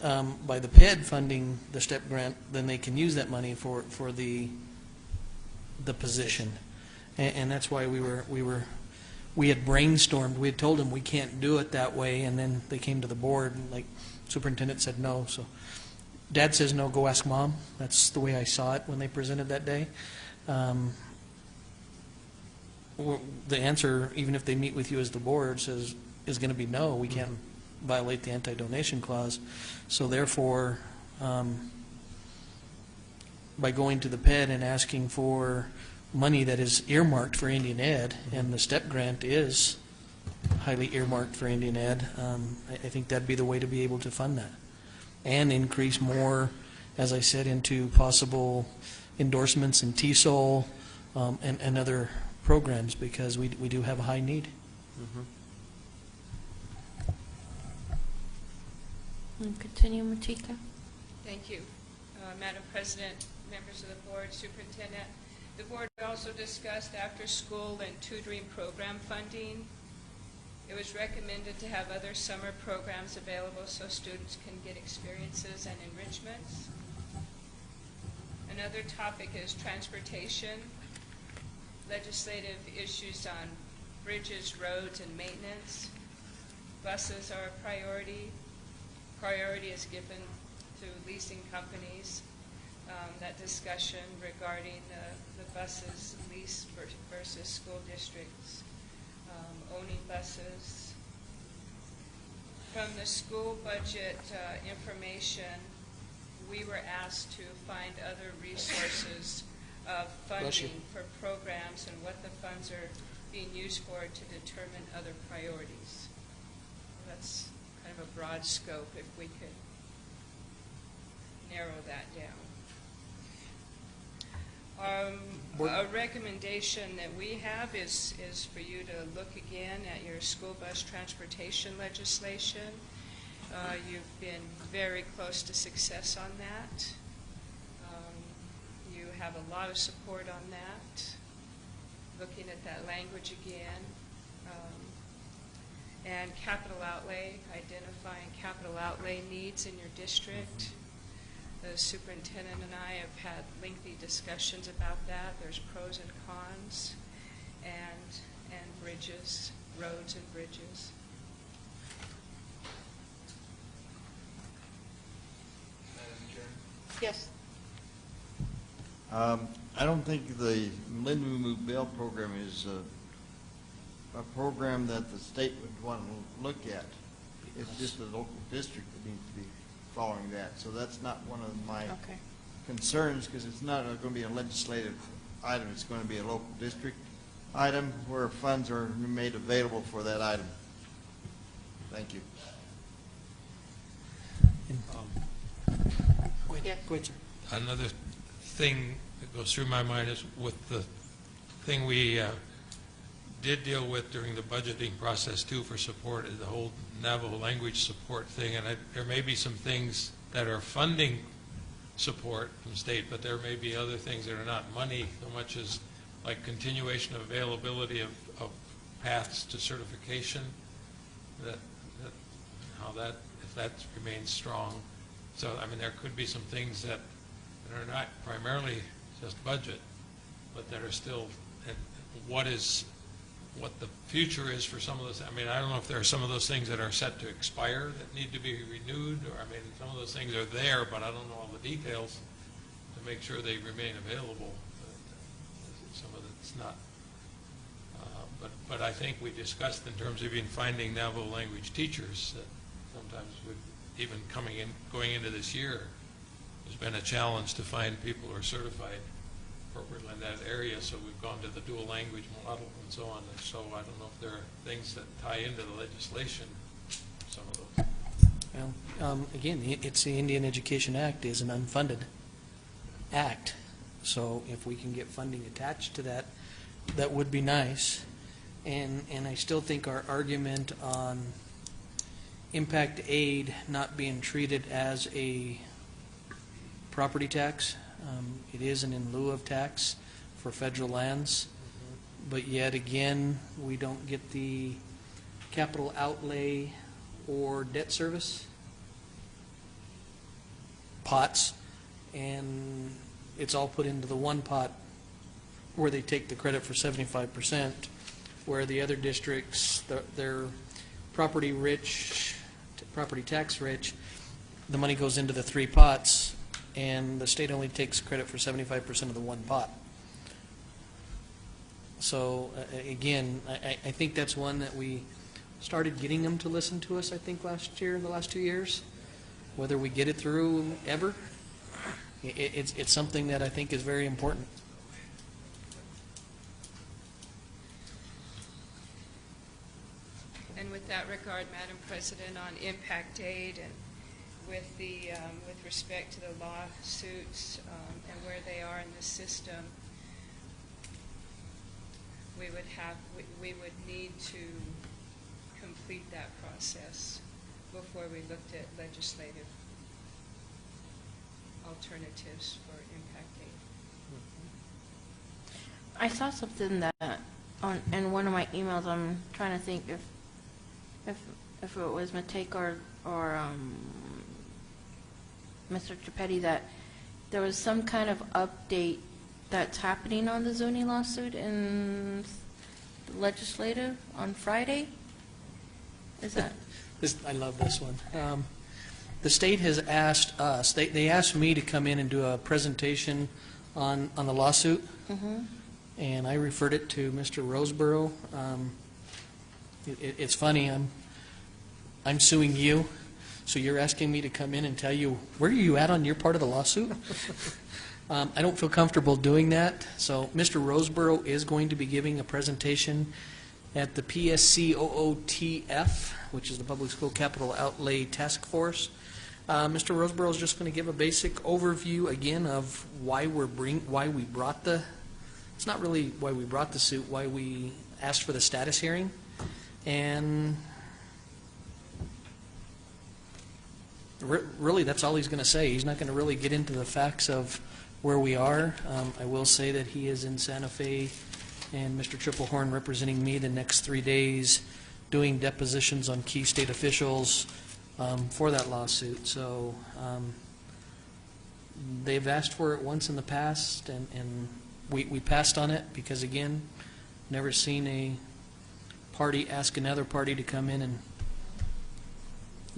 by the PED funding the STEP grant, then they can use that money for the position. And that's why we had brainstormed. We had told them we can't do it that way, and then they came to the board, and like superintendent said no. So Dad says no, go ask Mom. That's the way I saw it when they presented that day. The answer, even if they meet with you as the board, is going to be no. We can't violate the anti-donation clause. So therefore, by going to the PED and asking for money that is earmarked for Indian Ed, and the STEP grant is highly earmarked for Indian Ed, I think that'd be the way to be able to fund that. And increase more, as I said, into possible endorsements in TESOL and other programs, because we do have a high need. Continue, Matika. Thank you. Madam President, members of the board, superintendent. The board also discussed after-school and tutoring program funding. It was recommended to have other summer programs available so students can get experiences and enrichments. Another topic is transportation. Legislative issues on bridges, roads, and maintenance. Buses are a priority. Priority is given to leasing companies. That discussion regarding the buses leased versus school districts owning buses. From the school budget information, we were asked to find other resources of funding for programs and what the funds are being used for to determine other priorities. That's kind of a broad scope if we could narrow that down. A recommendation that we have is for you to look again at your school bus transportation legislation. You've been very close to success on that. You have a lot of support on that. Looking at that language again. And capital outlay, identifying capital outlay needs in your district. The superintendent and I have had lengthy discussions about that. There's pros and cons, and bridges, roads and bridges. Madam Chair? Yes. I don't think the Lindenwood Bell program is a program that the state would want to look at. It's just the local district that needs to be following that. So that's not one of my concerns, because it's not going to be a legislative item. It's going to be a local district item where funds are made available for that item. Thank you. Go ahead, sir. Another thing that goes through my mind is with the thing we did deal with during the budgeting process too for support is the whole Navajo language support thing, and there may be some things that are funding support from state, but there may be other things that are not money so much as like continuation of availability of paths to certification, that how that, if that remains strong. So I mean there could be some things that are not primarily just budget, but that are still, and what the future is for some of those. I mean, I don't know if there are some of those things that are set to expire that need to be renewed, or I mean, some of those things are there, but I don't know all the details to make sure they remain available. Some of it's not. But I think we discussed in terms of even finding Navajo language teachers that sometimes even going into this year, there's been a challenge to find people who are certified appropriately in that area, so we've gone to the dual language model and so on. And so I don't know if there are things that tie into the legislation, some of those. Well, again, it's the Indian Education Act is an unfunded act. So if we can get funding attached to that, that would be nice. And I still think our argument on impact aid not being treated as a property tax, it is an in lieu of tax for federal lands, but yet again, we don't get the capital outlay or debt service pots, and it's all put into the one pot where they take the credit for 75%, where the other districts, they're property tax rich, the money goes into the three pots, and the state only takes credit for 75% of the one pot. So again, I think that's one that we started getting them to listen to us, I think, last year, the last 2 years. Whether we get it through ever, it's something that I think is very important. And with that regard, Madam President, on impact aid and with the with respect to the lawsuits and where they are in the system, we would need to complete that process before we looked at legislative alternatives for impact aid. I saw something that in one of my emails. I'm trying to think if it was Mateka or Mr. Chipetti, that there was some kind of update that's happening on the Zuni lawsuit in the legislative on Friday. Is that? I love this one. The state has asked us, they asked me to come in and do a presentation on the lawsuit, and I referred it to Mr. Roseborough. It's funny, I'm suing you, so you're asking me to come in and tell you, where are you at on your part of the lawsuit? I don't feel comfortable doing that, so Mr. Roseborough is going to be giving a presentation at the PSCOOTF, which is the Public School Capital Outlay Task Force. Mr. Roseborough is just going to give a basic overview again of why we brought the. It's not really why we brought the suit, why we asked for the status hearing, and really that's all he's going to say. He's not going to really get into the facts of where we are. I will say that he is in Santa Fe, and Mr. Triplehorn representing me the next 3 days, doing depositions on key state officials for that lawsuit. So they've asked for it once in the past, and we passed on it because, again, never seen a party ask another party to come in and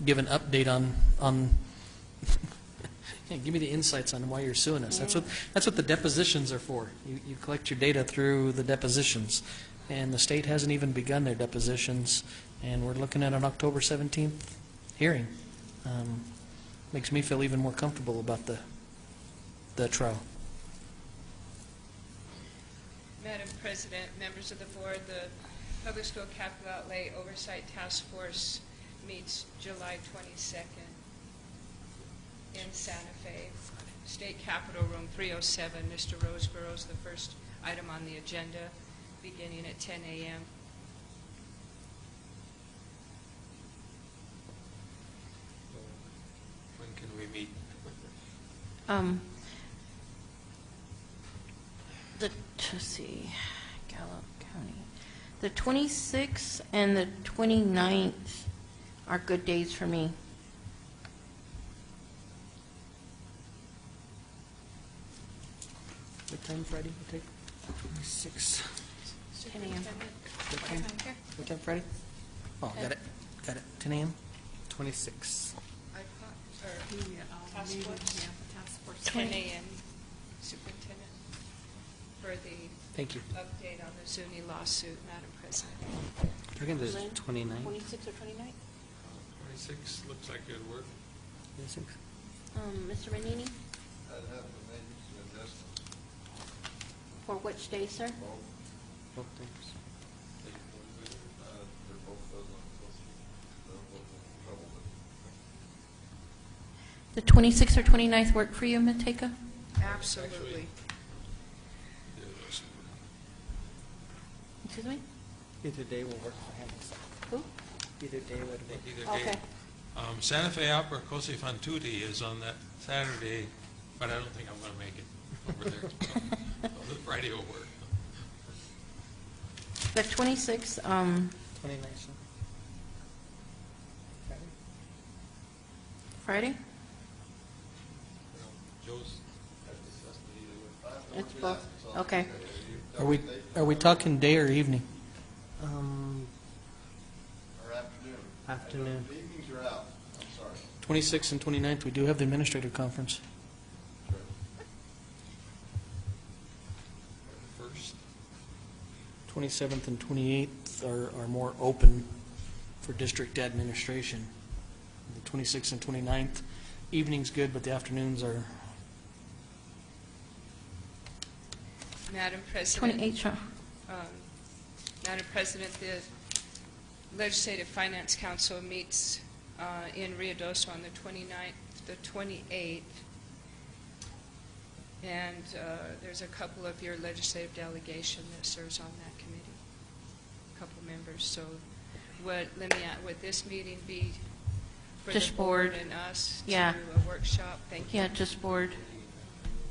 give an update on yeah, give me the insights on why you're suing us. That's what the depositions are for. You collect your data through the depositions, and the state hasn't even begun their depositions, and we're looking at an October 17th hearing. Makes me feel even more comfortable about the trial. Madam President, members of the board, the Public School Capital Outlay Oversight Task Force meets July 22nd in Santa Fe, State Capitol Room 307. Mr. Roseborough is the first item on the agenda, beginning at 10 a.m. When can we meet? Let's see, Gallup County. The 26th and the 29th are good days for me. What time Friday you take? 26. 10 a.m. What time Friday? Oh, got it. 10 a.m. 26. Task Force, 10 a.m. Superintendent, for the Thank you. update on the Zuni lawsuit, Madam President. I think there's 29. 26 or 29? 26 looks like it'd work. 26. Mr. Manini? I'd have to make some adjustments. For which day, sir? Both things. They're both in trouble. The 26th or 29th work for you, Mateka? Absolutely. Excuse me? Either day will work for him. Who? Either day would work. Either day. Okay. Santa Fe Opera Cosi fan tutti is on that Saturday, but I don't think I'm going to make it over there. The Friday will work. The 26th, 29th. Friday? Joe's. It's both. Okay. Are we talking day or evening? Or afternoon. Afternoon. The evenings are out. I'm sorry. 26th and 29th, we do have the administrative conference. 27th and 28th are more open for district administration. The 26th and 29th, evening's good, but the afternoons are, Madam President. 28, sure. Madam President, the Legislative Finance Council meets in Ruidoso on the 29th, the 28th, and there's a couple of your legislative delegation that serves on that committee, a couple members. So would this meeting be for Just the board board. and us Yeah. to a workshop? Thank you. Yeah, just board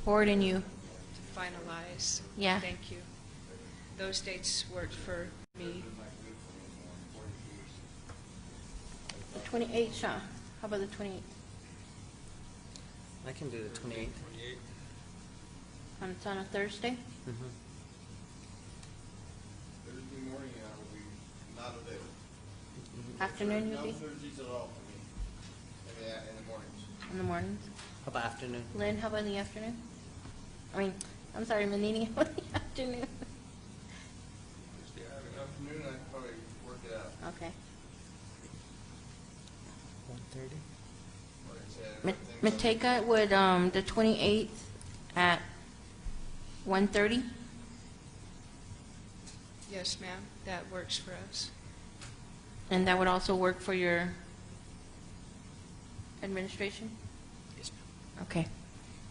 and you. To finalize. Yeah. Thank you. Those dates worked for me. The 28th, Sean. How about the 28th? I can do the 28th. It's on a Thursday? Mm-hmm. Thursday morning, I will be not available. Afternoon you'll No be? Thursdays at all for me, in the mornings. In the mornings? How about afternoon? Lynn, how about in the afternoon? I'm sorry, Menini, how about the afternoon? Thursday afternoon, I can probably work it out. Okay. 1:30? Like I said, Mateka, would the 28th at 1:30? Yes, ma'am. That works for us. And that would also work for your administration? yes, ma'am. Okay.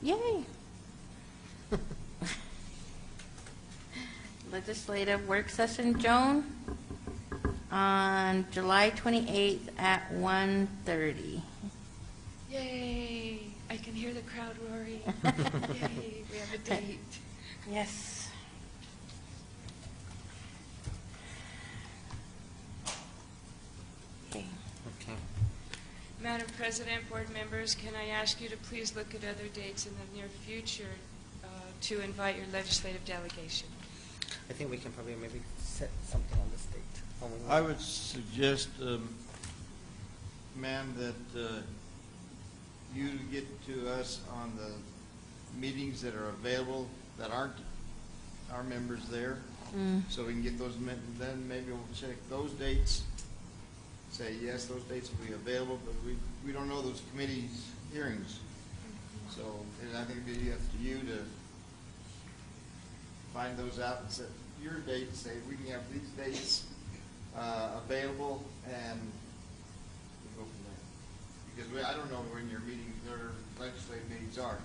Yay! Legislative work session, Joan, on July 28th at 1:30. Yay! I can hear the crowd roaring. Yay! We have a date. Yes. Okay. Okay. Madam President, board members, can I ask you to please look at other dates in the near future to invite your legislative delegation? I think we can probably maybe set something on this date. I would suggest, ma'am, that you get to us on the meetings that are available that aren't our members there, so we can get those, then maybe we'll check those dates, say, yes, those dates will be available, but we don't know those committees' hearings. So, and I think it'd be up to you to find those out and set your dates, say, we can have these dates available, and we'll go from there. Because I don't know when your meetings, your legislative meetings are.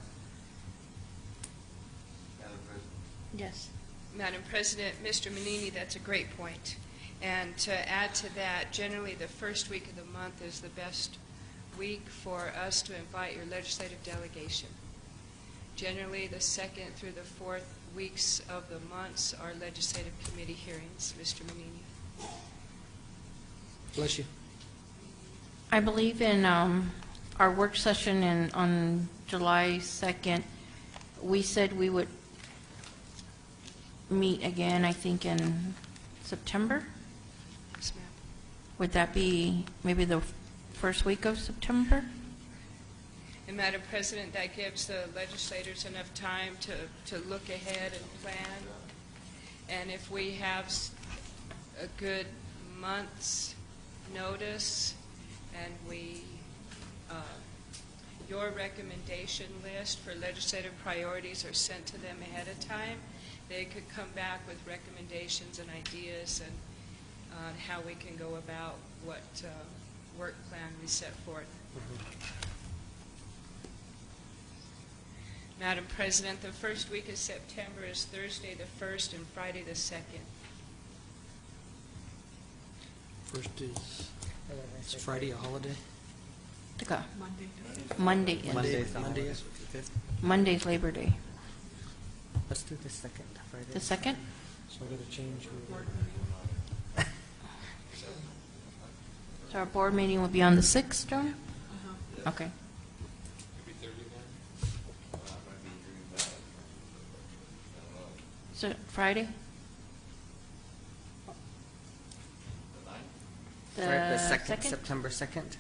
Madam President. Yes. Madam President, Mr. Menini, that's a great point. And to add to that, generally the first week of the month is the best week for us to invite your legislative delegation. Generally, the second through the fourth weeks of the months are legislative committee hearings, Mr. Menini. Bless you. I believe in our work session on July 2nd, we said we would meet again, I think, in September. Yes, ma'am. Would that be maybe the first week of September? And Madam President, that gives the legislators enough time to look ahead and plan. And if we have a good month's notice and your recommendation list for legislative priorities are sent to them ahead of time, they could come back with recommendations and ideas and how we can go about what work plan we set forth. Madam President, the first week of September is Thursday the 1st and Friday the 2nd. First is Friday a holiday? Monday is. Monday is 5th. Monday's Labor Day. Let's do the second Friday. The 2nd? So I'm going to change. So our board meeting will be on the 6th, Joan? Okay. So Friday? The second, September 2nd.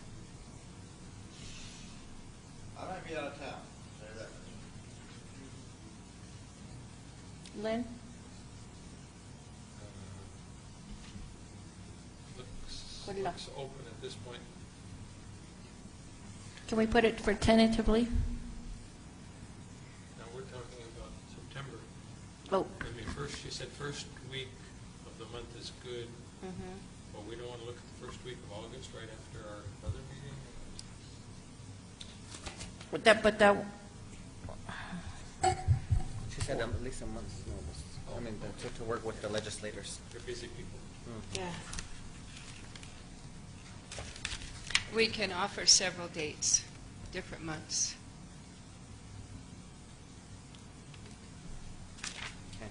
I might be out of town, say that. Lynn? looks open at this point. Can we put it for tentatively? Now, we're talking about September. Oh. I mean, first, she said first week of the month is good, but we don't want to look at the first week of August right after our other meeting? She said at least a month's notice. I mean, to work with the legislators. They're busy people. Yeah. We can offer several dates, different months. Okay.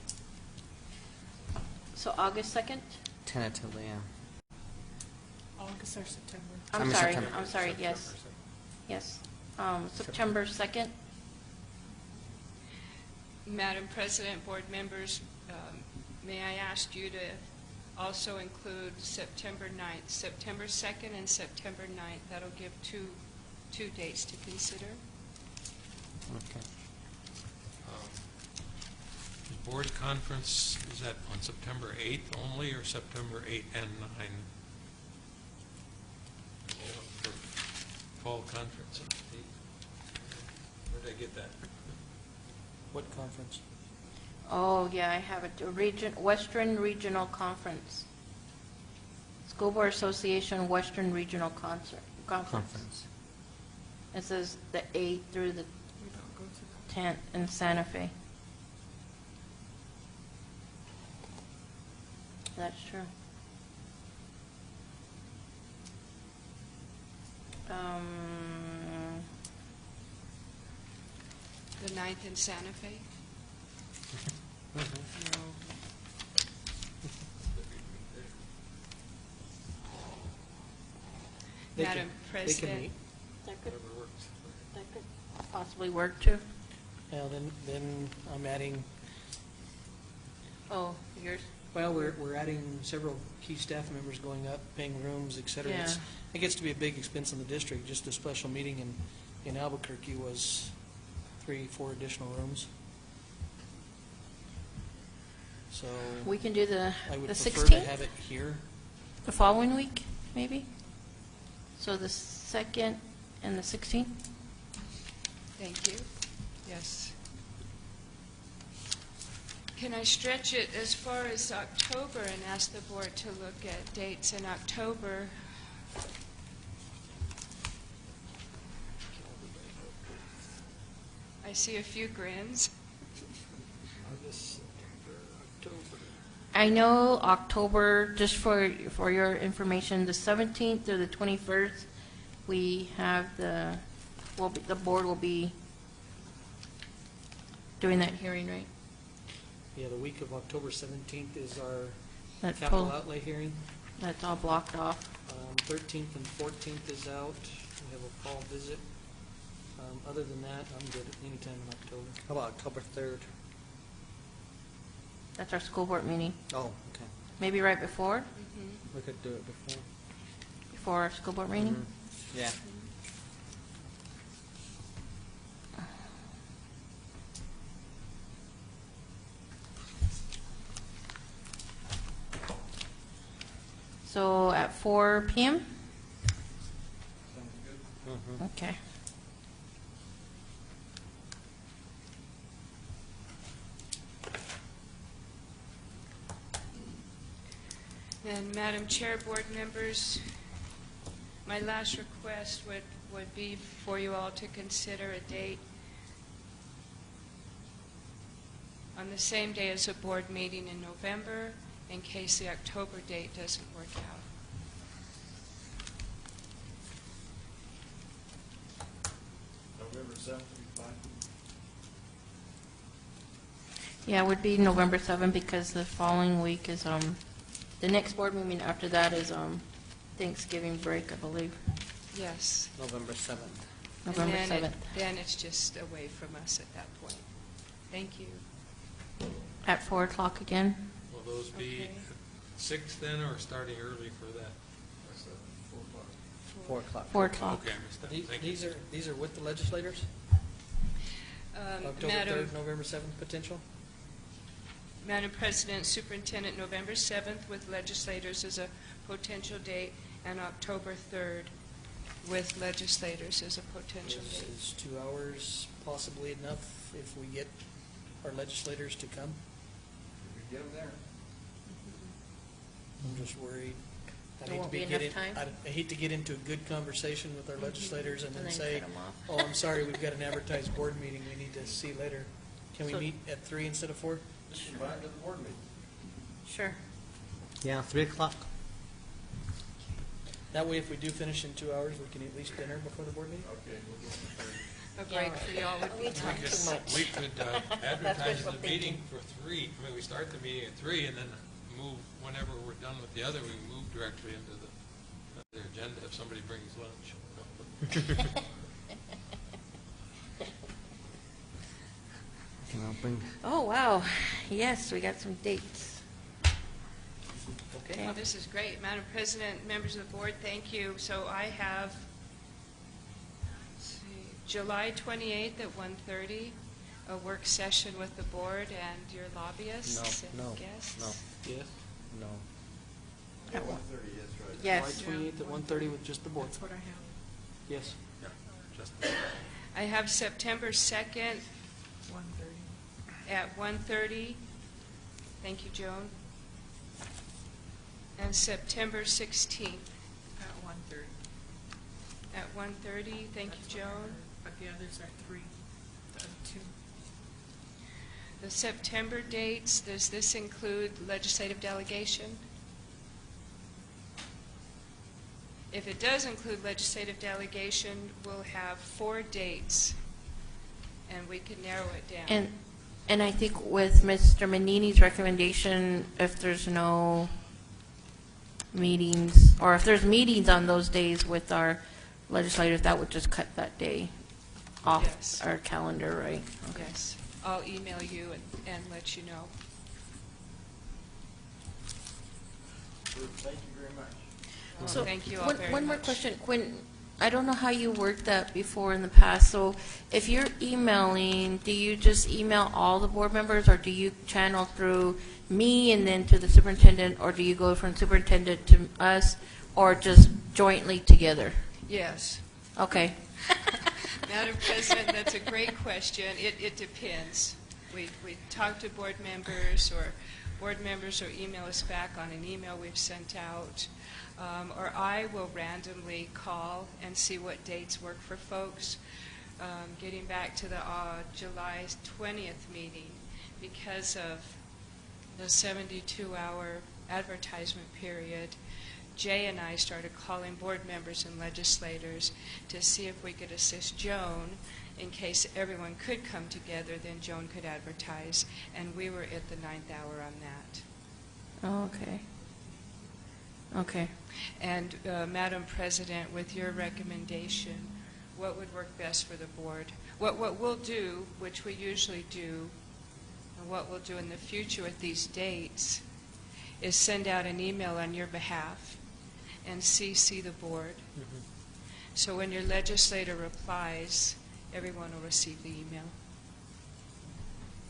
So August 2nd? Tentatively, yeah. August or September? I mean, September. I'm sorry, yes. Yes. September 2nd? Madam President, board members, may I ask you to also include September 9th, September 2nd and September 9th. That'll give two dates to consider. Okay. The board conference, is that on September 8th only, or September 8 and 9? For fall conference. Where did I get that? What conference? Oh, yeah, I have it. Western Regional Conference. School Board Association Western Regional Conference. It says the 8th through the 10th in Santa Fe. That's true. The 9th in Santa Fe? No. Madam President. That could possibly work too. Well, then I'm adding, Oh, yours? well, we're adding several key staff members going up, paying rooms, et cetera. Yeah. It gets to be a big expense in the district. Just a special meeting in Albuquerque was 3-4 additional rooms. So We can do the I would 16th? prefer to have it here. The following week, maybe? So the 2nd and the 16th? Thank you. Yes. Can I stretch it as far as October and ask the board to look at dates in October? I see a few grins. I know October, just for your information, the 17th through the 21st, we have the board will be doing that hearing, right? Yeah, the week of October 17th is our That's capital full. outlay hearing. That's all blocked off. 13th and 14th is out. We have a fall visit. Other than that, I'm good at any time in October. How about October 3rd? That's our school board meeting. Oh, okay. Maybe right before We could do it before. our school board meeting? Yeah. So at 4 p.m.? Okay. And Madam Chair, board members, my last request would be for you all to consider a date on the same day as a board meeting in November, in case the October date doesn't work out. November 7th would be fine. Yeah, it would be November 7th because the following week is, the next board meeting after that is, Thanksgiving break, I believe. Yes. November 7th. November And then 7th. then it's just away from us at that point. Thank you. At 4 o'clock again? Will those be Okay. 6 then, or starting early for that? 4 o'clock. 4 o'clock. Okay, I missed that. Thank you. These are with the legislators? October Madam 3rd, November 7th potential? Madam President, Superintendent, November 7th with legislators is a potential date, and October 3rd with legislators as a potential Is date. 2 hours possibly enough if we get our legislators to come? We get them there. I'm just worried. There won't be enough time? I hate to get into a good conversation with our legislators and then And then say, cut 'em off. oh, I'm sorry, we've got an advertised board meeting we need to see later. Can we So- meet at 3 instead of 4? Just invite them to the board meeting. Sure. Yeah, 3 o'clock. That way, if we do finish in 2 hours, we can eat at least dinner before the board meeting? Okay, we'll go for 3. A break for y'all would be We talk nice. too much. We could That's advertise wishful the thinking. meeting for 3. I mean, we start the meeting at 3 and then move, whenever we're done with the other, we move directly into the agenda if somebody brings lunch. Can I bring? Oh, wow. Yes, we got some dates. Okay. Well, this is great. Madam President, members of the board, thank you. So I have, let's see, July 28th at 1:30, a work session with the board and your lobbyists and No. guests. Yes? No. At 1:30, that's right. Yes. July 28th at 1:30 with just the board? That's what I have. Yes. Yeah, just I have September 2nd 1:30. at 1:30. Thank you, Joan. And September 16th At 1:30. at 1:30. Thank you, That's what I Joan. heard. But the others are 3. The other 2. The September dates, does this include legislative delegation? If it does include legislative delegation, we'll have 4 dates, and we can narrow it down. And I think with Mr. Manini's recommendation, if there's no meetings, or if there's meetings on those days with our legislators, that would just cut that day off Yes. our calendar, right? Okay. Yes, I'll email you and let you know. Thank you very much. So, Thank you all one- very One more much. question. Quinn, I don't know how you worked that before in the past, so if you're emailing, do you just email all the board members, or do you channel through me and then to the superintendent, or do you go from superintendent to us, or just jointly together? Yes. Okay. Madam President, that's a great question. It depends. We talk to board members, or board members will email us back on an email we've sent out. Or I will randomly call and see what dates work for folks. Getting back to the July 20th meeting, because of the 72-hour advertisement period, Jay and I started calling board members and legislators to see if we could assist Joan in case everyone could come together, then Joan could advertise, and we were at the 9th hour on that. Oh, okay. Okay. And Madam President, with your recommendation, what would work best for the board? What we'll do, which we usually do, and what we'll do in the future with these dates, is send out an email on your behalf and CC the board. So when your legislator replies, everyone will receive the email.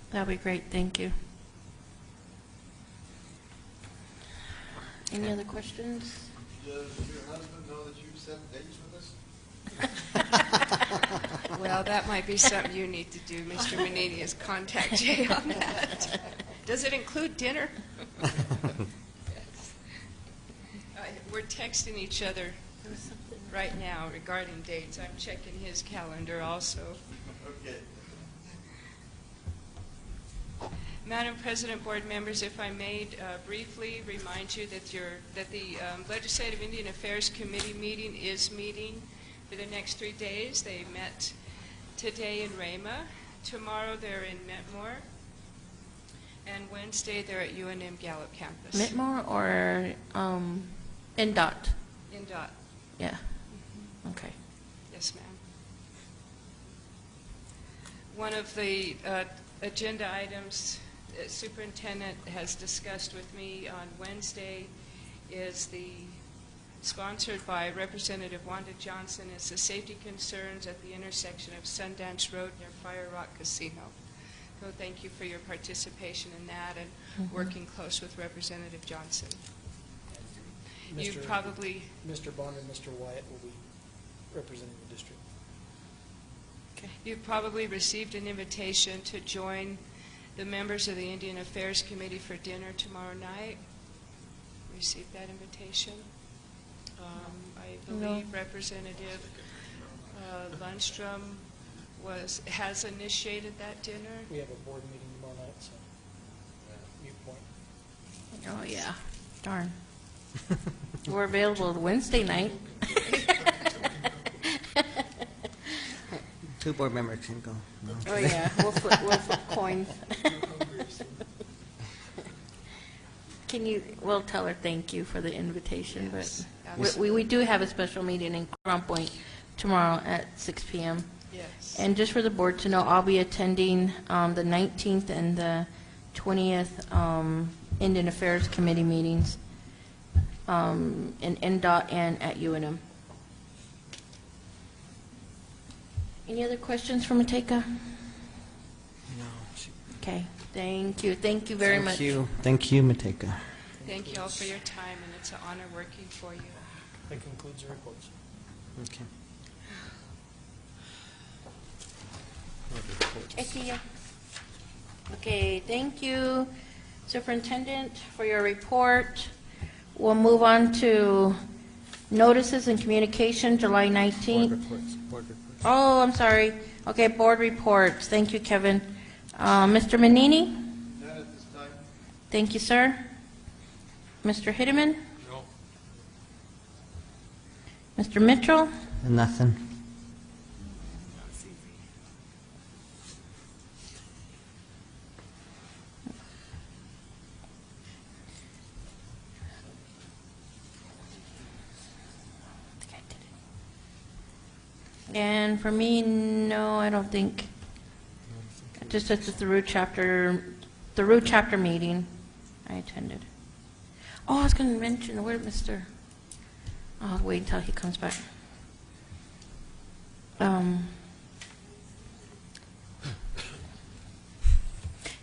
That'd be great. Thank you. Any other questions? Does your husband know that you've set dates with us? Well, that might be something you need to do, Mr. Manini, is contact Jay on that. Does it include dinner? Yes. We're texting each other right now regarding dates. I'm checking his calendar also. Okay. Madam President, board members, if I may briefly remind you that the Legislative Indian Affairs Committee meeting is meeting for the next 3 days. They met today in Rama. Tomorrow they're in Metmore. And Wednesday they're at UNM Gallup campus. Mitmore or NDOT? NDOT. Yeah. Okay. Yes, ma'am. One of the agenda items the superintendent has discussed with me on Wednesday is sponsored by Representative Wanda Johnson, is the safety concerns at the intersection of Sundance Road near Fire Rock Casino. So thank you for your participation in that and working close with Representative Johnson. You Mr. probably, Mr. Bond and Mr. Wyatt will be representing the district. you probably received an invitation to join the members of the Indian Affairs Committee for dinner tomorrow night. Received that invitation? I believe Representative Lundstrom has initiated that dinner. We have a board meeting tomorrow night, so mute point. Oh, yeah. Darn. We're available Wednesday night. 2 board members can go. No. Oh, yeah. We'll flip coins. We'll tell her thank you for the invitation, Yes, but we do have a special meeting in Crown Point tomorrow at 6 p.m. Yes. And just for the board to know, I'll be attending the 19th and the 20th Indian Affairs Committee meetings in NDOT and at UNM. Any other questions for Mateka? No. Okay, thank you. Thank you very much. Thank you, Mateka. Thank you all for your time, and it's an honor working for you. That concludes the reports. Okay. I see you. Okay, thank you, Superintendent, for your report. We'll move on to notices and communication, July 19th. Board reports. Oh, I'm sorry. Okay, board reports. Thank you, Kevin. Mr. Manini? None at this time. Thank you, sir. Mr. Hideman? No. Mr. Mitchell? Nothing. And for me, no, I don't think. Just at the root chapter meeting I attended. Oh, I was going to mention, where Mr. I'll wait until he comes back.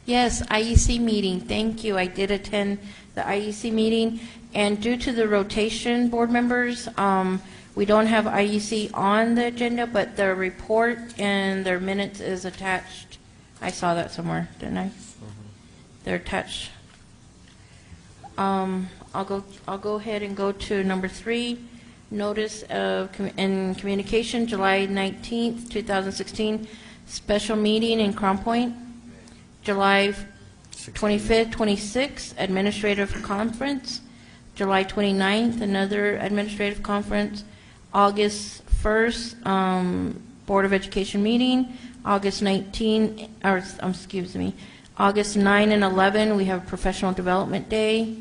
Yes, IEC meeting. Thank you. I did attend the IEC meeting, and due to the rotation, board members, we don't have IEC on the agenda, but their report and their minutes is attached. I saw that somewhere, didn't I? They're attached. I'll go ahead and go to number 3, notice of and communication, July 19th, 2016, special meeting in Crown Point. July 25th, 26th, administrative conference. July 29th, another administrative conference. August 1st, Board of Education meeting. August 19, or excuse me, August 9 and 11, we have Professional Development Day.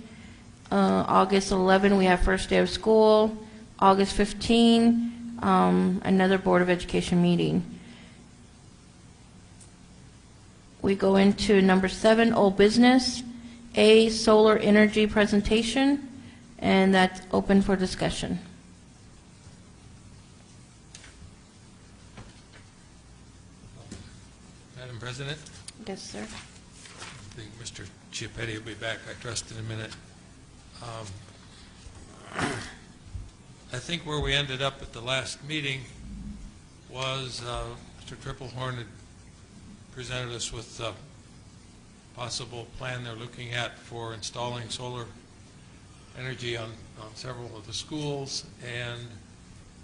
August 11, we have first day of school. August 15, another Board of Education meeting. We go into number 7, old business. A, solar energy presentation, and that's open for discussion. Madam President, Yes, sir. I think Mr. Chiappetti will be back, I trust, in a minute. I think where we ended up at the last meeting was Mr. Triplehorn had presented us with a possible plan they're looking at for installing solar energy on several of the schools, and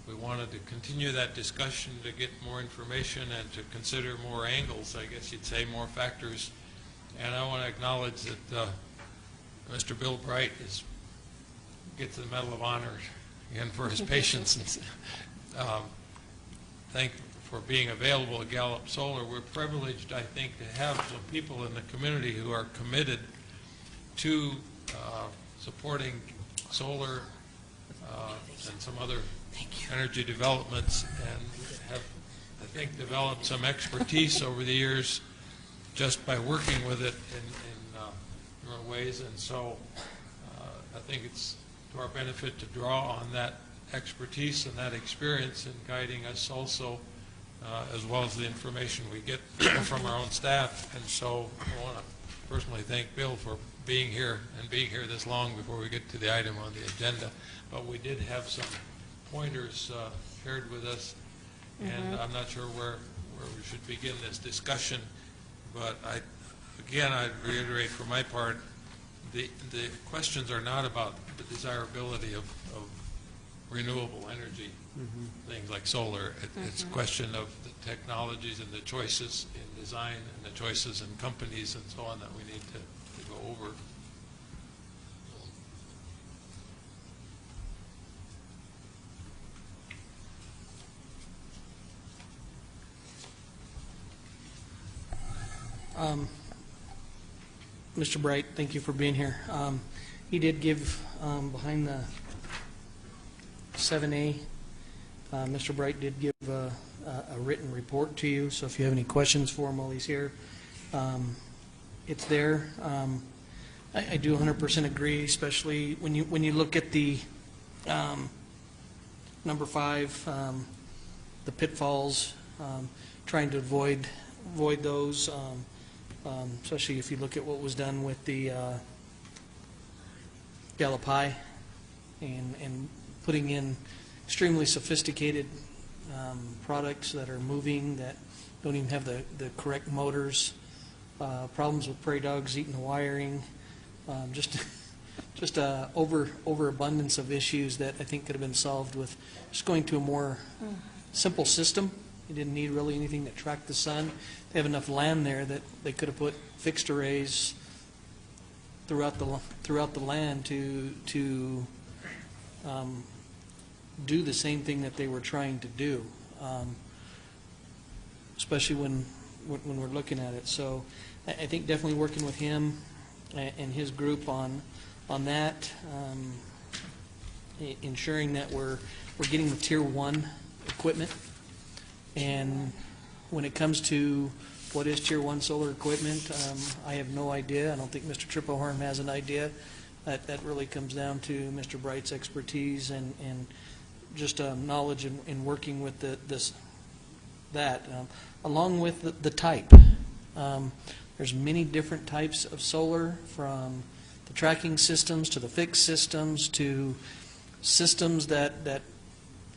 we wanted to continue that discussion to get more information and to consider more angles, I guess you'd say, more factors. And I want to acknowledge that Mr. Bill Bright gets the Medal of Honor again for his patience. And thank you for being available at Gallup Solar. We're privileged, I think, to have some people in the community who are committed to supporting solar and some other energy developments, and have, I think, developed some expertise over the years just by working with it in ways. And so I think it's to our benefit to draw on that expertise and that experience in guiding us also, as well as the information we get from our own staff. And so I want to personally thank Bill for being here and being here this long before we get to the item on the agenda. But we did have some pointers shared with us, and I'm not sure where we should begin this discussion. But I'd reiterate for my part, the questions are not about the desirability of renewable energy, things like solar. It's a question of the technologies and the choices in design and the choices in companies and so on that we need to go over. Mr. Bright, thank you for being here. He did give, behind the 7A, Mr. Bright did give a written report to you, so if you have any questions for him while he's here, it's there. I do 100% agree, especially when you look at the number 5, the pitfalls, trying to avoid those, especially if you look at what was done with the Gallup and putting in extremely sophisticated products that are moving, that don't even have the correct motors, problems with prairie dogs eating the wiring, just a overabundance of issues that I think could have been solved with just going to a more simple system. You didn't need really anything that tracked the sun. They have enough land there that they could have put fixed arrays throughout the land to do the same thing that they were trying to do, especially when we're looking at it. So I think definitely working with him and his group on that, ensuring that we're getting the Tier 1 equipment. And when it comes to what is Tier 1 solar equipment, I have no idea. I don't think Mr. Tripplehorn has an idea. That really comes down to Mr. Bright's expertise and just knowledge in working with that, along with the type. There's many different types of solar, from the tracking systems to the fixed systems to systems that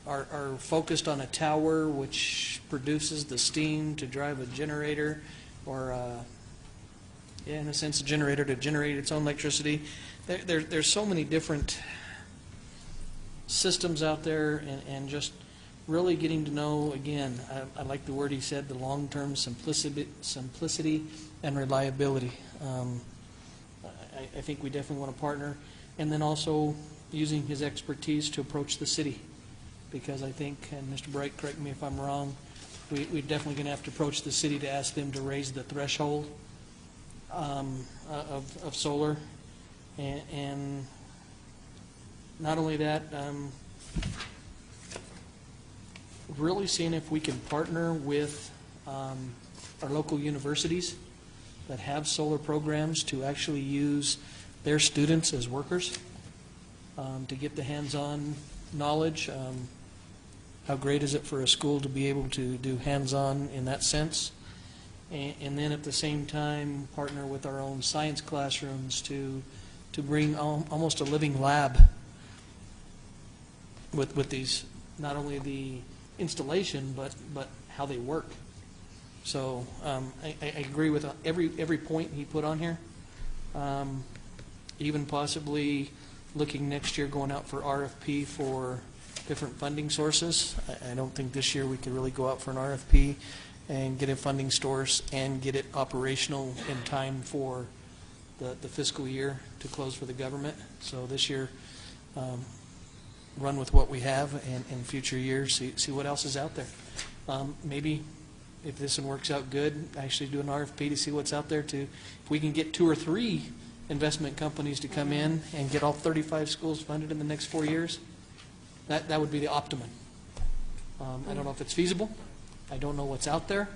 are focused on a tower which produces the steam to drive a generator, or in a sense a generator to generate its own electricity. There's so many different systems out there, and just really getting to know, again, I like the word he said, the long-term simplicity and reliability. I think we definitely want to partner, and then also using his expertise to approach the city. Because I think, and Mr. Bright, correct me if I'm wrong, we're definitely going to have to approach the city to ask them to raise the threshold of solar. And not only that, really seeing if we can partner with our local universities that have solar programs to actually use their students as workers to get the hands-on knowledge. How great is it for a school to be able to do hands-on in that sense? And then at the same time partner with our own science classrooms to bring almost a living lab with these, not only the installation but how they work. So I agree with every point he put on here. Even possibly looking next year, going out for RFP for different funding sources. I don't think this year we could really go out for an RFP and get a funding source and get it operational in time for the fiscal year to close for the government. So this year, run with what we have, and in future years, see what else is out there. Maybe if this one works out good, actually do an RFP to see what's out there. If we can get 2 or 3 investment companies to come in and get all 35 schools funded in the next 4 years, that would be the optimum. I don't know if it's feasible. I don't know what's out there.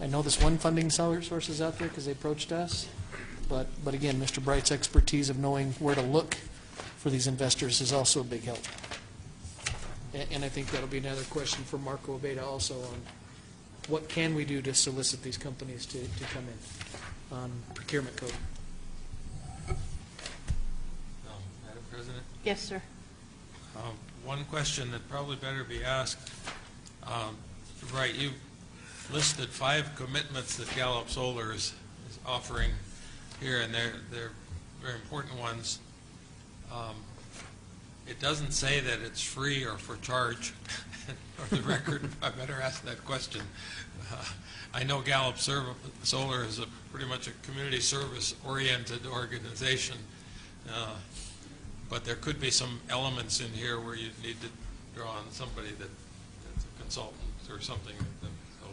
I know this one funding source is out there because they approached us. But again, Mr. Bright's expertise of knowing where to look for these investors is also a big help. And I think that'll be another question for Marco Obeda also on what can we do to solicit these companies to come in on procurement code. Yes, sir. One question that probably better be asked. Right, you listed 5 commitments that Gallup Solar is offering here, and they're very important ones. It doesn't say that it's free or for charge. For the record, I better ask that question. I know Gallup Solar is pretty much a community service-oriented organization, but there could be some elements in here where you need to draw on somebody that's a consultant or something. So.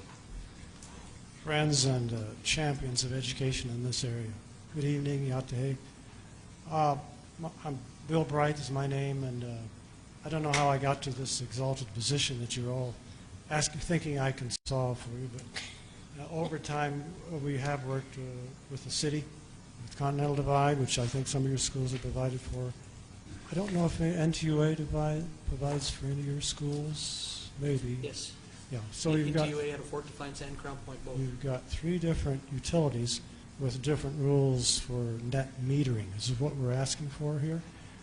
Friends and champions of education in this area. Good evening, Yateh. I'm Bill Bright is my name, and I don't know how I got to this exalted position that you're all thinking I can solve for you, but over time we have worked with the city, with Continental Divide, which I think some of your schools are provided for. I don't know if NTUA provides for any of your schools, maybe. Yes. Yeah, so you've got NTUA out of Fort Defiance and Crown Point both. You've got 3 different utilities with different rules for net metering. This is what we're asking for here.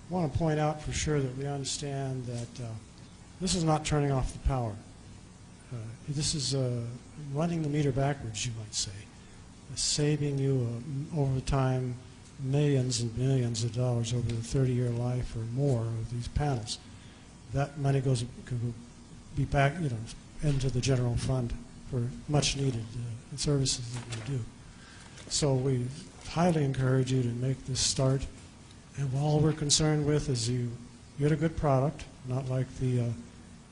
I want to point out for sure that we understand that this is not turning off the power. This is running the meter backwards, you might say, saving you over time millions and millions of dollars over the 30-year life or more of these panels. That money could be back, into the general fund for much needed services that we do. So we highly encourage you to make this start. And all we're concerned with is you get a good product, not like the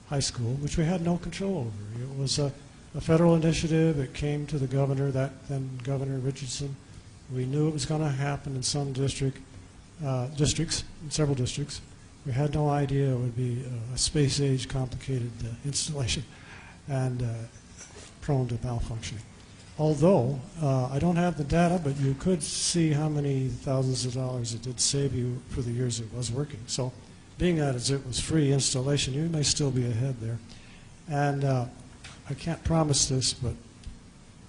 high school, which we had no control over. It was a federal initiative. It came to the governor, then Governor Richardson. We knew it was going to happen in some districts, in several districts. We had no idea it would be a space-age complicated installation and prone to malfunctioning. Although, I don't have the data, but you could see how many thousands of dollars it did save you for the years it was working. So being that as it was free installation, you may still be ahead there. And I can't promise this, but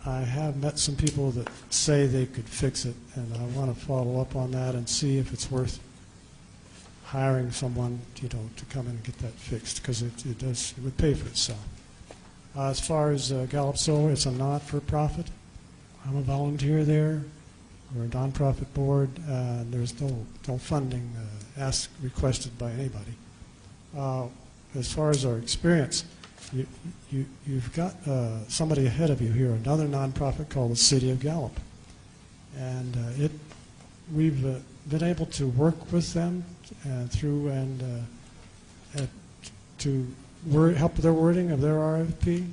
I have met some people that say they could fix it, and I want to follow up on that and see if it's worth hiring someone, to come in and get that fixed, because it would pay for itself. As far as Gallup Solar, it's a not-for-profit. I'm a volunteer there. We're a nonprofit board, and there's no funding requested by anybody. As far as our experience, you've got somebody ahead of you here, another nonprofit called the City of Gallup, and we've been able to work with them to help their wording of their RFP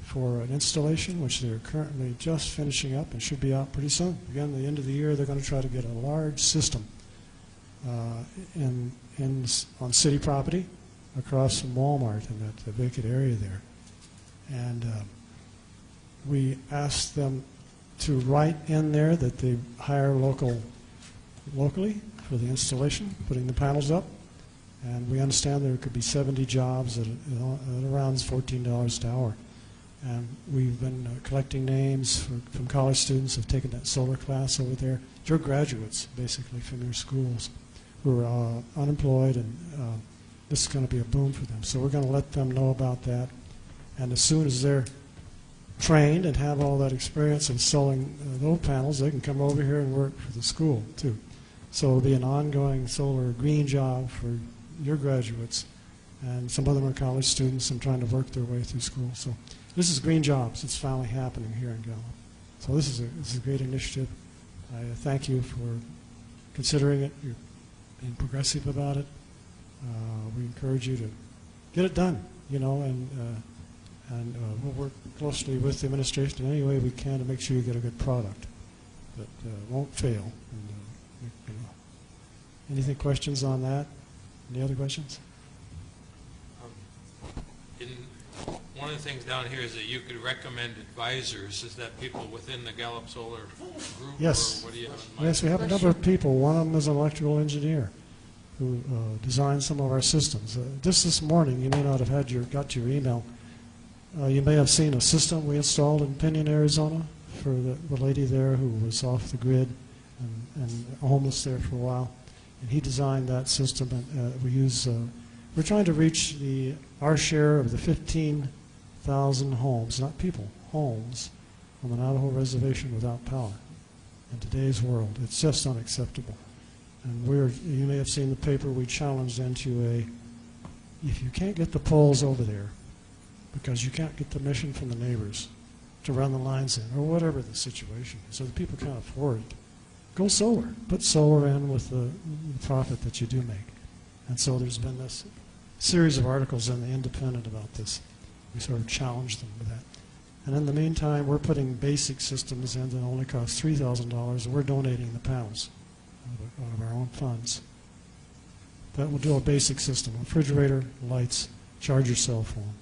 for an installation, which they're currently just finishing up and should be out pretty soon. Again, at the end of the year, they're going to try to get a large system on city property across from Walmart in that vacant area there. And we asked them to write in there that they hire locally for the installation, putting the panels up. And we understand there could be 70 jobs at around $14 an hour. And we've been collecting names from college students who have taken that solar class over there. You're graduates, basically, from your schools who are unemployed, and this is going to be a boom for them. So we're going to let them know about that. And as soon as they're trained and have all that experience of selling those panels, they can come over here and work for the school, too. So it'll be an ongoing solar green job for your graduates, and some of them are college students and trying to work their way through school. So this is green jobs. It's finally happening here in Gallup. So this is a great initiative. I thank you for considering it. You're being progressive about it. We encourage you to get it done, and we'll work closely with the administration in any way we can to make sure you get a good product that won't fail. Anything questions on that? Any other questions? One of the things down here is that you could recommend advisors. Is that people within the Gallup Solar group? Yes. Or what do you have in mind? Yes, we have a number of people. One of them is an electrical engineer who designed some of our systems. Just this morning, you may not have got your email. You may have seen a system we installed in Pinion, Arizona for the lady there who was off the grid and homeless there for a while. And he designed that system, and we use, we're trying to reach our share of the 15,000 homes, not people, homes, on the Navajo Reservation without power. In today's world, it's just unacceptable. And you may have seen the paper, we challenged into if you can't get the poles over there because you can't get permission from the neighbors to run the lines in, or whatever the situation is, so the people can't afford it, go solar. Put solar in with the profit that you do make. And so there's been this series of articles in the Independent about this. We sort of challenged them with that. And in the meantime, we're putting basic systems in that only cost $3,000, and we're donating the panels out of our own funds. That will do a basic system: refrigerator, lights, charge your cell phone,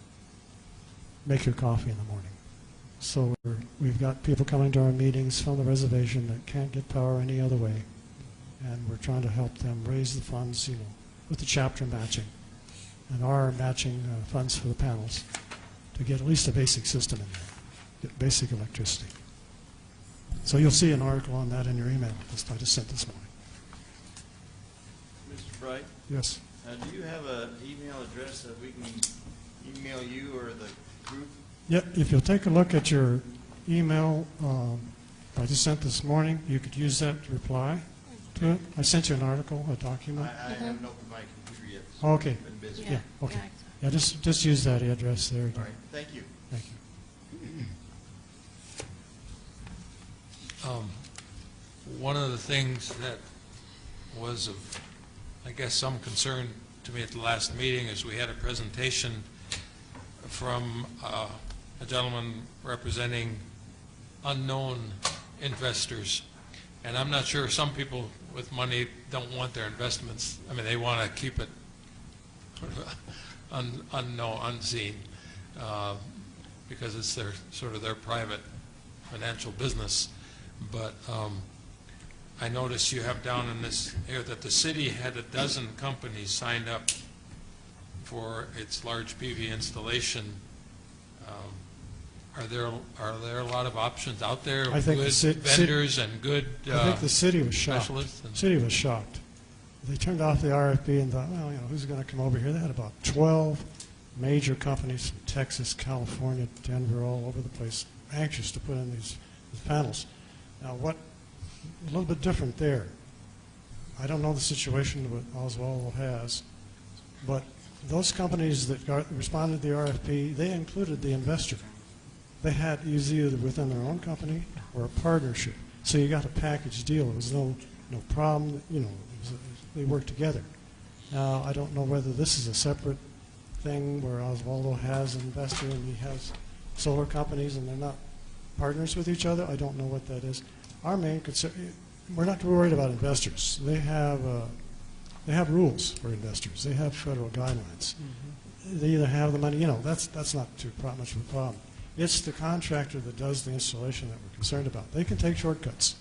make your coffee in the morning. So we've got people coming to our meetings from the reservation that can't get power any other way, and we're trying to help them raise the funds, with the chapter matching and our matching funds for the panels to get at least a basic system in there, get basic electricity. So you'll see an article on that in your email I just sent this morning. Mr. Bright? Yes. Do you have an email address that we can email you or the group? Yep, if you'll take a look at your email I just sent this morning, you could use that to reply to it. I sent you an article, a document. I haven't opened my computer yet. So Okay. I've been busy. Yeah, okay. Yeah, just use that address there. All right, thank you. Thank you. One of the things that was of, I guess, some concern to me at the last meeting is we had a presentation from a gentleman representing unknown investors. And I'm not sure, some people with money don't want their investments. I mean, they want to keep it unknown, unseen, because it's their private financial business. But I noticed you have down in this here that the city had a dozen companies signed up for its large PV installation. Are there a lot of options out there? I think good the vendors and good I think the city was shocked. specialists? The city was shocked. They turned off the RFP and thought, well, who's going to come over here? They had about 12 major companies from Texas, California, Denver, all over the place, anxious to put in these panels. Now, a little bit different there. I don't know the situation that Oswald has, but those companies that responded to the RFP, they included the investor. They had either within their own company or a partnership. So you got a package deal. There was no problem. They worked together. Now, I don't know whether this is a separate thing where Oswaldo has an investor and he has solar companies and they're not partners with each other. I don't know what that is. Our main concern, we're not too worried about investors. They have rules for investors. They have federal guidelines. Mm-hmm. They either have the money, that's not too much of a problem. It's the contractor that does the installation that we're concerned about. They can take shortcuts.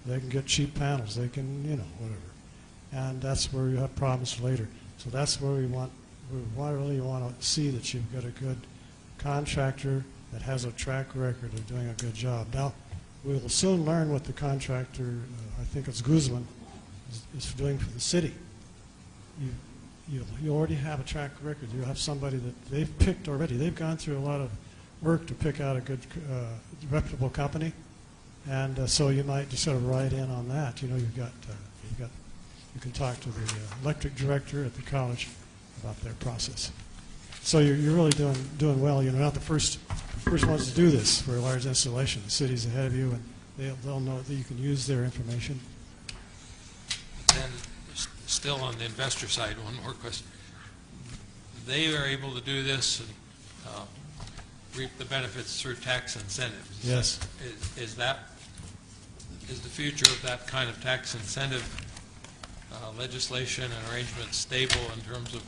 They can get cheap panels. They can, whatever. And that's where you have problems later. So that's where we really want to see that you've got a good contractor that has a track record of doing a good job. Now, we will soon learn what the contractor, I think it's Guzman, is doing for the city. You already have a track record. You have somebody that they've picked already. They've gone through a lot of work to pick out a good, reputable company, and so you might just sort of ride in on that. You can talk to the electric director at the college about their process. So you're really doing well. You're not the first ones to do this for a large installation. The city's ahead of you, and they'll know that you can use their information. And still on the investor side, one more question. They are able to do this and reap the benefits through tax incentives. Yes. Is the future of that kind of tax incentive legislation and arrangement stable in terms of,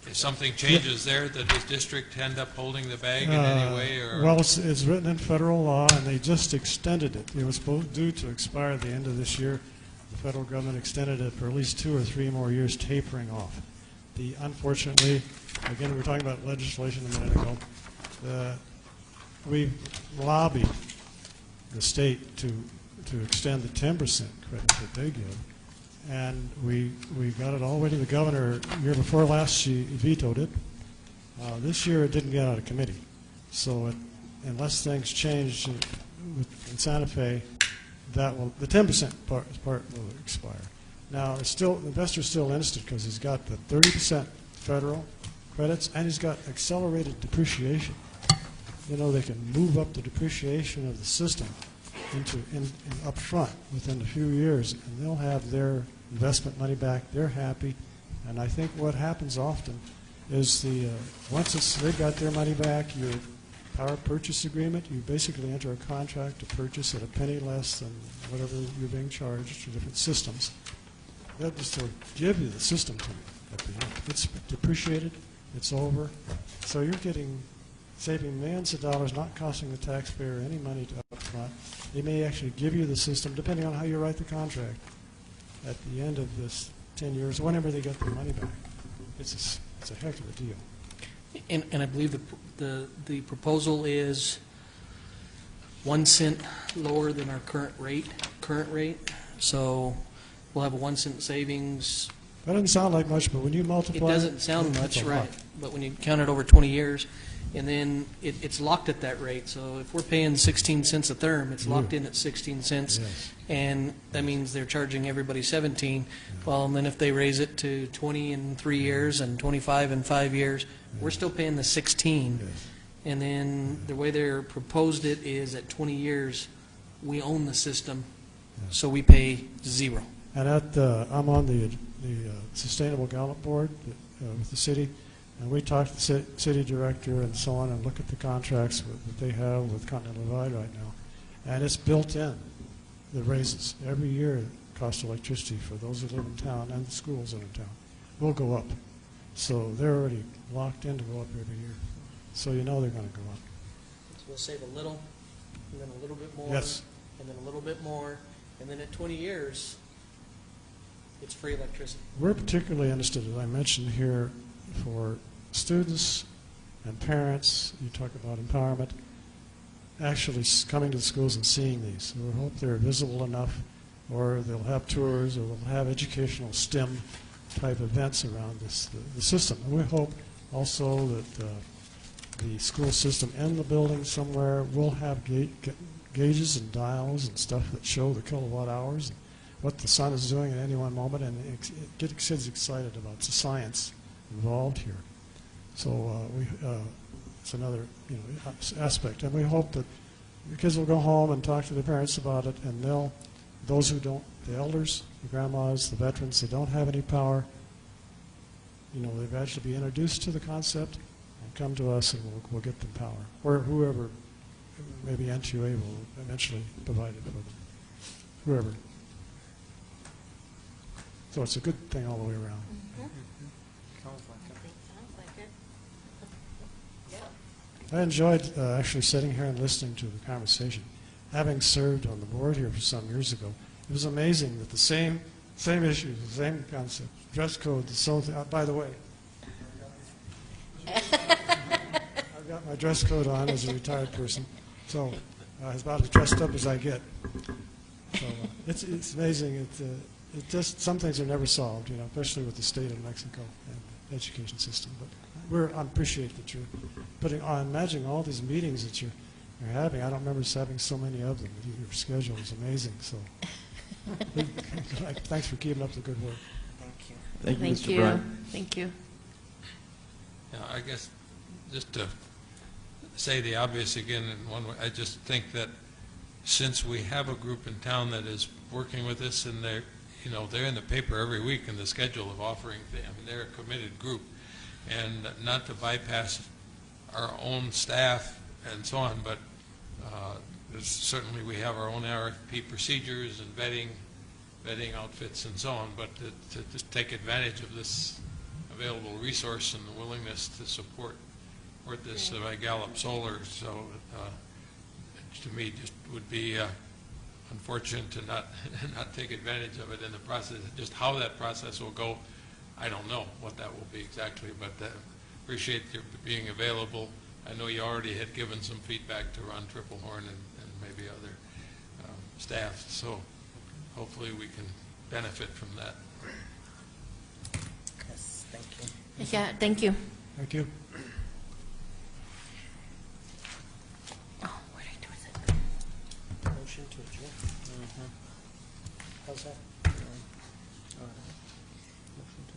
if something changes there, does this district end up holding the bag in any way? Or? Well, it's written in federal law, and they just extended it. It was due to expire at the end of this year. The federal government extended it for at least 2 or 3 more years, tapering off. Unfortunately, again, we were talking about legislation a minute ago. We lobbied the state to extend the 10% credit that they give, And we got it all the way to the governor. Year before last, she vetoed it. This year, it didn't get out of committee. So unless things change in Santa Fe, the 10% part will expire. Now, the investor's still interested because he's got the 30% federal credits and he's got accelerated depreciation. You know, they can move up the depreciation of the system up front within a few years, and they'll have their investment money back. They're happy. And I think what happens often is once they've got their money back, your power purchase agreement, you basically enter a contract to purchase at a penny less than whatever you're being charged for different systems. They'll just sort of give you the system to you at the end. It's depreciated. It's over. So you're saving millions of dollars, not costing the taxpayer any money up front. They may actually give you the system, depending on how you write the contract, at the end of this 10 years, whenever they get their money back. It's a heck of a deal. And I believe the proposal is 1 cent lower than our current rate. So we'll have a 1 cent savings. That doesn't sound like much, but when you multiply it doesn't sound much, it's a right? lot. But when you count it over 20 years, and then it's locked at that rate. So if we're paying 16 cents a therm, it's locked in at 16 cents, Yes. and that means they're charging everybody 17. Well, and then if they raise it to 20 in 3 years and 25 in 5 years, we're still paying the 16. Yes. And then the way they're proposed it is at 20 years, we own the system, so we pay 0. And I'm on the Sustainable Gallup Board with the city, and we talk to the city director and so on and look at the contracts that they have with Continental Divide right now. And it's built in, the raises. Every year, the cost of electricity for those who live in town and the schools that are in town will go up. So they're already locked in to go up every year. So you know they're going to go up. So we'll save a little, and then a little bit more, Yes. and then a little bit more, and then at 20 years, it's free electricity. We're particularly interested, as I mentioned here, for students and parents. You talk about empowerment, actually coming to the schools and seeing these. We hope they're visible enough, or they'll have tours, or they'll have educational STEM type events around the system. And we hope also that the school system in the building somewhere will have gauges and dials and stuff that show the kilowatt hours and what the sun is doing at any one moment, and get kids excited about the science involved here. So it's another aspect, and we hope that the kids will go home and talk to their parents about it, and those who don't, the elders, the grandmas, the veterans that don't have any power, they've actually be introduced to the concept and come to us, and we'll get them power, or whoever, maybe NTUA will eventually provide it for them, whoever. So it's a good thing all the way around. I enjoyed actually sitting here and listening to the conversation. Having served on the board here for some years ago, it was amazing that the same issues, the same concept, dress code, the same thing. By the way, I've got my dress code on as a retired person, so it's about as dressed up as I get. So it's amazing. It just, some things are never solved, especially with the state of Mexico and the education system. But I appreciate that you're putting on, imagining all these meetings that you're having. I don't remember us having so many of them. Your schedule is amazing. So thanks for keeping up the good work. Thank you. Thank you, Mr. Bryant. Thank you. Yeah, I guess just to say the obvious again in one way, I just think that since we have a group in town that is working with this, and they're in the paper every week in the schedule of offering, they're a committed group, and not to bypass our own staff and so on, but certainly we have our own RFP procedures and vetting outfits and so on, but to just take advantage of this available resource and the willingness to support this by Gallup Solar. So to me, just would be unfortunate to not take advantage of it in the process. Just how that process will go, I don't know what that will be exactly, but appreciate your being available. I know you already had given some feedback to Ron Triplehorn and maybe other staff, so hopefully we can benefit from that. Yes, thank you. Yeah, thank you. Thank you. Oh, what did I do with it? Motion to adjourn. How's that? Motion to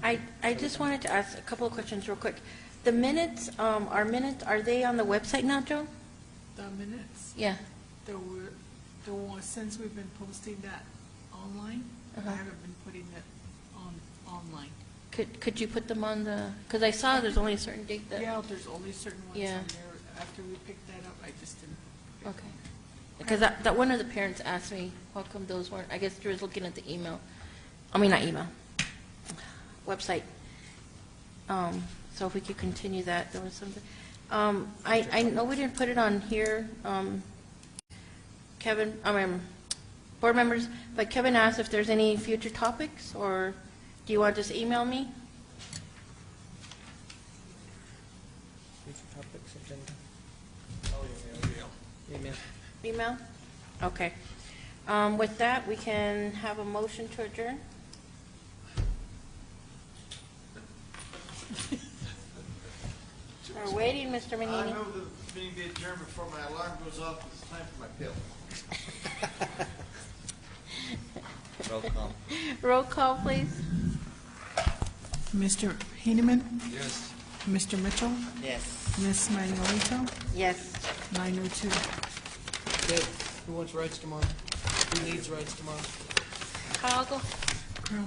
adjourn. I just wanted to ask a couple of questions real quick. The minutes, our minutes, are they on the website now, Joe? The minutes, Yeah. the one, since we've been posting that online, I haven't been putting it online. Could you put them on the, because I saw there's only a certain date that. Yeah, there's only certain ones Yeah. on there. After we picked that up, I just didn't. Okay. Because that one of the parents asked me, how come those weren't, I guess Drew was looking at the email, I mean, not email, website. So if we could continue that, there was something. I know we didn't put it on here, Kevin, board members, but Kevin asked if there's any future topics, or do you want to just email me? Future topics, agenda. Email. Email? Okay. With that, we can have a motion to adjourn? We're waiting, Mr. I Manini. move the meeting be adjourned before my alarm goes off. It's time for my pill. Roll call. Roll call, please. Mr. Heineman, Yes. Mr. Mitchell, Yes. Ms. Manuelito, Yes. 9:02. Good. Who wants rides tomorrow? Who needs rides tomorrow? Carl, go. Carl.